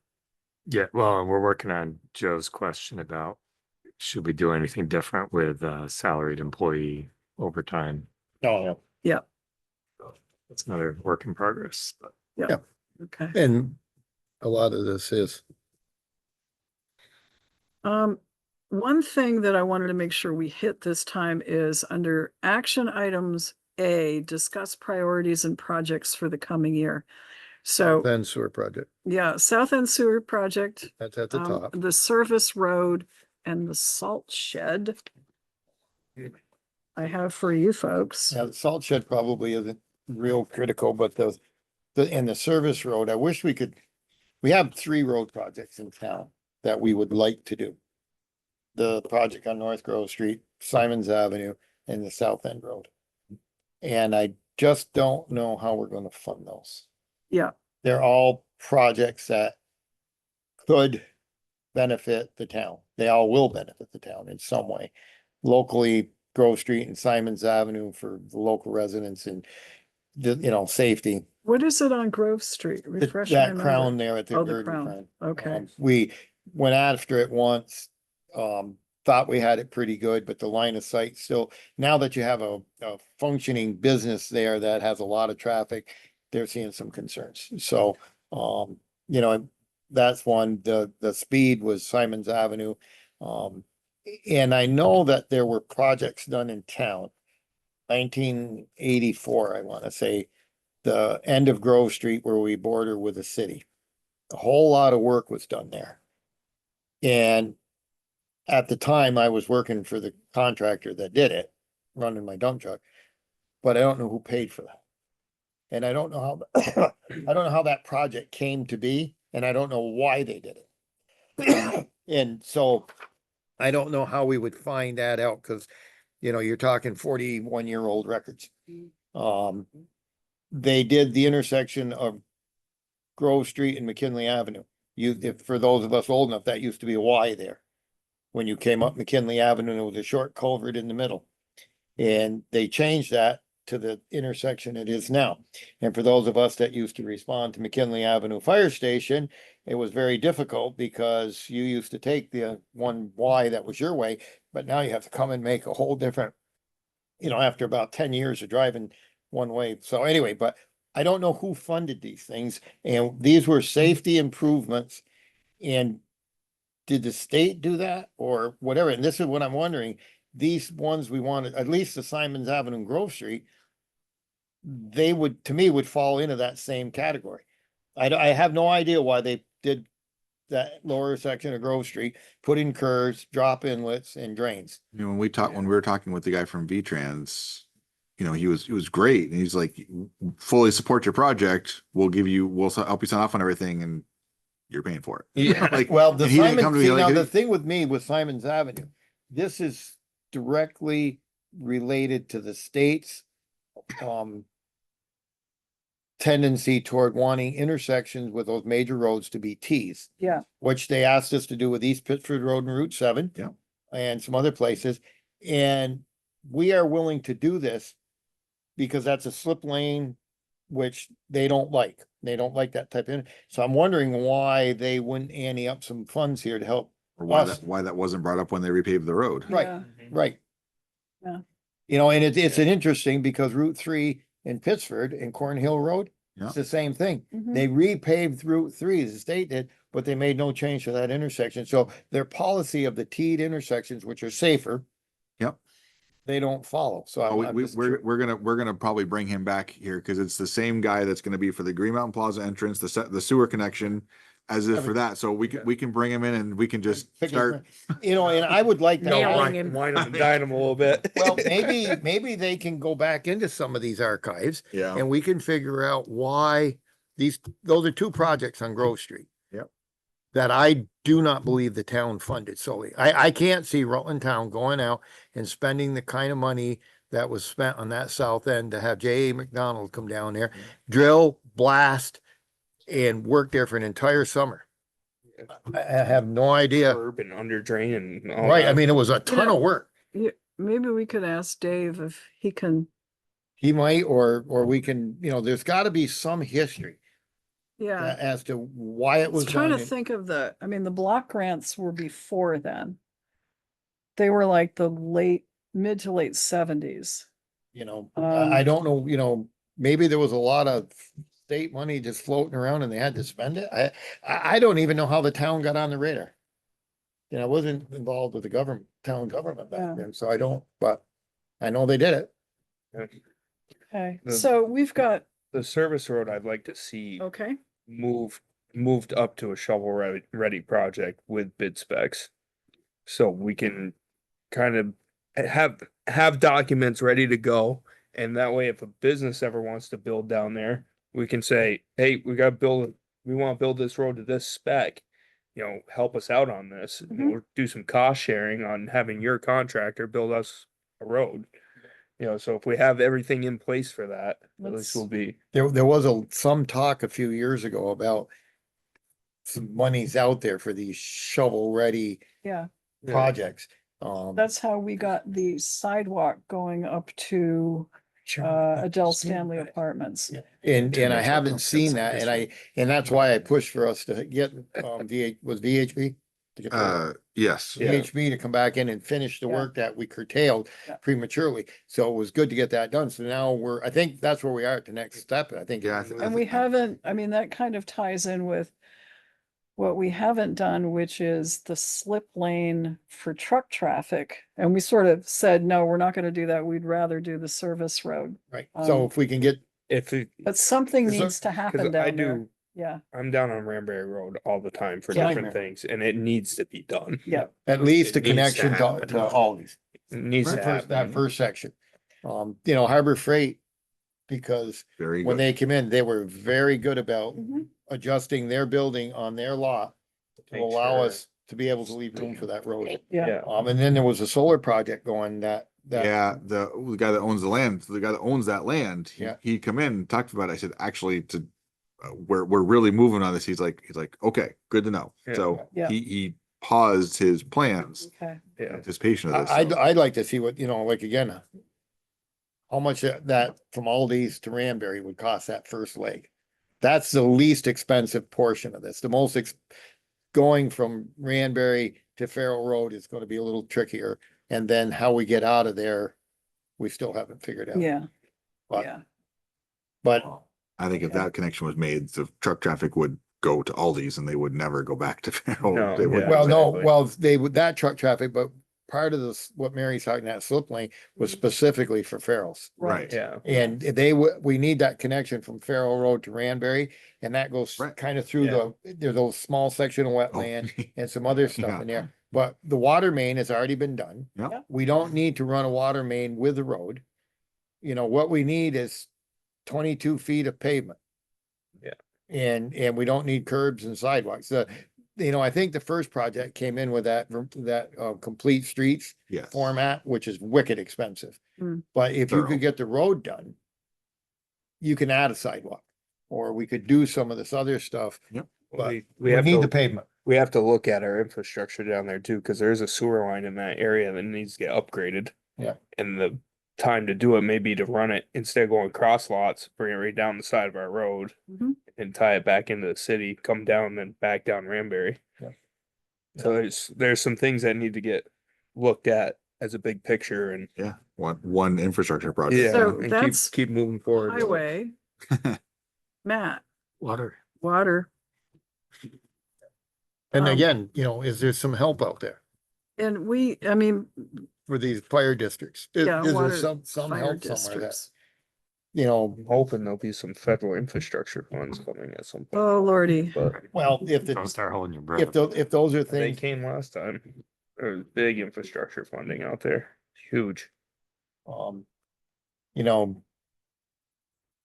Yeah, well, and we're working on Joe's question about should we do anything different with salaried employee overtime? No, no. Yeah. It's another work in progress, but Yeah. Okay. And a lot of this is. One thing that I wanted to make sure we hit this time is under action items A, discuss priorities and projects for the coming year. So, Then sewer project. yeah, South End Sewer Project, That's at the top. the service road and the salt shed. I have for you folks. Yeah, the salt shed probably isn't real critical, but in the service road, I wish we have 3 road projects in town that we would like to do. The project on North Grove Street, Simons Avenue, and the South End Road. And I just don't know how we're gonna fund those. Yeah. They're all projects that could benefit the town. They all will benefit the town in some way. Locally, Grove Street and Simons Avenue for the local residents and safety. What is it on Grove Street? Refresh my That memory. crown there at the Oh, the very crown. front. Okay. We went after it once, thought we had it pretty good, but the line of sight still, now that you have a functioning business there that has a lot of traffic, they're seeing some concerns. So, that's one. The speed was Simon's Avenue. And I know that there were projects done in town. 1984, I want to say, the end of Grove Street where we border with the city. A whole lot of work was done there. And at the time, I was working for the contractor that did it, running my dump truck, but I don't know who paid for that. And I don't know how, I don't know how that project came to be, and I don't know why they did it. And so I don't know how we would find that out, because, you're talking 41-year-old records. They did the intersection of Grove Street and McKinley Avenue. For those of us old enough, that used to be a Y there. When you came up McKinley Avenue, there was a short culvert in the middle. And they changed that to the intersection it is now. And for those of us that used to respond to McKinley Avenue Fire Station, it was very difficult because you used to take the one Y that was your way, but now you have to come and make a whole different, after about 10 years of driving one way. So anyway, but I don't know who funded these things, and these were safety improvements. And did the state do that or whatever? And this is what I'm wondering. These ones we wanted, at least the Simons Avenue and Grove Street, they would, to me, would fall into that same category. I have no idea why they did that lower section of Grove Street, put in curves, drop inlets and drains. When we were talking with the guy from V-Trans, he was great. And he's like, fully support your project. We'll help you sign off on everything and you're paying for it. Yeah. Well, the thing with me with Simons Avenue, this is directly related to the state's tendency toward wanting intersections with those major roads to be Ts. Yeah. Which they asked us to do with East Pittsford Road and Route 7. Yeah. And some other places. And we are willing to do this because that's a slip lane, which they don't like. They don't like that type of, so I'm wondering why they wouldn't ante up some funds here to help. Or why us. why that wasn't brought up when they repaved the road. Right, Yeah. right. Yeah. And it's an interesting because Route 3 in Pittsford and Cornhill Road, Yeah. it's the same thing. Mhm. They repaved Route 3, as the state did, but they made no change to that intersection. So their policy of the T'd intersections, which are safer, Yep. they don't follow. So We're gonna probably bring him back here because it's the same guy that's gonna be for the Green Mountain Plaza entrance, the sewer connection, as if for that. So we can bring him in and we can just start. and I would like that. Nailing him. Wine him and dine him a little bit. Well, maybe they can go back into some of these archives. Yeah. And we can figure out why those are two projects on Grove Street. Yep. That I do not believe the town funded solely. I can't see Rutland Town going out and spending the kind of money that was spent on that south end to have J.A. McDonald come down there, drill, blast, and work there for an entire summer. I have no idea. Curb and under drain and all Right, that. I mean, it was a ton of work. Yeah, maybe we could ask Dave if he can, He might, or we can, there's gotta be some history yeah. as to why it I was was trying done. to think of the block grants were before then. They were like the mid to late 70s. I don't know, maybe there was a lot of state money just floating around and they had to spend it. I don't even know how the town got on the radar. I wasn't involved with the town government Yeah. back then, so I don't, but I know they did it. Okay, The- so we've got, The service road I'd like to see okay, moved up to a shovel ready project with bid specs. So we can kind of have documents ready to go. And that way, if a business ever wants to build down there, we can say, hey, we want to build this road to this spec. Help us out on this. And Mhm. we'll do some cost sharing on having your contractor build us a road. So if we have everything in place for that, at least we'll be. There was some talk a few years ago about some monies out there for these shovel ready yeah. projects. That's how we got the sidewalk going up to Adele Stanley Apartments. And I haven't seen that, and that's why I pushed for us to get, VHB? To get the- Yes. VHB to come back in and finish the Yeah. work that we curtailed Yeah. prematurely. So it was good to get that done. So now I think that's where we are at the next step. I think. Yeah, And we haven't, I mean, that kind of ties in with what we haven't done, which is the slip lane for truck traffic. And we sort of said, no, we're not gonna do that. We'd rather do the service road. Right. So if we can get, If it, But something Is there- needs to happen cause I down there. do, Yeah, I'm down on Ranberry Road all the time for Yeah. different things and it needs to be done. yeah. at least a It needs to connection to happen. Aldi's. It needs to That happen. first section. Harbor Freight, because Very when good. they came in, they were very good about Mhm. adjusting their building on their lot to Make allow sure- us to be able to leave room for that road. Yeah. And then there was a solar project going that. Yeah, the guy that owns the land, the guy that owns that land, Yeah. he'd come in and talked about it. I said, actually, we're really moving on this. He's like, okay, good to know. Yeah. So Yeah. he paused his plans, Okay. in Yeah. anticipation of this. I'd like to see what, like again, how much that from Aldi's to Ranberry would cost that first leg. That's the least expensive portion of this. The most going from Ranberry to Farrell Road is gonna be a little trickier. And then how we get out of there, we still haven't figured out. Yeah, But, yeah. but I think if that connection was made, the truck traffic would go to Aldi's and they would never go back to Farrell. No, They would- yeah. Well, no, exactly. well, they would, that truck traffic, but part of this, what Mary's talking, that slip lane was specifically for Farrell's. Right. Yeah. And we need that connection from Farrell Road to Ranberry, and that goes Right. kind of through there's those small section of Oh, wetland and some other stuff Yeah. in there. But the water main has already been done. Yeah. We don't need to run a water main with the road. What we need is 22 feet of pavement. Yeah. And we don't need curbs and sidewalks. I think the first project came in with that complete streets Yes. format, which is wicked expensive. Mm. But if you Thorough. could get the road done, you can add a sidewalk, or we could do some of this other stuff. Yep. But We we have need the to, pavement. we have to look at our infrastructure down there too, cause there is a sewer line in that area that needs to get upgraded. Yeah. And the time to do it may be to run it instead of going cross lots, bring it right down the side of our road. Mhm. And tie it back into the city, come down, then back down Ranberry. Yeah. So there's some things that need to get looked at as a big picture and Yeah, one infrastructure project. yeah, So and keep that's keep moving forward. with it. Highway. Matt, Water. water. And Um, again, is there some help out there And for these fire districts? Yeah, Is there water some fire help somewhere that, districts. I'm hoping there'll be some federal infrastructure funds coming at some point. Oh, Lordy. But well, if Don't start holding your breath. if those are they things, came last time. There was big infrastructure funding out there. Huge. you know,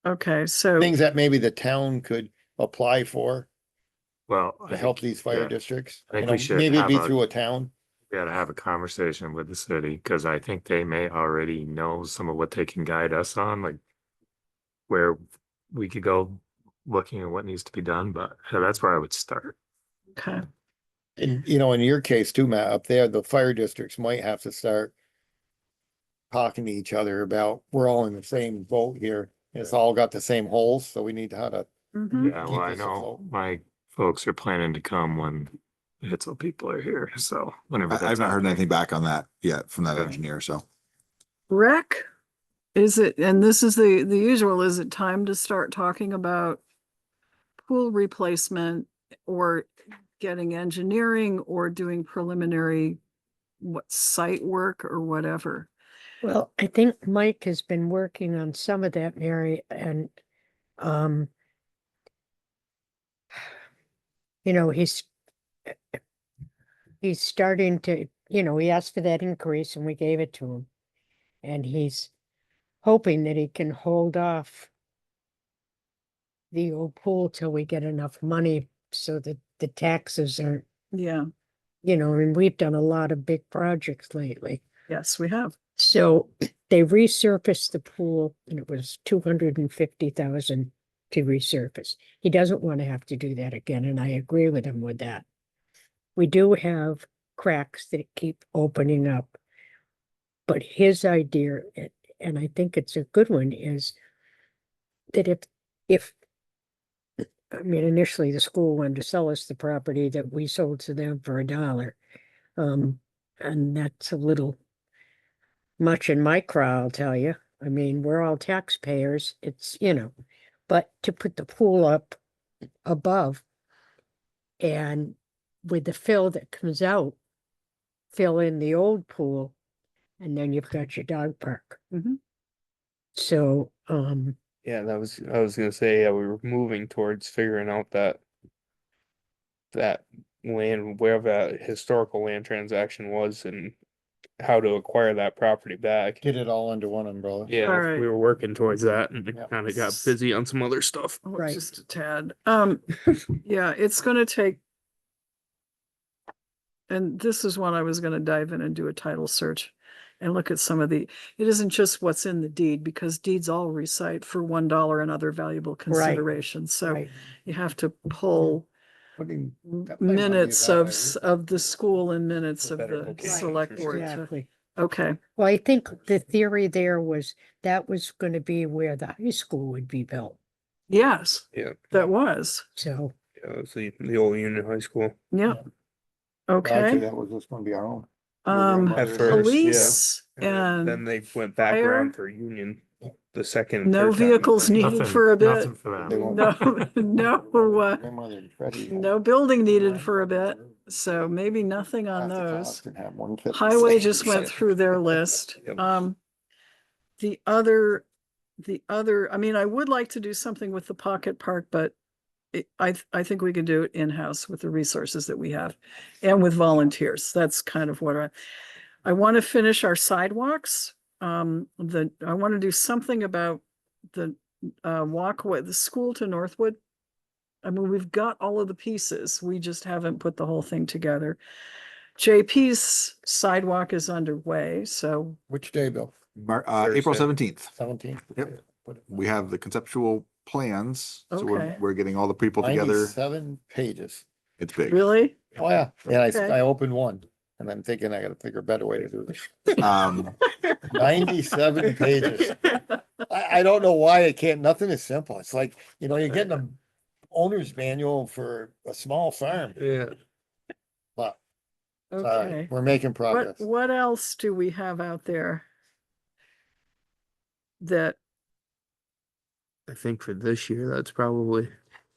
Okay, so, things that maybe the town could apply for Well, to help these fire yeah. districts. I think we should Maybe it'd be have a- through a town. we gotta have a conversation with the city, cause I think they may already know some of what they can guide us on, like where we could go looking at what needs to be done, but that's where I would start. okay, And, in your case too, Matt, up there, the fire districts might have to start talking to each other about, we're all in the same boat here. It's all got the same holes, so we need how to, mhm. Yeah, Keep well, I us know afloat. my folks are planning to come when the Hitzel people are here, so whenever I've that's not heard happening. anything back on that yet from that Okay. engineer, so. Rec, is it, and this is the usual, is it time to start talking about pool replacement or getting engineering or doing preliminary site work or whatever? Well, I think Mike has been working on some of that, Mary, and he's starting to, he asked for that increase and we gave it to him. And he's hoping that he can hold off the old pool till we get enough money so that the taxes aren't, Yeah, and we've done a lot of big projects lately. yes, we have. So they resurfaced the pool and it was 250,000 to resurface. He doesn't want to have to do that again, and I agree with him with that. We do have cracks that keep opening up, but his idea, and I think it's a good one, is that if, I mean, initially the school wanted to sell us the property that we sold to them for $1. And that's a little much in my craw, I'll tell you. I mean, we're all taxpayers. It's, but to put the pool up above and with the fill that comes out, fill in the old pool, and then you've got your dog park. Mhm. So, Yeah, I was gonna say, yeah, we were moving towards figuring out that land, wherever that historical land transaction was and how to acquire that property back. Get it all under one umbrella. Yeah, Alright. we were working towards that and Yeah. kind of got busy on some other stuff. Oh, Right. just a tad. Yeah, it's gonna take. And this is one I was gonna dive in and do a title search and look at some of it isn't just what's in the deed, because deeds all recite for $1 and other valuable considerations. So right. you have to pull Putting- that might not be a minutes bad of, idea. of the school and minutes of Better the location, select for board. sure. Exactly. Okay, Well, I think the theory there was that was going to be where the high school would be built. yes, Yeah, that was, So, yeah, it was the old Union High School. yeah. Actually, Okay, that was just gonna be our own. At first, yeah. police Then and they went back fire? around for Union the second. and no third time. vehicles needed Nothing- for a bit. nothing for them. They won't- No, Grandmother and Freddie. no building needed for a bit, so maybe nothing on Half the those. cost and have one fit. Highway just went through their list. Yep. The other, I mean, I would like to do something with the pocket park, but I think we can do it in-house with the resources that we have and with volunteers. That's kind of what I want to finish our sidewalks. I want to do something about the walkway, the school to Northwood. I mean, we've got all of the pieces. We just haven't put the whole thing together. JP's sidewalk is underway, so Which day, Bill? April Thursday. 17th. 17th? Yep. We have the conceptual plans, so Okay. we're getting all the people together. 97 pages. It's big. really? Oh, yeah. Yeah, Okay. I opened one and I'm thinking I gotta figure a better way to do this. Um, 97 pages. I don't know why it can't, nothing is simple. It's like, you're getting a owner's manual for a small farm, Yeah. but it's all right. Okay. We're making progress. What else do we have out there? That, I think for this year, that's probably.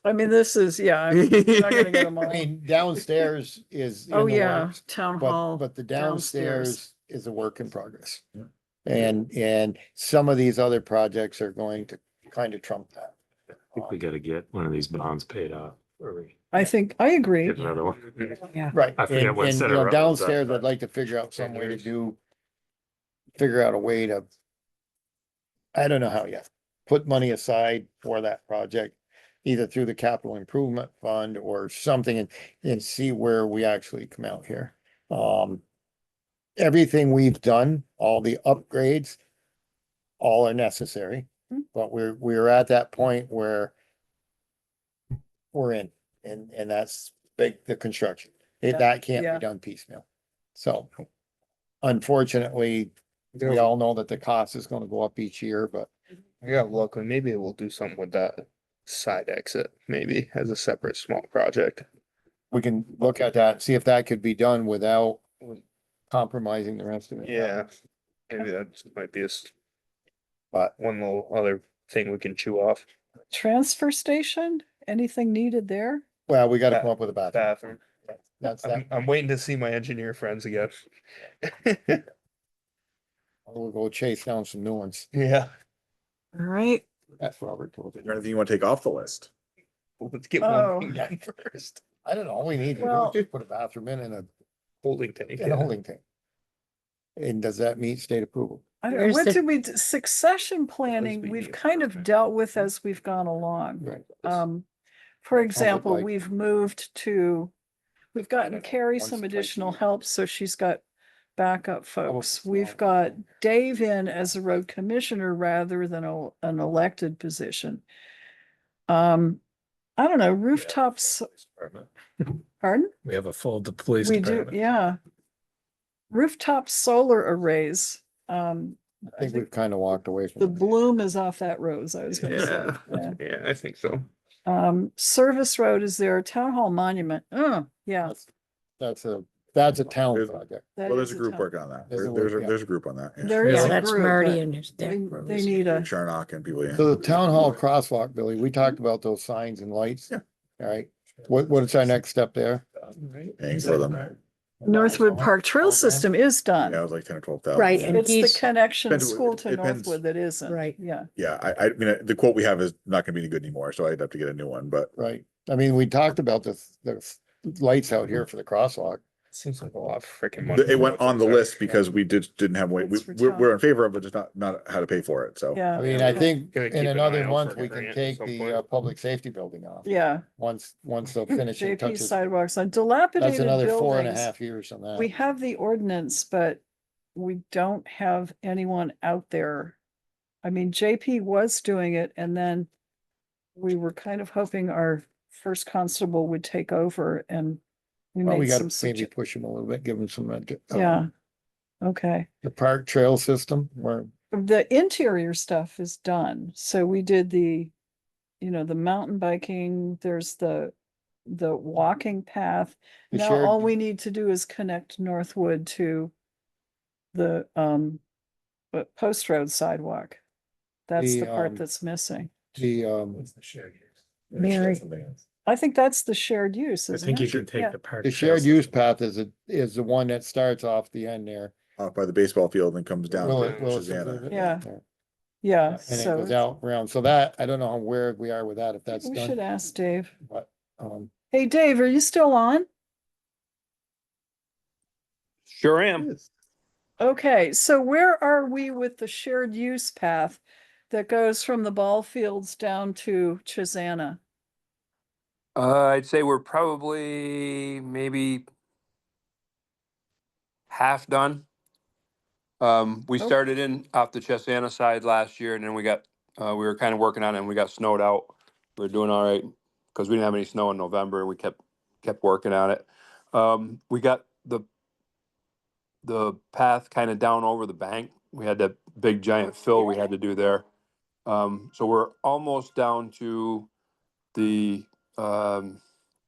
I mean, this is, yeah, I'm not gonna get them I all. mean, downstairs is. in Oh, the yeah, works, town But, hall. but the downstairs. downstairs is a work in progress. And some of these other projects are going to kind of trump that. I think we gotta get one of these bonds paid off, or we I think, I agree. get another one. yeah. Right. I forget what And, set of Rutland's downstairs, up, I'd like to figure out some way to years. figure out a way to. I don't know how yet, put money aside for that project, either through the capital improvement fund or something and see where we actually come out here. Everything we've done, all the upgrades, all are necessary, but we're at that point where we're in, and that's the construction. That can't Yeah. be done piecemeal. So unfortunately, we all know that the cost is gonna go up each year, but Yeah, luckily, maybe we'll do something with that side exit, maybe as a separate small project. we can look at that, see if that could be done without compromising the rest of it. Yeah, maybe that might be But one little other thing we can chew off. Transfer station, anything needed there? well, we gotta come up with a bathroom. Bathroom. That's that. I'm waiting to see my engineer friends again. We'll go chase down some new ones. Yeah, All right, That's Robert told is there anything you want to take off the list? let's get Oh. one thing done first. I don't know, all we need to do Well- is just put a bathroom in Holding tank. a holding tank. And does that meet state approval? I don't, Where's what the- did we, succession planning, be we've neat kind of apartment. dealt with as we've gone along. Right. For Public example, light. we've gotten Carrie Once some twice a additional year. help, so she's got backup folks. small. We've got Dave in as a road commissioner rather than an elected position. I don't know, rooftops, pardon? We have a full police We do, department. yeah. Rooftop solar arrays. I think we've kind of walked away The from it. bloom is off that rose, I was gonna say. Yeah. Yeah, I think so. Service Road is there, Town Hall Monument. Oh, yeah. That's a town There's- project. that Well, there's is a group town- working on that. There's a There's a, yeah. there's a group on that. Yeah. There is Yeah, a that's group, Marty but and his deck They rows. need a, Charnock and people, yeah. So the town hall crosswalk, Billy, we talked about those signs and lights. Yeah. All right, what's our next step there? Paying for them. Northwood Park Trail System is Yeah, it done. was like 10 or 12,000. Right, and It's the he's, connection Depends- school to it depends. Northwood that isn't. Right. Yeah. Yeah, I mean, the quote we have is not gonna be any good anymore, so I'd have to get a new one, but Right, I mean, we talked about the lights out here for the crosswalk. Seems like a lot of freaking money. it went on the list because we didn't have, It's for we're town. in favor of it, just not how to pay for it, so. Yeah. I mean, I okay. think Gotta keep in an another eye out month, for we a can grant at take some the point. public safety building off. Yeah. Once the finishing JP touches, sidewalks on that's dilapidated another 4.5 buildings. years on that. We have the ordinance, but we don't have anyone out there. I mean, JP was doing it and then we were kind of hoping our first constable would take over and we Well, we made gotta some maybe push them a little bit, give them some. Yeah. Okay. The park trail system, where The interior stuff is done. So we did the mountain biking, there's the walking path. The Now shared- all we need to do is connect Northwood to the post road sidewalk. That's The, the part that's missing. the, Mary. I think that's the shared use, I isn't think you it? can take Yeah. the park. the trail shared use system. path is the one that starts off the end there. Off by the baseball field and comes down Will to it- will it- Susanna. Yeah. Yeah, And it so goes out around, so that, I don't know where we are with that, if that's we should done, ask Dave. but, Hey, Dave, are you still on? Sure am. Okay, so where are we with the shared use path that goes from the ball fields down to Chisana? I'd say we're probably maybe half done. We Okay. started in off the Chesana side last year and then we were kind of working on it and we got snowed out. We were doing all right because we didn't have any snow in November and we kept working on it. We got the path kind of down over the bank. We had that big giant fill we had to do there. So we're almost down to the, I'm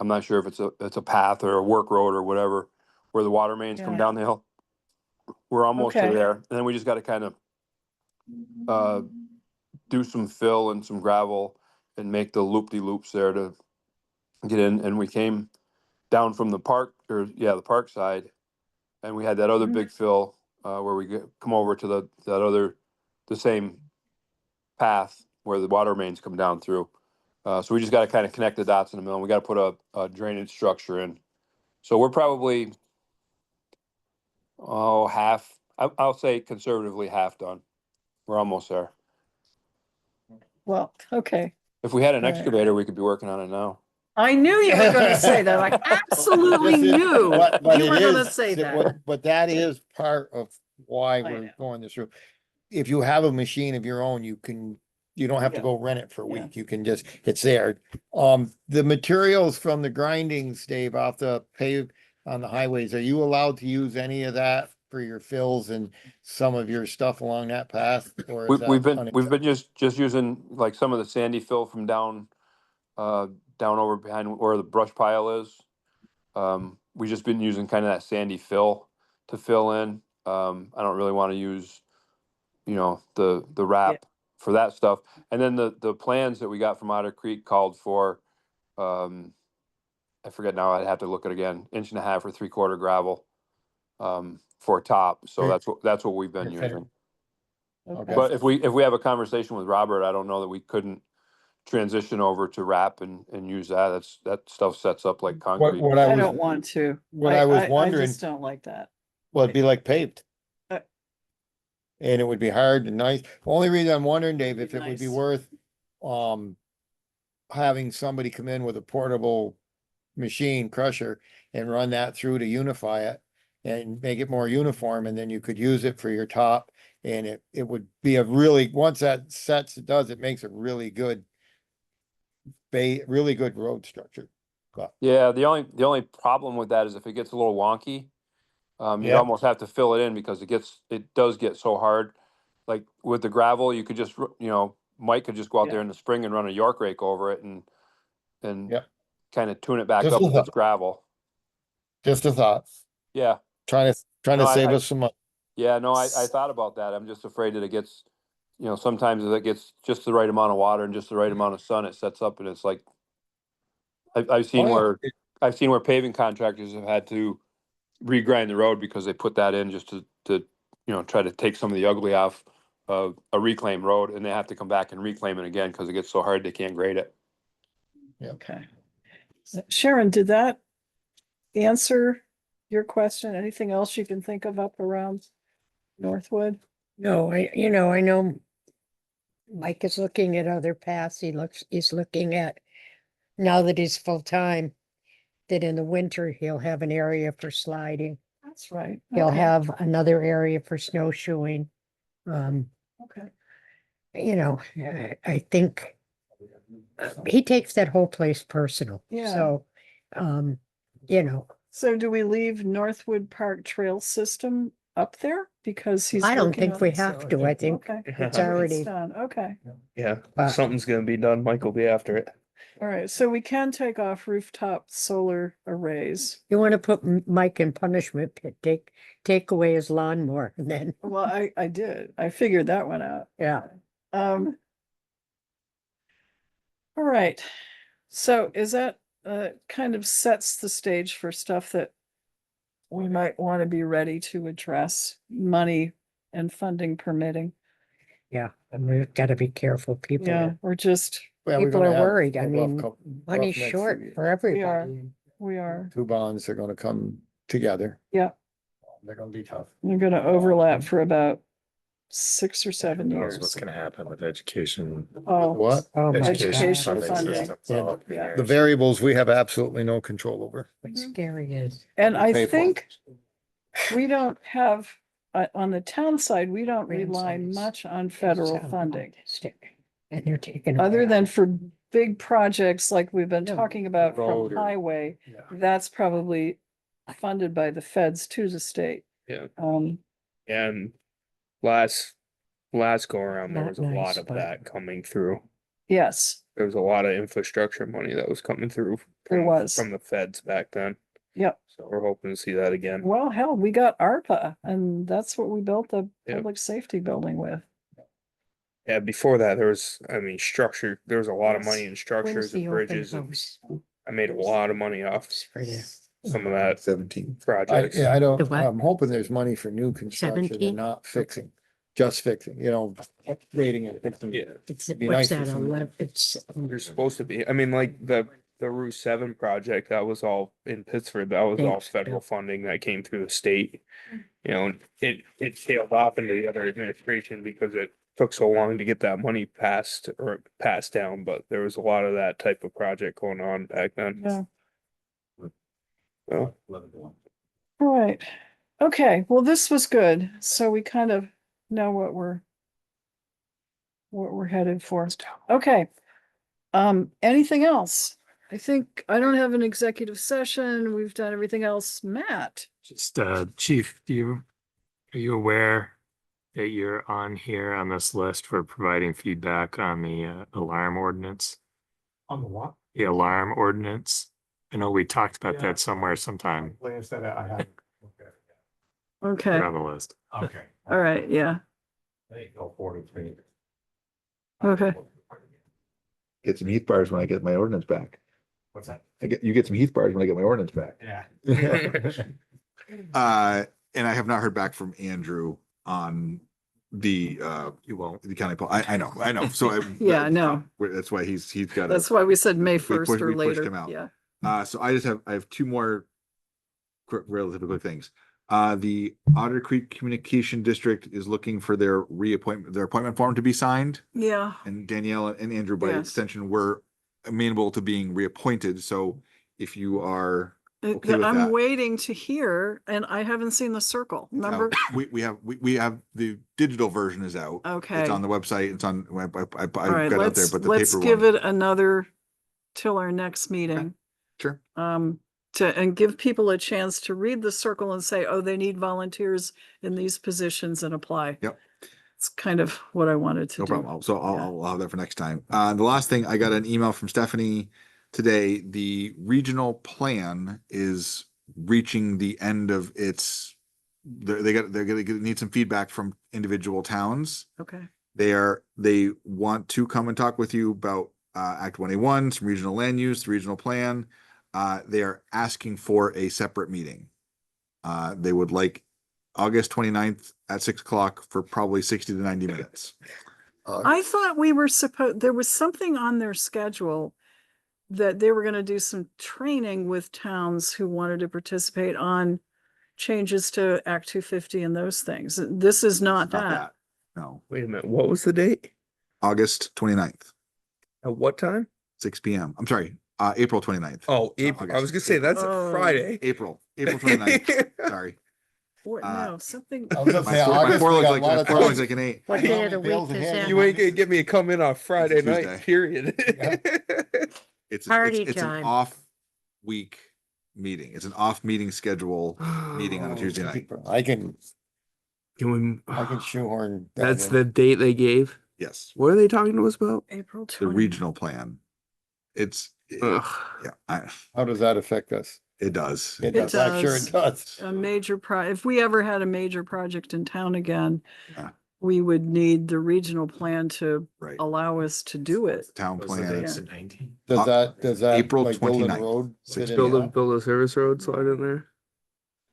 not sure if it's a path or a work road or whatever, where the water mains come Yeah. down the hill. We're almost to Okay. there. And then we just gotta kind of, do some fill and some gravel and make the loop-de-loops there to get in. And we came down from the park, the park side. And we had that other Mhm. big fill, where we come over to the same path where the water mains come down through. So we just gotta kind of connect the dots in the middle. We gotta put a drainage structure in. So we're probably, half, I'll say conservatively half done. We're almost there. Well, okay. If we had an All right. excavator, we could be working on it now. I knew you were gonna say that. I absolutely This is- knew but you it were gonna is- say that. But that is part of why I we're know. going this route. If you have a machine of your own, you don't have to Yeah. go rent it for a Yeah. week. You can just, it's there. The materials from the grindings, Dave, off the pave on the highways, are you allowed to use any of that for your fills and some of your stuff along that path? Or is that We've been just using like some of the sandy fill from down over behind where the brush pile is. We've just been using kind of that sandy fill to fill in. I don't really want to use, the wrap for that stuff. And then the plans that we got from Otter Creek called for, I forget now, I'd have to look at it again, 1.5 or 3/4 gravel, for a top. So Sure. that's what we've been Okay. using. Okay. But if we have a conversation with Robert, I don't know that we couldn't transition over to wrap and use that. That stuff sets up like concrete. What I I was, don't want to. what I was wondering, I just don't like that. well, it'd be like paved. Uh, And it would be hard and nice. Only reason I'm wondering, Dave, if Be it would be nice. worth, having somebody come in with a portable machine crusher and run that through to unify it and make it more uniform, and then you could use it for your top. And it would be once that sets, it makes a really good really good road structure. But Yeah, the only problem with that is if it gets a little wonky, you'd Yeah. almost have to fill it in because it does get so hard. like with the gravel, you could just, you know, Mike could just go out there Yeah. in the spring and run a York rake over it and Yep. kind of tune it back Just up a with its thought. gravel. Just a thought, Yeah. trying to No, save I- us some money. Yeah, no, I thought about that. I'm just afraid that it gets, you know, sometimes if it gets just the right amount of water and just the right amount of sun, it sets up and it's like, I've seen Oh, yeah. where paving contractors have had to regrind the road because they put that in just to, you know, try to take some of the ugly off of a reclaimed road, and they have to come back and reclaim it again because it gets so hard they can't grade it. Okay. Sharon, did that answer your question? Anything else you can think of up around Northwood? No, I know Mike is looking at other paths. He's looking at, now that he's full-time, that in the winter he'll have an area for sliding. That's right. He'll Okay. have another area for snowshoeing. Okay. You know, I think he takes that whole place personal. Yeah. So, you know, So do we leave Northwood Park Trail System up there? Because he's. I don't working think on we it. have to. I think Okay. it's already, done. Okay. Yeah, But- something's gonna be done. Mike will be after it. All right. So we can take off rooftop solar arrays. you want to put Mike in punishment pit, take away his lawnmower and then, Well, I did. I figured that one out. yeah. All right. So is that kind of sets the stage for stuff that we might want to be ready to address, money and funding permitting? Yeah, and we've got to be careful. People, Yeah, we're just, Yeah, we're people gonna are have worried. a I rough mean, rough money's next short few years. for everybody. we are, Two bonds are gonna come together. yeah, They're gonna be tough. we're gonna overlap for about 6 or 7 Who knows years. what's gonna happen with education. Oh, What? Oh my Education God. Education funding funding. system. It's all up in the Yeah. air. The variables we have absolutely no control over. What's scary is, and I Pay for think we don't have, on the town side, we don't rely Grandsons much on federal sound funding. autistic, and they're taking. Other away. than for big projects like we've been No, talking about road from or- highway, Yeah. that's probably funded by the feds to the state. Yeah. Um, And last go around, there Not was a nice, lot of but- that coming through. yes, There was a lot of infrastructure money that was coming through. There from- was. From the feds back then. yep. So we're hoping to see that again. Well, hell, we got ARPA and that's what we built the Yep. public safety building with. Yeah, before that, there was, I mean, there was a lot of Yes. money in When's structures the and open bridges. And house I made a lot of money off for the some of that 17. projects. I don't, The what? I'm hoping there's money for new construction 17? and not fixing, just fixing, upgrading it, fixing. Yeah, It's, Be what's nice if that, some- 11, it's, there's supposed to be. I mean, like the Route 7 project, that was all in Pittsford. That was all Thanks, federal Bill. funding that came through the state. You know, and it tailed off into the other administration because it took so long to get that money passed down, but there was a lot of that type of project going on back then. Yeah. So, All right. Okay, well, this was good. So we kind of know what we're headed for. Okay. Anything else? I think I don't have an executive session. We've done everything else. Matt? Just, Chief, are you aware that you're on here on this list for providing feedback on the alarm ordinance? On the what? The alarm ordinance? I know we talked about Yeah. that somewhere sometime. Like I said, I have. Okay, Put on the list. Okay. all right, yeah, There you go, 43. okay. Get some Heath bars when I get my ordinance back. What's that? You get some Heath bars when I get my ordinance back. Yeah. And I have not heard back from Andrew on the, You won't. the county, I know, so. Yeah, no. That's why he's got. That's why we said May We 1st pushed- or we pushed later. him out. Yeah, So I have two more relatively quick things. The Otter Creek Communication District is looking for their appointment form to be signed. yeah. And Danielle and Andrew, by Yes. extension, were amenable to being reappointed. So if you are okay with I'm that. waiting to hear, and I haven't seen the circle, remember? We have the digital version is out. Okay. It's on the website. It's on, I All right, got out there, let's, but the let's paper give one. it another till our next meeting. Sure. And give people a chance to read the circle and say, oh, they need volunteers in these positions and apply. Yep. It's kind of what I wanted to No do. problem. So I'll, Yeah. I'll have that for next time. The last thing, I got an email from Stephanie today. The regional plan is reaching the end of its, they're gonna need some feedback from individual towns. Okay. They want to come and talk with you about Act 1A1, some regional land use, the regional plan. They are asking for a separate meeting. They would like August 29th at 6 o'clock for probably 60 to 90 minutes. I thought we were there was something on their schedule that they were gonna do some training with towns who wanted to participate on changes to Act 250 and those things. This is not that. No, Wait a minute, what was the date? August 29th, At what time? 6 p.m. I'm sorry, April 29th. Oh, April. I was gonna say that's Oh. a Friday. April 29th. Sorry. What, no, something. I was gonna My say, four- my August, four we legs got like a lot my of four legs time. like an 8. What day of the week is that? You ain't gonna get me to come in on Friday Tuesday. night, period. Party It's an time. off week meeting. It's an off meeting schedule meeting on a Tuesday night. I can Can we? shoehorn. that That's in. the date they gave. Yes, What are they talking to us about? April the 20. regional plan. It's Ugh. yeah, How does that affect us? it does. It It does, I'm sure it does. A major if we ever had a major project in town again, Yeah. we would need the regional plan to Right. allow us to do it. Town plan. Does that April like build a 29th, road? six fit in Build a that? build a service road slide in there.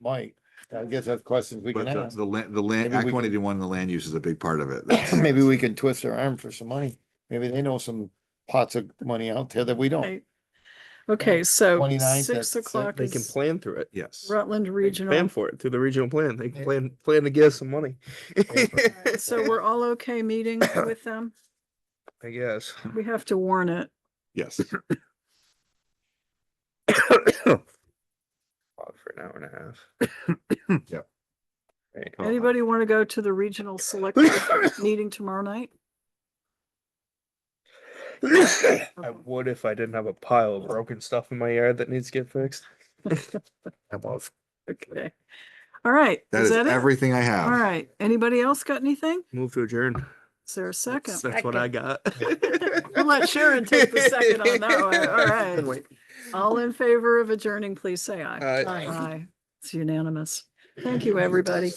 Might. I guess that's questions we But can ask. the land, Maybe Act we can- 181, the land use is a big part of it. That's- Maybe we can twist our arm for some money. Maybe they know some pots of money out there that we don't. Okay. Okay, so 29th 6 at o'clock They can is plan through it. Yes. Rutland They can Regional. plan for it through the regional plan. They can plan to give us some money. Alright, so we're all okay meeting with them? I guess. We have to warn it. Yes. For an hour and a half. Yep. Right. Anybody want to go to the regional select board meeting tomorrow night? I would if I didn't have a pile of broken stuff in my yard that needs to get fixed. I love. Okay. All right. That is that it? everything I have. All right. Anybody else got anything? Move to adjourn. Is there a second? That's what I got. We'll let Sharon take the second on that one. All right. All in favor of adjourning, please say aye. Aye. Aye. It's unanimous. Thank you, everybody.